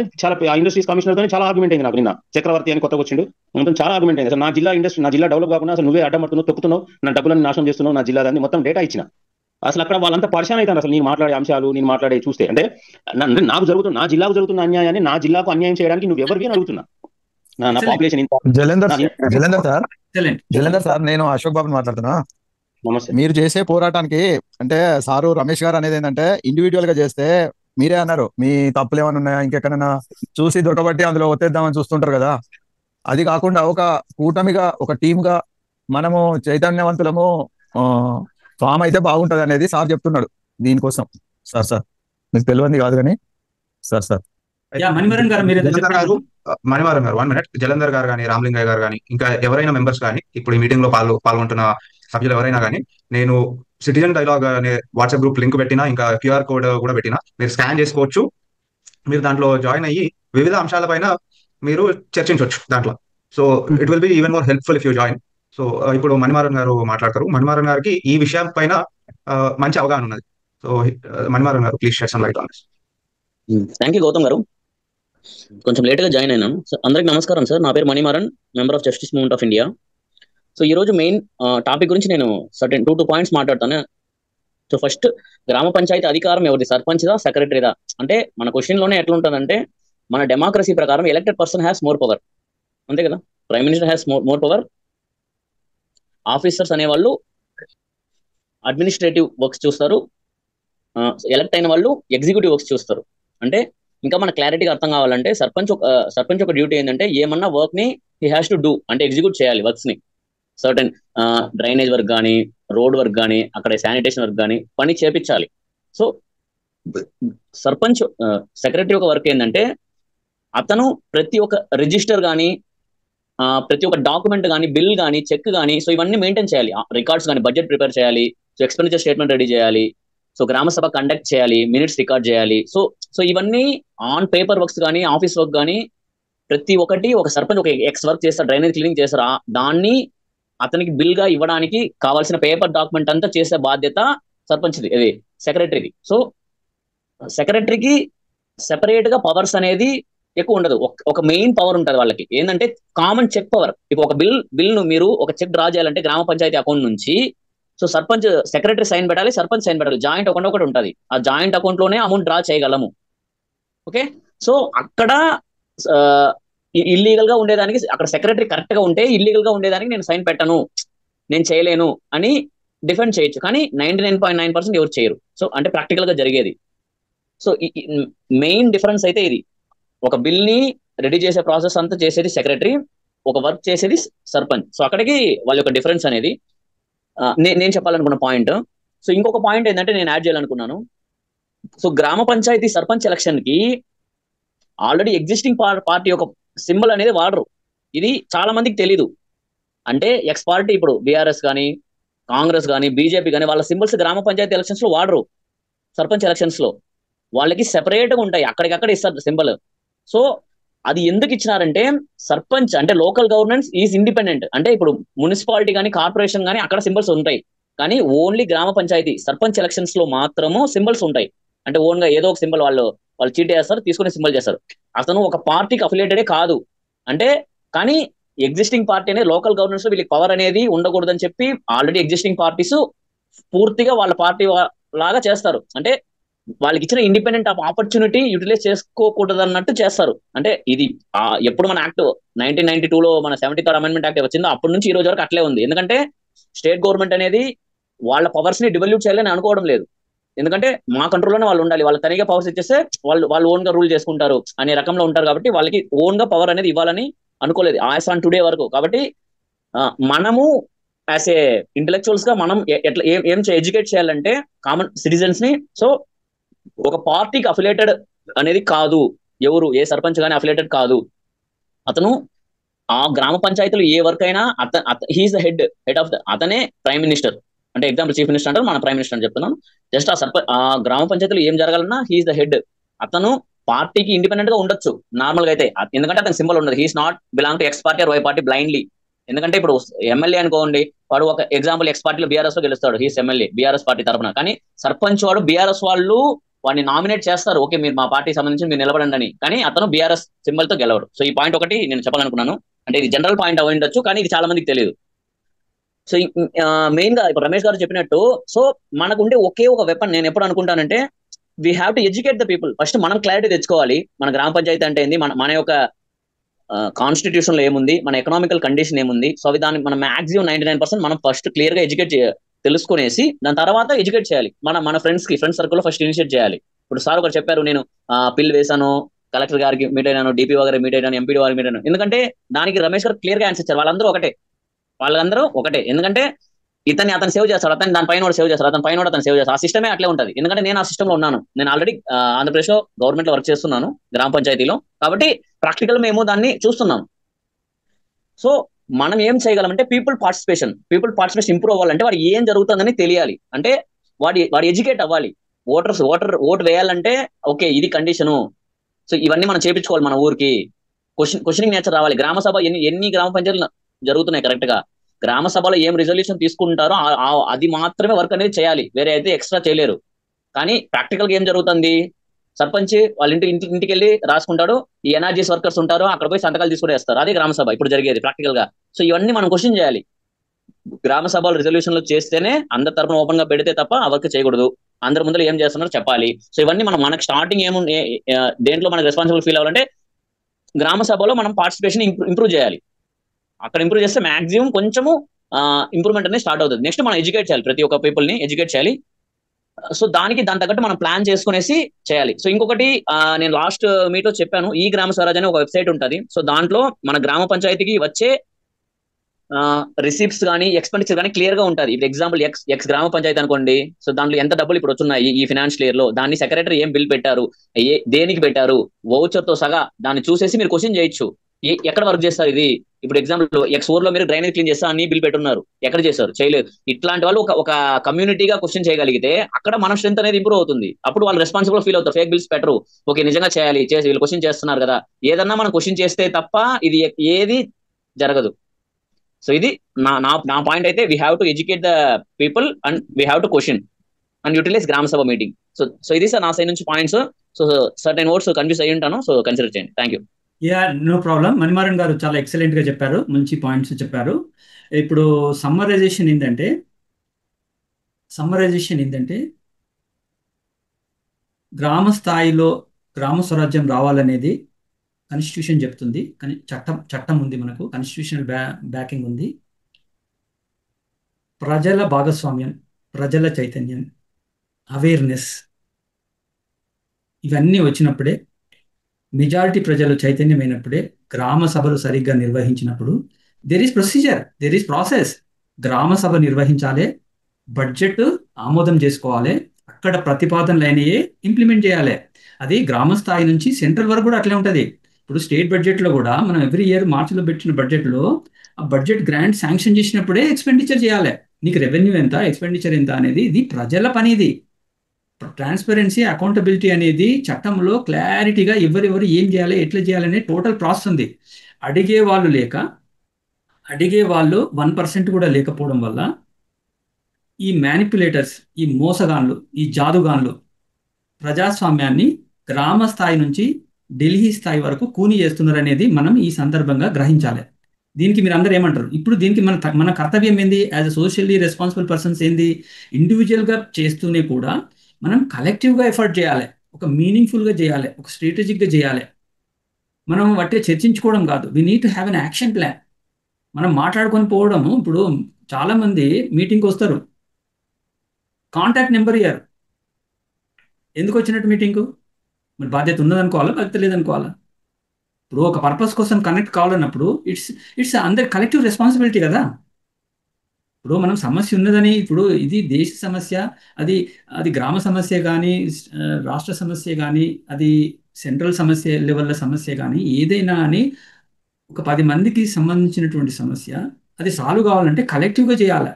చాలా ఆర్గ్యుమెంట్ అయింది నాకు. నిన్న చక్రవర్తి అని కొత్తగా వచ్చిండు, మొత్తం చాలా ఆర్గ్యుమెంట్ అయింది. అసలు నా జిల్లా డెవలప్ కాకుండా అసలు నువ్వే అడ్డమడుతున్నావు, తొక్కుతున్నావు, నా డబ్బులను నాశనం చేస్తున్నావు, నా జిల్లా దాన్ని మొత్తం డేటా ఇచ్చిన. అసలు అక్కడ వాళ్ళంతా పరిశాన్ అవుతారు అసలు నేను మాట్లాడే అంశాలు, నేను మాట్లాడే చూస్తే. అంటే నా జిల్లాకు జరుగుతున్న అన్యాయాన్ని, నా జిల్లాకు అన్యాయం చేయడానికి నువ్వు ఎవరికి అడుగుతున్నా. నా పాపులేషన్ జలంధర్ సార్, నేను అశోక్ బాబు మాట్లాడుతున్నా. మీరు చేసే పోరాటానికి అంటే సారు రమేష్ గారు అనేది ఏంటంటే ఇండివిజువల్ గా చేస్తే మీరే అన్నారు మీ తప్పులు ఏమైనా ఉన్నాయా, ఇంకెక్కడైనా చూసి దొరకబట్టి అందులో ఒత్తేద్దామని చూస్తుంటారు కదా. అది కాకుండా ఒక కూటమిగా, ఒక టీమ్ గా మనము చైతన్యవంతులము ఫామ్ అయితే బాగుంటది అనేది సార్ చెప్తున్నాడు. దీనికోసం సార్ మీకు తెలియంది కాదు కానీ సార్ మణివరన్ గారు 1 minute. జలంధర్ గారు కానీ, రామలింగయ్య గారు కానీ, ఇంకా ఎవరైనా మెంబర్స్ కానీ, ఇప్పుడు ఈ మీటింగ్ లో పాల్గొంటున్న సభ్యులు ఎవరైనా కానీ, నేను సిటిజన్ డైలాగ్ అనే వాట్సాప్ గ్రూప్ లింక్ పెట్టినా, ఇంకా QR కోడ్ కూడా పెట్టినా, మీరు స్కాన్ చేసుకోవచ్చు. మీరు దాంట్లో జాయిన్ అయ్యి వివిధ అంశాలపైన మీరు చర్చించవచ్చు దాంట్లో. So it will be even more helpful if you join. So ఇప్పుడు మణిమారన్ గారు మాట్లాడతారు. మణిమారన్ గారికి ఈ విషయం పైన మంచి అవగాహన ఉన్నది. సో మణిమారన్ గారు please shed some light on this. Thank you Gautam గారు. కొంచెం లేట్గా జాయిన్ అయినాను. అందరికి నమస్కారం సార్. నా పేరు Manimaran, member of justice movement of India. So ఈరోజు మెయిన్ టాపిక్ గురించి నేను సర్టెన్ 2 పాయింట్స్ మాట్లాడతాను. సో ఫస్ట్, గ్రామ పంచాయతీ అధికారం ఎవరిది, సర్పంచ్దా సెక్రటరీదా? అంటే మన క్వశ్చన్లోనే ఎట్లా ఉంటుందంటే, మన డెమోక్రసీ ప్రకారం elected person has more power, అంతే కదా. Prime minister has more power. Officers అనేవాళ్ళు అడ్మినిస్ట్రేటివ్ వర్క్స్ చూస్తారు, ఎలక్ట్ అయిన వాళ్ళు ఎగ్జిక్యూటివ్ వర్క్స్ చూస్తారు. అంటే ఇంకా మన క్లారిటీగా అర్థం కావాలంటే, సర్పంచ్ ఒక డ్యూటీ ఏంటంటే ఏమన్నా వర్క్ ని హీ హ్యాస్ టు డూ, అంటే ఎగ్జిక్యూట్ చేయాలి వర్క్స్ ని. సర్టెన్ డ్రైనేజ్ వర్క్ కానీ, రోడ్ వర్క్ కానీ, అక్కడ శానిటేషన్ వర్క్ కానీ పని చేపించాలి. సో సర్పంచ్ సెక్రటరీ ఒక వర్క్ ఏంటంటే, అతను ప్రతి ఒక్క రిజిస్టర్ కానీ, ప్రతి ఒక్క డాక్యుమెంట్ కానీ, బిల్ కానీ, చెక్ కానీ, సో ఇవన్నీ మెయింటైన్ చేయాలి. రికార్డ్స్ కానీ, బడ్జెట్ ప్రిపేర్ చేయాలి, సో ఎక్స్పెండిచర్ స్టేట్మెంట్ రెడీ చేయాలి, సో గ్రామ సభ కండక్ట్ చేయాలి, మినిట్స్ రికార్డ్ చేయాలి. సో ఇవన్నీ ఆన్ పేపర్ వర్క్స్ కానీ, ఆఫీస్ వర్క్ కానీ, ప్రతి ఒక్కటి ఒక సర్పంచ్ ఒక ఎక్స్ వర్క్ చేస్తారు, డ్రైనేజ్ క్లీనింగ్ చేస్తారు, దాన్ని అతనికి బిల్ గా ఇవ్వడానికి కావాల్సిన పేపర్ డాక్యుమెంట్ అంతా చేసే బాధ్యత సర్పంచ్ది, ఇది సెక్రటరీది. సో సెక్రటరీకి సెపరేట్ గా పవర్స్ అనేది ఎక్కువ ఉండదు. ఒక మెయిన్ పవర్ ఉంటుంది వాళ్ళకి, ఏంటంటే కామన్ చెక్ పవర్. ఇప్పుడు ఒక బిల్ ను మీరు ఒక చెక్ డ్రా చేయాలంటే గ్రామ పంచాయతీ అకౌంట్ నుంచి, సో సర్పంచ్ సెక్రటరీ సైన్ పెట్టాలి, సర్పంచ్ సైన్ పెట్టాలి. జాయింట్ అకౌంట్ ఒకటి ఉంటుంది, ఆ జాయింట్ అకౌంట్ లోనే అమౌంట్ డ్రా చేయగలము. ఓకే, సో అక్కడ ఇల్లీగల్ గా ఉండేదానికి అక్కడ సెక్రటరీ కరెక్ట్ గా ఉంటే, ఇల్లీగల్ గా ఉండేదానికి నేను సైన్ పెట్టను, నేను చేయలేను అని డిఫెండ్ చేయొచ్చు. కానీ 99.9% ఎవరు చేయరు. సో అంటే ప్రాక్టికల్ గా జరిగేది. సో మెయిన్ డిఫరెన్స్ అయితే ఇది. ఒక బిల్ ని రెడీ చేసే ప్రాసెస్ అంతా చేసేది సెక్రటరీ, ఒక వర్క్ చేసేది సర్పంచ్. సో అక్కడికి వాళ్ళ యొక్క డిఫరెన్స్ అనేది నేను చెప్పాలనుకున్న పాయింట్. సో ఇంకొక పాయింట్ ఏంటంటే నేను యాడ్ చేయాలనుకున్నాను. సో గ్రామ పంచాయతీ సర్పంచ్ ఎలక్షన్ కి ఆల్రెడీ ఎగ్జిస్టింగ్ పార్టీ యొక్క సింబల్ అనేది వాడరు. ఇది చాలా మందికి తెలీదు. అంటే ఎక్స్ పార్టీ, ఇప్పుడు బీఆర్ఎస్ కానీ, కాంగ్రెస్ కానీ, బీజేపీ కానీ, వాళ్ళ సింబల్స్ గ్రామ పంచాయతీ ఎలక్షన్స్ లో వాడరు. సర్పంచ్ ఎలక్షన్స్ లో వాళ్ళకి సెపరేట్ గా ఉంటాయి, అక్కడికక్కడ ఇస్తారు సింబల్. సో అది ఎందుకు ఇచ్చినారంటే, సర్పంచ్ అంటే లోకల్ గవర్నెన్స్ ఈజ్ ఇండిపెండెంట్. అంటే ఇప్పుడు మున్సిపాలిటీ కానీ, కార్పొరేషన్ కానీ అక్కడ సింబల్స్ ఉంటాయి, కానీ ఓన్లీ గ్రామ పంచాయతీ సర్పంచ్ ఎలక్షన్స్ లో మాత్రము సింబల్స్ ఉంటాయి. అంటే ఓన్ గా ఏదో ఒక సింబల్ వాళ్ళు చీట్ చేస్తారు, తీసుకుని సింబల్ చేస్తారు. అతను ఒక పార్టీకి అఫిలియేటెడే కాదు. అంటే కానీ ఎగ్జిస్టింగ్ పార్టీ అనేది లోకల్ గవర్నెన్స్ లో వీళ్ళకి పవర్ అనేది ఉండకూడదని చెప్పి ఆల్రెడీ ఎగ్జిస్టింగ్ పార్టీస్ పూర్తిగా వాళ్ళ పార్టీ లాగా చేస్తారు. అంటే వాళ్ళకి ఇచ్చిన ఇండిపెండెంట్ ఆపర్చునిటీ యూటిలైజ్ చేసుకోకూడదు అన్నట్టు చేస్తారు. అంటే ఇది ఎప్పుడు మన యాక్ట్ 1992లో మన 73rd అమెండ్మెంట్ యాక్ట్ వచ్చిందో అప్పటి నుంచి ఈ రోజు వరకు అట్లే ఉంది. ఎందుకంటే స్టేట్ గవర్నమెంట్ అనేది వాళ్ళ పవర్స్ ని డివల్యూట్ చేయాలని అనుకోవడం లేదు. ఎందుకంటే మా కంట్రోల్లోనే వాళ్ళు ఉండాలి, వాళ్ళ తనిగా పవర్స్ ఇచ్చేస్తే వాళ్ళు ఓన్ గా రూల్ చేసుకుంటారు అనే రకంలో ఉంటారు. కాబట్టి వాళ్ళకి ఓన్ గా పవర్ అనేది ఇవ్వాలని అనుకోలేదు యాజ్ ఆన్ టుడే వరకు. కాబట్టి మనము యాజ్ ఏ ఇంటెలెక్చువల్స్ గా మనం ఎట్లా ఏం ఎడ్యుకేట్ చేయాలంటే కామన్ సిటిజన్స్ ని. సో ఒక పార్టీకి అఫిలియేటెడ్ అనేది కాదు, ఎవరు ఏ సర్పంచ్ కానీ అఫిలియేటెడ్ కాదు. అతను ఆ గ్రామ పంచాయతీలో ఏ వర్క్ అయినా he's the head of the, అతనే ప్రైమ్ మినిస్టర్. అంటే ఎగ్జాంపుల్ చీఫ్ మినిస్టర్ అంటారు, మన ప్రైమ్ మినిస్టర్ అని చెప్తున్నాను. జస్ట్ ఆ గ్రామ పంచాయతీలో ఏం జరగాలన్నా హీఈస్ ద హెడ్. అతను పార్టీకి ఇండిపెండెంట్ గా ఉండొచ్చు నార్మల్ గా అయితే, ఎందుకంటే అతని సింబల్ ఉండదు. He's not belong to X party or Y party blindly. ఎందుకంటే ఇప్పుడు ఎమ్మెల్యే అనుకోండి, వాడు ఒక ఎగ్జాంపుల్ ఎక్స్ పార్టీలో బీఆర్ఎస్ లో గెలుస్తాడు, హీస్ ఎమ్మెల్యే బీఆర్ఎస్ పార్టీ తరఫున. కానీ సర్పంచ్ వాడు బీఆర్ఎస్ వాళ్ళు వాడిని నామినేట్ చేస్తారు, ఓకే మీరు మా పార్టీకి సంబంధించి మీరు నిలబడండి అని. కానీ అతను బీఆర్ఎస్ సింబల్ తో గెలవడు. సో ఈ పాయింట్ ఒకటి నేను చెప్పాలనుకున్నాను. అంటే ఇది జనరల్ పాయింట్ అయి ఉండొచ్చు, కానీ ఇది చాలా మందికి తెలియదు. సో మెయిన్ గా ఇప్పుడు రమేష్ గారు చెప్పినట్టు, సో మనకు ఉండే ఒకే ఒక వెపన్ నేను ఎప్పుడు అనుకుంటానంటే, we have to educate the people. First మనం క్లారిటీ తెచ్చుకోవాలి, మన గ్రామ పంచాయతీ అంటే ఏంది, మన యొక్క కాన్స్టిట్యూషన్ లో ఏముంది, మన ఎకనామికల్ కండిషన్ ఏముంది. సో అవి దాన్ని మనం మాక్సిమం 99% మనం ఫస్ట్ క్లియర్ గా తెలుసుకునేసి దాని తర్వాత ఎడ్యుకేట్ చేయాలి. మన ఫ్రెండ్స్ సర్కిల్ లో ఫస్ట్ ఇనిషియేట్ చేయాలి. ఇప్పుడు సార్ ఒకటి చెప్పారు, నేను పిల్ వేసాను, కలెక్టర్ గారికి మీట్ అయినాను, డిపిఓ గారికి మీట్ అయినాను, ఎంపీడీ గారికి మీట్ అయినాను. ఎందుకంటే దానికి రమేష్ గారు క్లియర్ గా ఆన్సర్ ఇచ్చారు, వాళ్ళందరూ ఒకటే. ఎందుకంటే అతను సేవ్ చేస్తాడు, అతను దాని పైన సేవ్ చేస్తాడు, అతని పైన అతను సేవ్ చేస్తాడు. ఆ సిస్టమే అట్లే ఉంటుంది. ఎందుకంటే నేను ఆ సిస్టమ్ లో ఉన్నాను, నేను ఆల్రెడీ ఆంధ్రప్రదేశ్ లో గవర్నమెంట్ లో వర్క్ చేస్తున్నాను గ్రామ పంచాయతీలో. కాబట్టి ప్రాక్టికల్ మేము దాన్ని చూస్తున్నాం. సో మనం ఏం చేయగలమంటే పీపుల్ పార్టిసిపేషన్ ఇంప్రూవ్ అవ్వాలంటే వాడు ఏం జరుగుతుందని తెలియాలి. అంటే వాడు ఎడ్యుకేట్ అవ్వాలి. ఓటు వేయాలంటే ఓకే ఇది కండిషను, సో ఇవన్నీ మనం చేపించుకోవాలి మన ఊరికి. క్వశ్చనింగ్ నేచర్ రావాలి. గ్రామ సభ ఎన్ని గ్రామ పంచాయతీలు జరుగుతున్నాయి కరెక్ట్ గా, గ్రామ సభలో ఏం రిజల్యూషన్ తీసుకుంటారో అది మాత్రమే వర్క్ అనేది చేయాలి, వేరే అయితే ఎక్స్ట్రా చేయలేరు. కానీ ప్రాక్టికల్ గా ఏం జరుగుతుంది, సర్పంచ్ వాళ్ళ ఇంటికి వెళ్ళి రాసుకుంటాడు, ఈ ఎన్ఆర్జీఎస్ వర్కర్స్ ఉంటారు అక్కడ పోయి సంతకాలు తీసుకుని వేస్తారు. అదే గ్రామ సభ ఇప్పుడు జరిగేది ప్రాక్టికల్ గా. సో ఇవన్నీ మనం క్వశ్చన్ చేయాలి. గ్రామ సభలు రిజల్యూషన్లు చేస్తేనే అందరి తరఫున ఓపెన్ గా పెడితే తప్ప ఆ వర్క్ చేయకూడదు. అందరి ముందు ఏం చేస్తున్నారో చెప్పాలి. సో ఇవన్నీ మనకు స్టార్టింగ్ దేంట్లో మనకు రెస్పాన్సిబుల్ ఫీల్ అవ్వాలంటే గ్రామ సభలో మనం పార్టిసిపేషన్ ఇంప్రూవ్ చేయాలి. అక్కడ ఇంప్రూవ్ చేస్తే మాక్సిమం కొంచెము ఇంప్రూవ్మెంట్ అనేది స్టార్ట్ అవుతుంది. నెక్స్ట్ మనం ఎడ్యుకేట్ చేయాలి, ప్రతి ఒక్క పీపుల్ ని ఎడ్యుకేట్ చేయాలి. సో దాని తగ్గట్టు మనం ప్లాన్ చేసుకునేసి చేయాలి. సో ఇంకొకటి నేను లాస్ట్ మీట్లో చెప్పాను, ఈ గ్రామ స్వరాజ్ అనే ఒక వెబ్సైట్ ఉంటుంది. సో దాంట్లో మన గ్రామ పంచాయతీకి వచ్చే రిసిప్ట్స్ కానీ ఎక్స్పెండిచర్ కానీ క్లియర్ గా ఉంటుంది. ఇప్పుడు ఎగ్జాంపుల్ ఎక్స్ గ్రామ పంచాయతీ అనుకోండి, సో దాంట్లో ఎంత డబ్బులు ఇప్పుడు వచ్చున్నాయి ఈ ఫినాన్షియల్ ఇయర్ లో, దాన్ని సెక్రటరీ ఏం బిల్ పెట్టారు, దేనికి పెట్టారు, వౌచర్ తో సగా దాన్ని చూసేసి మీరు క్వశ్చన్ చేయొచ్చు. ఎక్కడ వర్క్ చేస్తారు ఇది. ఇప్పుడు ఎగ్జాంపుల్ ఎక్స్ ఊర్లో మీరు డ్రైనేజ్ క్లీన్ చేస్తారు, అన్ని బిల్ పెట్టున్నారు, ఎక్కడ చేస్తారు, చేయలేదు. ఇట్లాంటి వాళ్ళు ఒక కమ్యూనిటీగా క్వశ్చన్ చేయగలిగితే అక్కడ మన స్ట్రెంత్ అనేది ఇంప్రూవ్ అవుతుంది. అప్పుడు వాళ్ళు రెస్పాన్సిబుల్ ఫీల్ అవుతారు, ఫేక్ బిల్స్ పెట్టరు. ఓకే నిజంగా చేయాలి, వీళ్ళు క్వశ్చన్ చేస్తున్నారు కదా, ఏదన్నా మనం క్వశ్చన్ చేస్తే తప్ప ఇది ఏది జరగదు. సో ఇది నా పాయింట్ అయితే, we have to educate the people and we have to question and utilize గ్రామ సభ మీటింగ్. సో ఇది సార్ నా సైడ్ నుంచి points. So certain words confuse అయ్యి ఉంటాను, సో కన్సిడర్ చేయండి. Thank you. No problem. Manimaran గారు చాలా ఎక్సలెంట్ గా చెప్పారు, మంచి పాయింట్స్ చెప్పారు. ఇప్పుడు సమ్మరైజేషన్ ఏంటంటే గ్రామ స్థాయిలో గ్రామ స్వరాజ్యం రావాలనేది కాన్స్టిట్యూషన్ చెప్తుంది. కానీ చట్టం ఉంది, మనకు కాన్స్టిట్యూషనల్ బ్యాకింగ్ ఉంది. ప్రజల భాగస్వామ్యం, ప్రజల చైతన్యం, అవేర్నెస్ ఇవన్నీ వచ్చినప్పుడే, మెజారిటీ ప్రజలు చైతన్యమైనప్పుడే, గ్రామ సభలు సరిగ్గా నిర్వహించినప్పుడు there is procedure, there is process. గ్రామ సభ నిర్వహించాలి, బడ్జెట్ ఆమోదం చేసుకోవాలి, అక్కడ ప్రతిపాదనలు అయినయే ఇంప్లిమెంట్ చేయాలి. అది గ్రామ స్థాయి నుంచి సెంట్రల్ వరకు కూడా అట్లే ఉంటుంది. ఇప్పుడు స్టేట్ బడ్జెట్లో కూడా మనం ఎవ్రీ ఇయర్ మార్చిలో పెట్టిన బడ్జెట్లో ఆ బడ్జెట్ గ్రాంట్ శాంక్షన్ చేసినప్పుడే ఎక్స్పెండిచర్ చేయాలి. నీకు రెవెన్యూ ఎంత, ఎక్స్పెండిచర్ ఎంత అనేది ఇది ప్రజల పని. ఇది ట్రాన్స్పరెన్సీ, అకౌంటబిలిటీ అనేది చట్టంలో క్లారిటీగా ఎవరెవరు ఏం చేయాలి, ఎట్లా చేయాలనే టోటల్ ప్రాసెస్ ఉంది. అడిగే వాళ్ళు 1% కూడా లేకపోవడం వల్ల ఈ మ్యానిపులేటర్స్, ఈ మోసగాన్లు, ఈ జాదుగాన్లు ప్రజాస్వామ్యాన్ని గ్రామ స్థాయి నుంచి ఢిల్లీ స్థాయి వరకు కూని చేస్తున్నారు అనేది మనం ఈ సందర్భంగా గ్రహించాలి. దీనికి మీరు అందరూ ఏమంటారు? ఇప్పుడు దీనికి మన కర్తవ్యం ఏంది? As a socially responsible persons ఏంది? ఇండివిజువల్గా చేస్తూనే కూడా మనం కలెక్టివ్గా ఎఫర్ట్ చేయాలి, ఒక మీనింగ్ఫుల్గా చేయాలి, ఒక స్ట్రాటజిక్గా చేయాలి. మనం వాటిని చర్చించుకోవడం కాదు, we need to have an action plan. మనం మాట్లాడుకొని పోవడము. ఇప్పుడు చాలామంది మీటింగ్కి వస్తారు, కాంటాక్ట్ నెంబర్ ఇయ్యారు. ఎందుకు వచ్చినట్టు మీటింగ్కు? మరి బాధ్యత ఉన్నదనుకోవాలా, బాధ్యత లేదనుకోవాలా? ఇప్పుడు ఒక పర్పస్ కోసం కనెక్ట్ కావాలన్నప్పుడు ఇట్స్ అందరి కలెక్టివ్ రెస్పాన్సిబిలిటీ కదా. ఇప్పుడు మనం సమస్య ఉన్నదని, ఇప్పుడు ఇది దేశ సమస్య, అది గ్రామ సమస్య కానీ, రాష్ట్ర సమస్య కానీ, అది సెంట్రల్ సమస్య లెవెల్ల సమస్య కానీ, ఏదైనా అని ఒక 10 మందికి సంబంధించినటువంటి సమస్య, అది సాల్వ్ కావాలంటే కలెక్టివ్గా చేయాలి.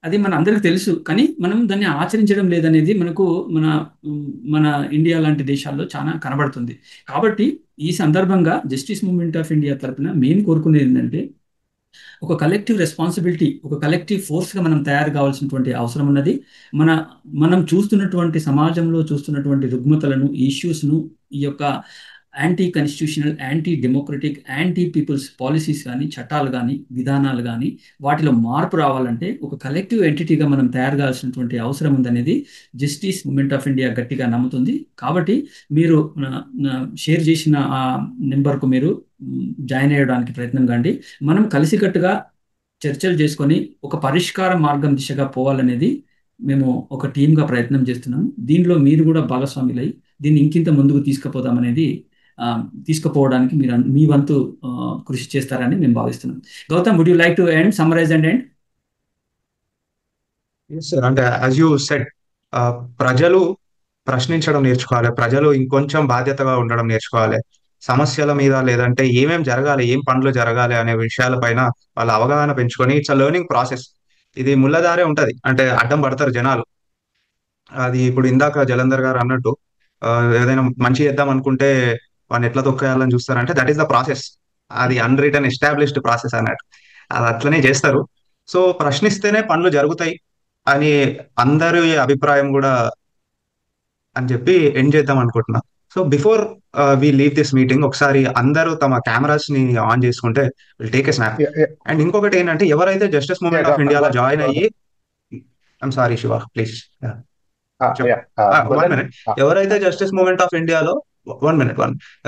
అది మన అందరికి తెలుసు, కానీ మనం దాన్ని ఆచరించడం లేదనేది మనకు మన ఇండియా లాంటి దేశాల్లో చాలా కనబడుతుంది. కాబట్టి ఈ సందర్భంగా జస్టిస్ మూవ్మెంట్ ఆఫ్ ఇండియా తరఫున మేము కోరుకునేది ఏంటంటే, ఒక కలెక్టివ్ రెస్పాన్సిబిలిటీ, ఒక కలెక్టివ్ ఫోర్స్గా మనం తయారు కావాల్సినటువంటి అవసరం ఉన్నది. మనం చూస్తున్నటువంటి సమాజంలో చూస్తున్నటువంటి రుగ్మతలను, ఇష్యూస్ను, ఈ యొక్క anti constitutional, anti democratic, anti people's policies కానీ, చట్టాలు కానీ, విధానాలు కానీ, వాటిలో మార్పు రావాలంటే ఒక కలెక్టివ్ ఎంటిటీగా మనం తయారు కావాల్సినటువంటి అవసరం ఉందనేది జస్టిస్ మూవ్మెంట్ ఆఫ్ ఇండియా గట్టిగా నమ్ముతుంది. కాబట్టి మీరు షేర్ చేసిన ఆ నెంబర్కు మీరు జాయిన్ అయ్యడానికి ప్రయత్నం కండి. మనం కలిసికట్టుగా చర్చలు చేసుకొని ఒక పరిష్కార మార్గం దిశగా పోవాలనేది మేము ఒక టీమ్గా ప్రయత్నం చేస్తున్నాం. దీనిలో మీరు కూడా భాగస్వాములై దీన్ని ఇంకింత ముందుకు తీసుకుపోవడానికి మీరు మీ వంతు కృషి చేస్తారని మేము భావిస్తున్నాం. Gautam, would you like to summarize and end? అంటే యాజ్ యూ సెడ్, ప్రజలు ప్రశ్నించడం నేర్చుకోవాలి, ప్రజలు ఇంకొంచెం బాధ్యతగా ఉండడం నేర్చుకోవాలి. సమస్యల మీద, లేదంటే ఏమేం జరగాలి, ఏం పనులు జరగాలి అనే విషయాలపైన వాళ్ళ అవగాహన పెంచుకొని, ఇట్స్ అ లెర్నింగ్ ప్రాసెస్. ఇది ముళ్ళదారే ఉంటది, అంటే అడ్డం పడతారు జనాలు. అది ఇప్పుడు ఇందాక జలంధర్ గారు అన్నట్టు ఏదైనా మంచి చేద్దాం అనుకుంటే వాడిని ఎట్లా తొక్కేయాలని చూస్తారంటే దట్ ఈస్ ద ప్రాసెస్. అది అన్రిటన్ ఎస్టాబ్లిష్డ్ ప్రాసెస్ అన్నట్టు. అది అట్లనే చేస్తారు. సో ప్రశ్నిస్తేనే పనులు జరుగుతాయి అని అందరి అభిప్రాయం కూడా అని చెప్పి ఎండ్ చేద్దాం అనుకుంటున్నా. So before we leave this meeting ఒకసారి అందరూ తమ కెమెరాస్ ని ఆన్ చేసుకుంటే will take a snap. And ఇంకొకటి ఏంటంటే ఎవరైతే జస్టిస్ మూవ్మెంట్ ఆఫ్ ఇండియాలో జాయిన్ అయ్యి, I'm sorry Shiva please one minute, ఎవరైతే జస్టిస్ మూవ్మెంట్ ఆఫ్ ఇండియాలో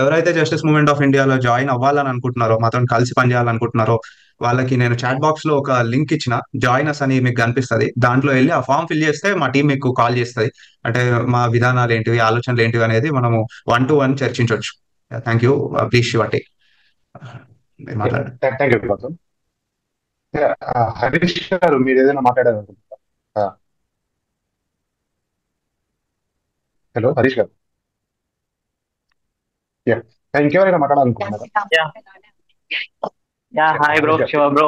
ఎవరైతే జస్టిస్ మూవ్మెంట్ ఆఫ్ ఇండియాలో జాయిన్ అవ్వాలని అనుకుంటున్నారో, మాతో కలిసి పనిచేయాలనుకుంటున్నారో వాళ్ళకి నేను చాట్ బాక్స్ లో ఒక లింక్ ఇచ్చిన, జాయిన్ అని మీకు కనిపిస్తుంది. దాంట్లో వెళ్ళి ఆ ఫామ్ ఫిల్ చేస్తే మా టీం మీకు కాల్ చేస్తుంది. అంటే మా విధానాలు ఏంటివి, ఆలోచనలు ఏంటివి అనేది మనము 1-to-1 చర్చించవచ్చు. Thank you. ప్లీజ్ శివటి మాట్లాడండి. Thank you Gautam. హరీష్ గారు మీరు ఏదైనా మాట్లాడాలనుకుంటున్నారా? హలో హరీష్ గారు. ఇంకెవరైనా మాట్లాడాలనుకుంటున్నారా? Hi bro, Shiva bro.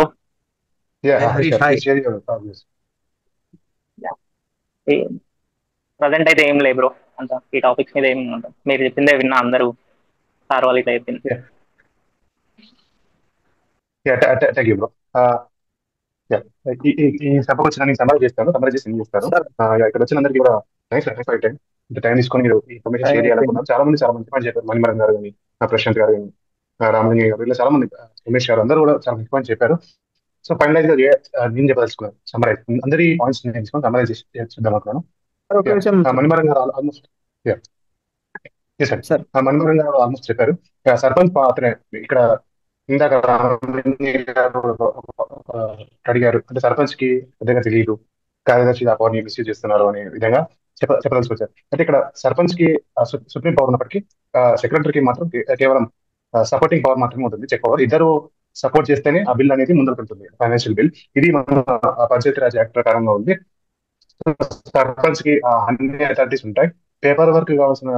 Present అయితే ఏం లేదు బ్రో, అంత ఈ టాపిక్స్ మీద ఏం మీరు చెప్పిందే విన్నా, అందరూ సార్ వాళ్ళు ఇట్లా చెప్పింది. Thank you bro. ఈ సభకు వచ్చిన నేను సమ్మర్ చేస్తాను. ఇక్కడ వచ్చిన అందరికీ కూడా టైం తీసుకొని మీరు ఇన్ఫర్మేషన్ షేర్ చేయాలనుకున్నాను. చాలా మంది మంచి చెప్పారు. మణిమరం గారు కానీ, ప్రశాంత్ గారు కానీ, రామలింగ గారు, ఇలా చాలా మంది, ఉమేష్ గారు, అందరూ కూడా చాలా మంచి పాయింట్ చెప్పారు. సో ఫైనలైజ్ గా నేను చెప్పదలుచుకున్నాను. సమ్మరైజ్ అందరి పాయింట్స్ నేను తీసుకొని సమ్మరైజ్ చేద్దాం అనుకున్నాను. మణిమరం గారు ఆల్మోస్ట్ మణిమరం గారు ఆల్మోస్ట్ చెప్పారు. సర్పంచ్ పాత్ర ఇక్కడ ఇందాక అడిగారు, అంటే సర్పంచ్ కి పెద్దగా తెలియదు, కార్యదర్శి ఆ పవర్ని మిస్యూజ్ చేస్తున్నారు అనే విధంగా చెప్పదలుచుకొచ్చారు. అంటే ఇక్కడ సర్పంచ్ కి సుప్రీం పవర్ ఉన్నప్పటికీ సెక్రటరీకి మాత్రం కేవలం సపోర్టింగ్ పవర్ మాత్రమే ఉంటుంది, చెక్ పవర్. ఇద్దరు సపోర్ట్ చేస్తేనే ఆ బిల్ అనేది ముందుకు వెళ్తుంది, ఫైనాన్షియల్ బిల్. ఇది మన పంచాయతీరాజ్ యాక్ట్ ప్రకారంగా ఉంది. సర్పంచ్ కి అన్ని అథారిటీస్ ఉంటాయి. పేపర్ వర్క్ కావాల్సిన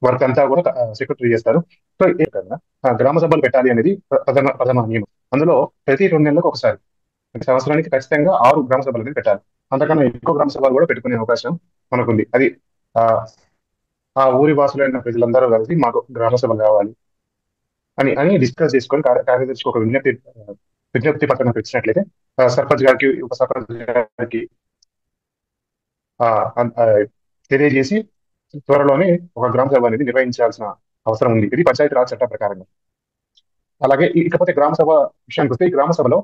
వర్క్ అంతా కూడా సెక్రటరీ చేస్తారు. సో గ్రామ సభలు పెట్టాలి అనేది ప్రథమ నియమం. అందులో ప్రతి 2 నెలలకు ఒకసారి, సంవత్సరానికి ఖచ్చితంగా 6 గ్రామ సభలు అనేది పెట్టాలి. అంతకన్నా ఎక్కువ గ్రామ సభలు కూడా పెట్టుకునే అవకాశం మనకుంది. అది ఆ ఊరి వాసులైన ప్రజలందరూ కలిసి మాకు గ్రామ సభలు కావాలి అని డిస్కస్ చేసుకొని కార్యదర్శికి ఒక విజ్ఞప్తి పత్రం ఇచ్చినట్లయితే సర్పంచ్ గారికి, ఉప సర్పంచ్ గారికి తెలియజేసి త్వరలోనే ఒక గ్రామ సభ అనేది నిర్వహించాల్సిన అవసరం ఉంది. ఇది పంచాయతీ రాజ్ చట్టం ప్రకారంగా. అలాగే ఇకపోతే గ్రామ సభ విషయానికి వస్తే, ఈ గ్రామ సభలో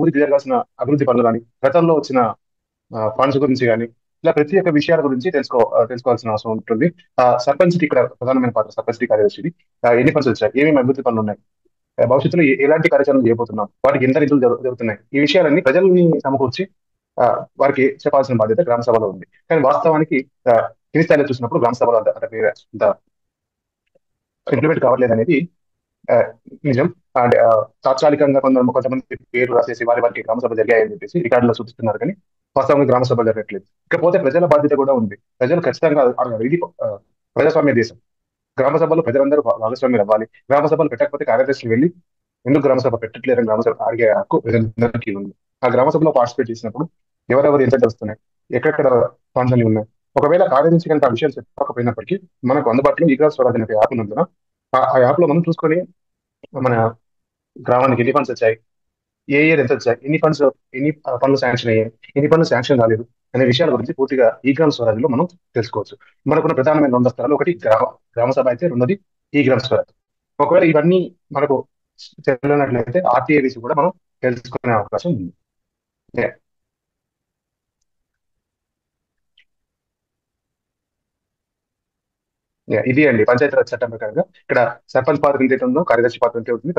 ఊరికి జరగాల్సిన అభివృద్ధి పనులు కానీ, గతంలో వచ్చిన ఫండ్స్ గురించి కానీ, ఇలా ప్రతి ఒక్క విషయాల గురించి తెలుసుకోవాల్సిన అవసరం ఉంటుంది. సర్పంచ్కి ఇక్కడ ప్రధానమైన పాత్ర, సర్పంచ్ కార్యదర్శిది. ఎన్ని ఫండ్స్ వచ్చాయి, ఏమేమి అభివృద్ధి పనులు ఉన్నాయి, భవిష్యత్తులో ఎలాంటి కార్యాచరణ చేయబోతున్నాం, వాటికి ఎంత నిధులు జరుగుతున్నాయి, ఈ విషయాలన్నీ ప్రజల్ని సమకూర్చి వారికి చెప్పాల్సిన బాధ్యత గ్రామ సభలో ఉంది. కానీ వాస్తవానికి కింది స్థాయిలో చూసినప్పుడు గ్రామ సభలో అంత ఇంప్లిమెంట్ కావట్లేదు అనేది నిజం. అంటే తాత్కాలికంగా కొంతమంది పేర్లు రాసేసి వారికి గ్రామ సభ జరిగాయని చెప్పేసి రికార్డులో చూపిస్తున్నారు, కానీ వాస్తవంగా గ్రామ సభ జరగట్లేదు. ఇకపోతే ప్రజల బాధ్యత కూడా ఉంది. ప్రజలు ఖచ్చితంగా ఇది ప్రజాస్వామ్య దేశం. గ్రామ సభలో ప్రజలందరూ భాగస్వామ్యం అవ్వాలి. గ్రామ సభలు పెట్టకపోతే కార్యదర్శులు వెళ్ళి ఎందుకు గ్రామ సభ పెట్టట్లేదని గ్రామ సభ అడిగే హక్కు ప్రజలందరికీ ఉంది. ఆ గ్రామ సభలో పార్టిసిపేట్ చేసినప్పుడు ఎవరెవరు ఎంత చేస్తున్నాయి, ఎక్కడెక్కడ ఫండ్స్ అన్ని ఉన్నాయి, ఒకవేళ కార్యదర్శి కనుక ఆ విషయాలు చెప్పకపోయినప్పటికీ మనకు అందుబాటులో ఈ గ్రామ స్వరాజ్ అనే యాప్ ఉన్నందున ఆ యాప్ లో మనం చూసుకొని మన గ్రామానికి ఎన్ని ఫండ్స్ వచ్చాయి, ఏ ఇయర్ ఎంత వచ్చాయి, ఎన్ని పనులు శాంక్షన్ అయ్యాయి, ఎన్ని పనులు శాంక్షన్ కాలేదు అనే విషయాల గురించి పూర్తిగా ఈ గ్రామ స్వరాజ్ లో మనం తెలుసుకోవచ్చు. మనకున్న ప్రధానమైన 2 స్థలాలు, ఒకటి గ్రామ సభ అయితే, రెండోది ఈ గ్రామ స్వరాజ్. ఒకవేళ ఇవన్నీ మనకు తెలియనట్లయితే ఆర్టీఏవిసి కూడా మనం తెలుసుకునే అవకాశం ఉంది. ఇది అండి పంచాయతీరాజ్ చట్టం ప్రకారంగా. ఇక్కడ సర్పంచ్ పాత్ర ఎంత ఉందో కార్యదర్శి పాత్ర ఎంత ఉంటుంది,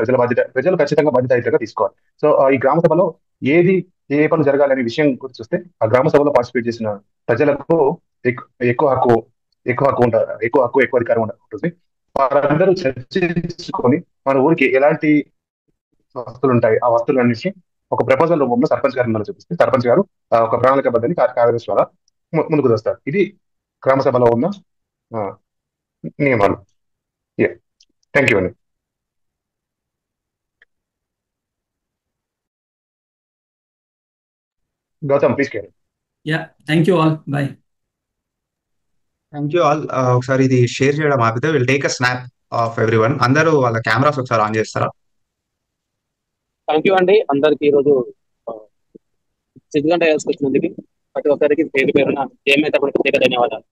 ప్రజలు ఖచ్చితంగా బాధ్యత తీసుకోవాలి. సో ఈ గ్రామ సభలో ఏ పనులు జరగాలనే విషయం గురించి చూస్తే, ఆ గ్రామ సభలో పార్టిసిపేట్ చేసిన ప్రజలకు ఎక్కువ అధికారం ఉంటుంది. వారందరూ చర్చించుకొని మన ఊరికి ఎలాంటి వస్తువులు ఉంటాయి, ఆ వస్తువులన్నింటినీ ఒక ప్రపోజల్ రూపంలో సర్పంచ్ గారి చూపిస్తే సర్పంచ్ గారు ఒక ప్రణాళిక బద్దని కార్యదర్శి ద్వారా ముందుకు వస్తారు. ఇది గ్రామ సభలో ఉన్న నియమాలు. థ్యాంక్ యూ అండి. Gautam please care. Thank you all. Bye. Thank you all. ఒకసారి ఇది షేర్ చేయడం ఆపితే will take a snap of everyone. అందరూ వాళ్ళ కెమెరాస్ ఒకసారి ఆన్ చేస్తారా? థ్యాంక్ యూ అండి అందరికి ఈరోజు సిద్ధిగంట వచ్చినందుకు ప్రతి ఒక్కరికి పేరు పేరున ఏమైతే ప్రత్యేక ధన్యవాదాలు.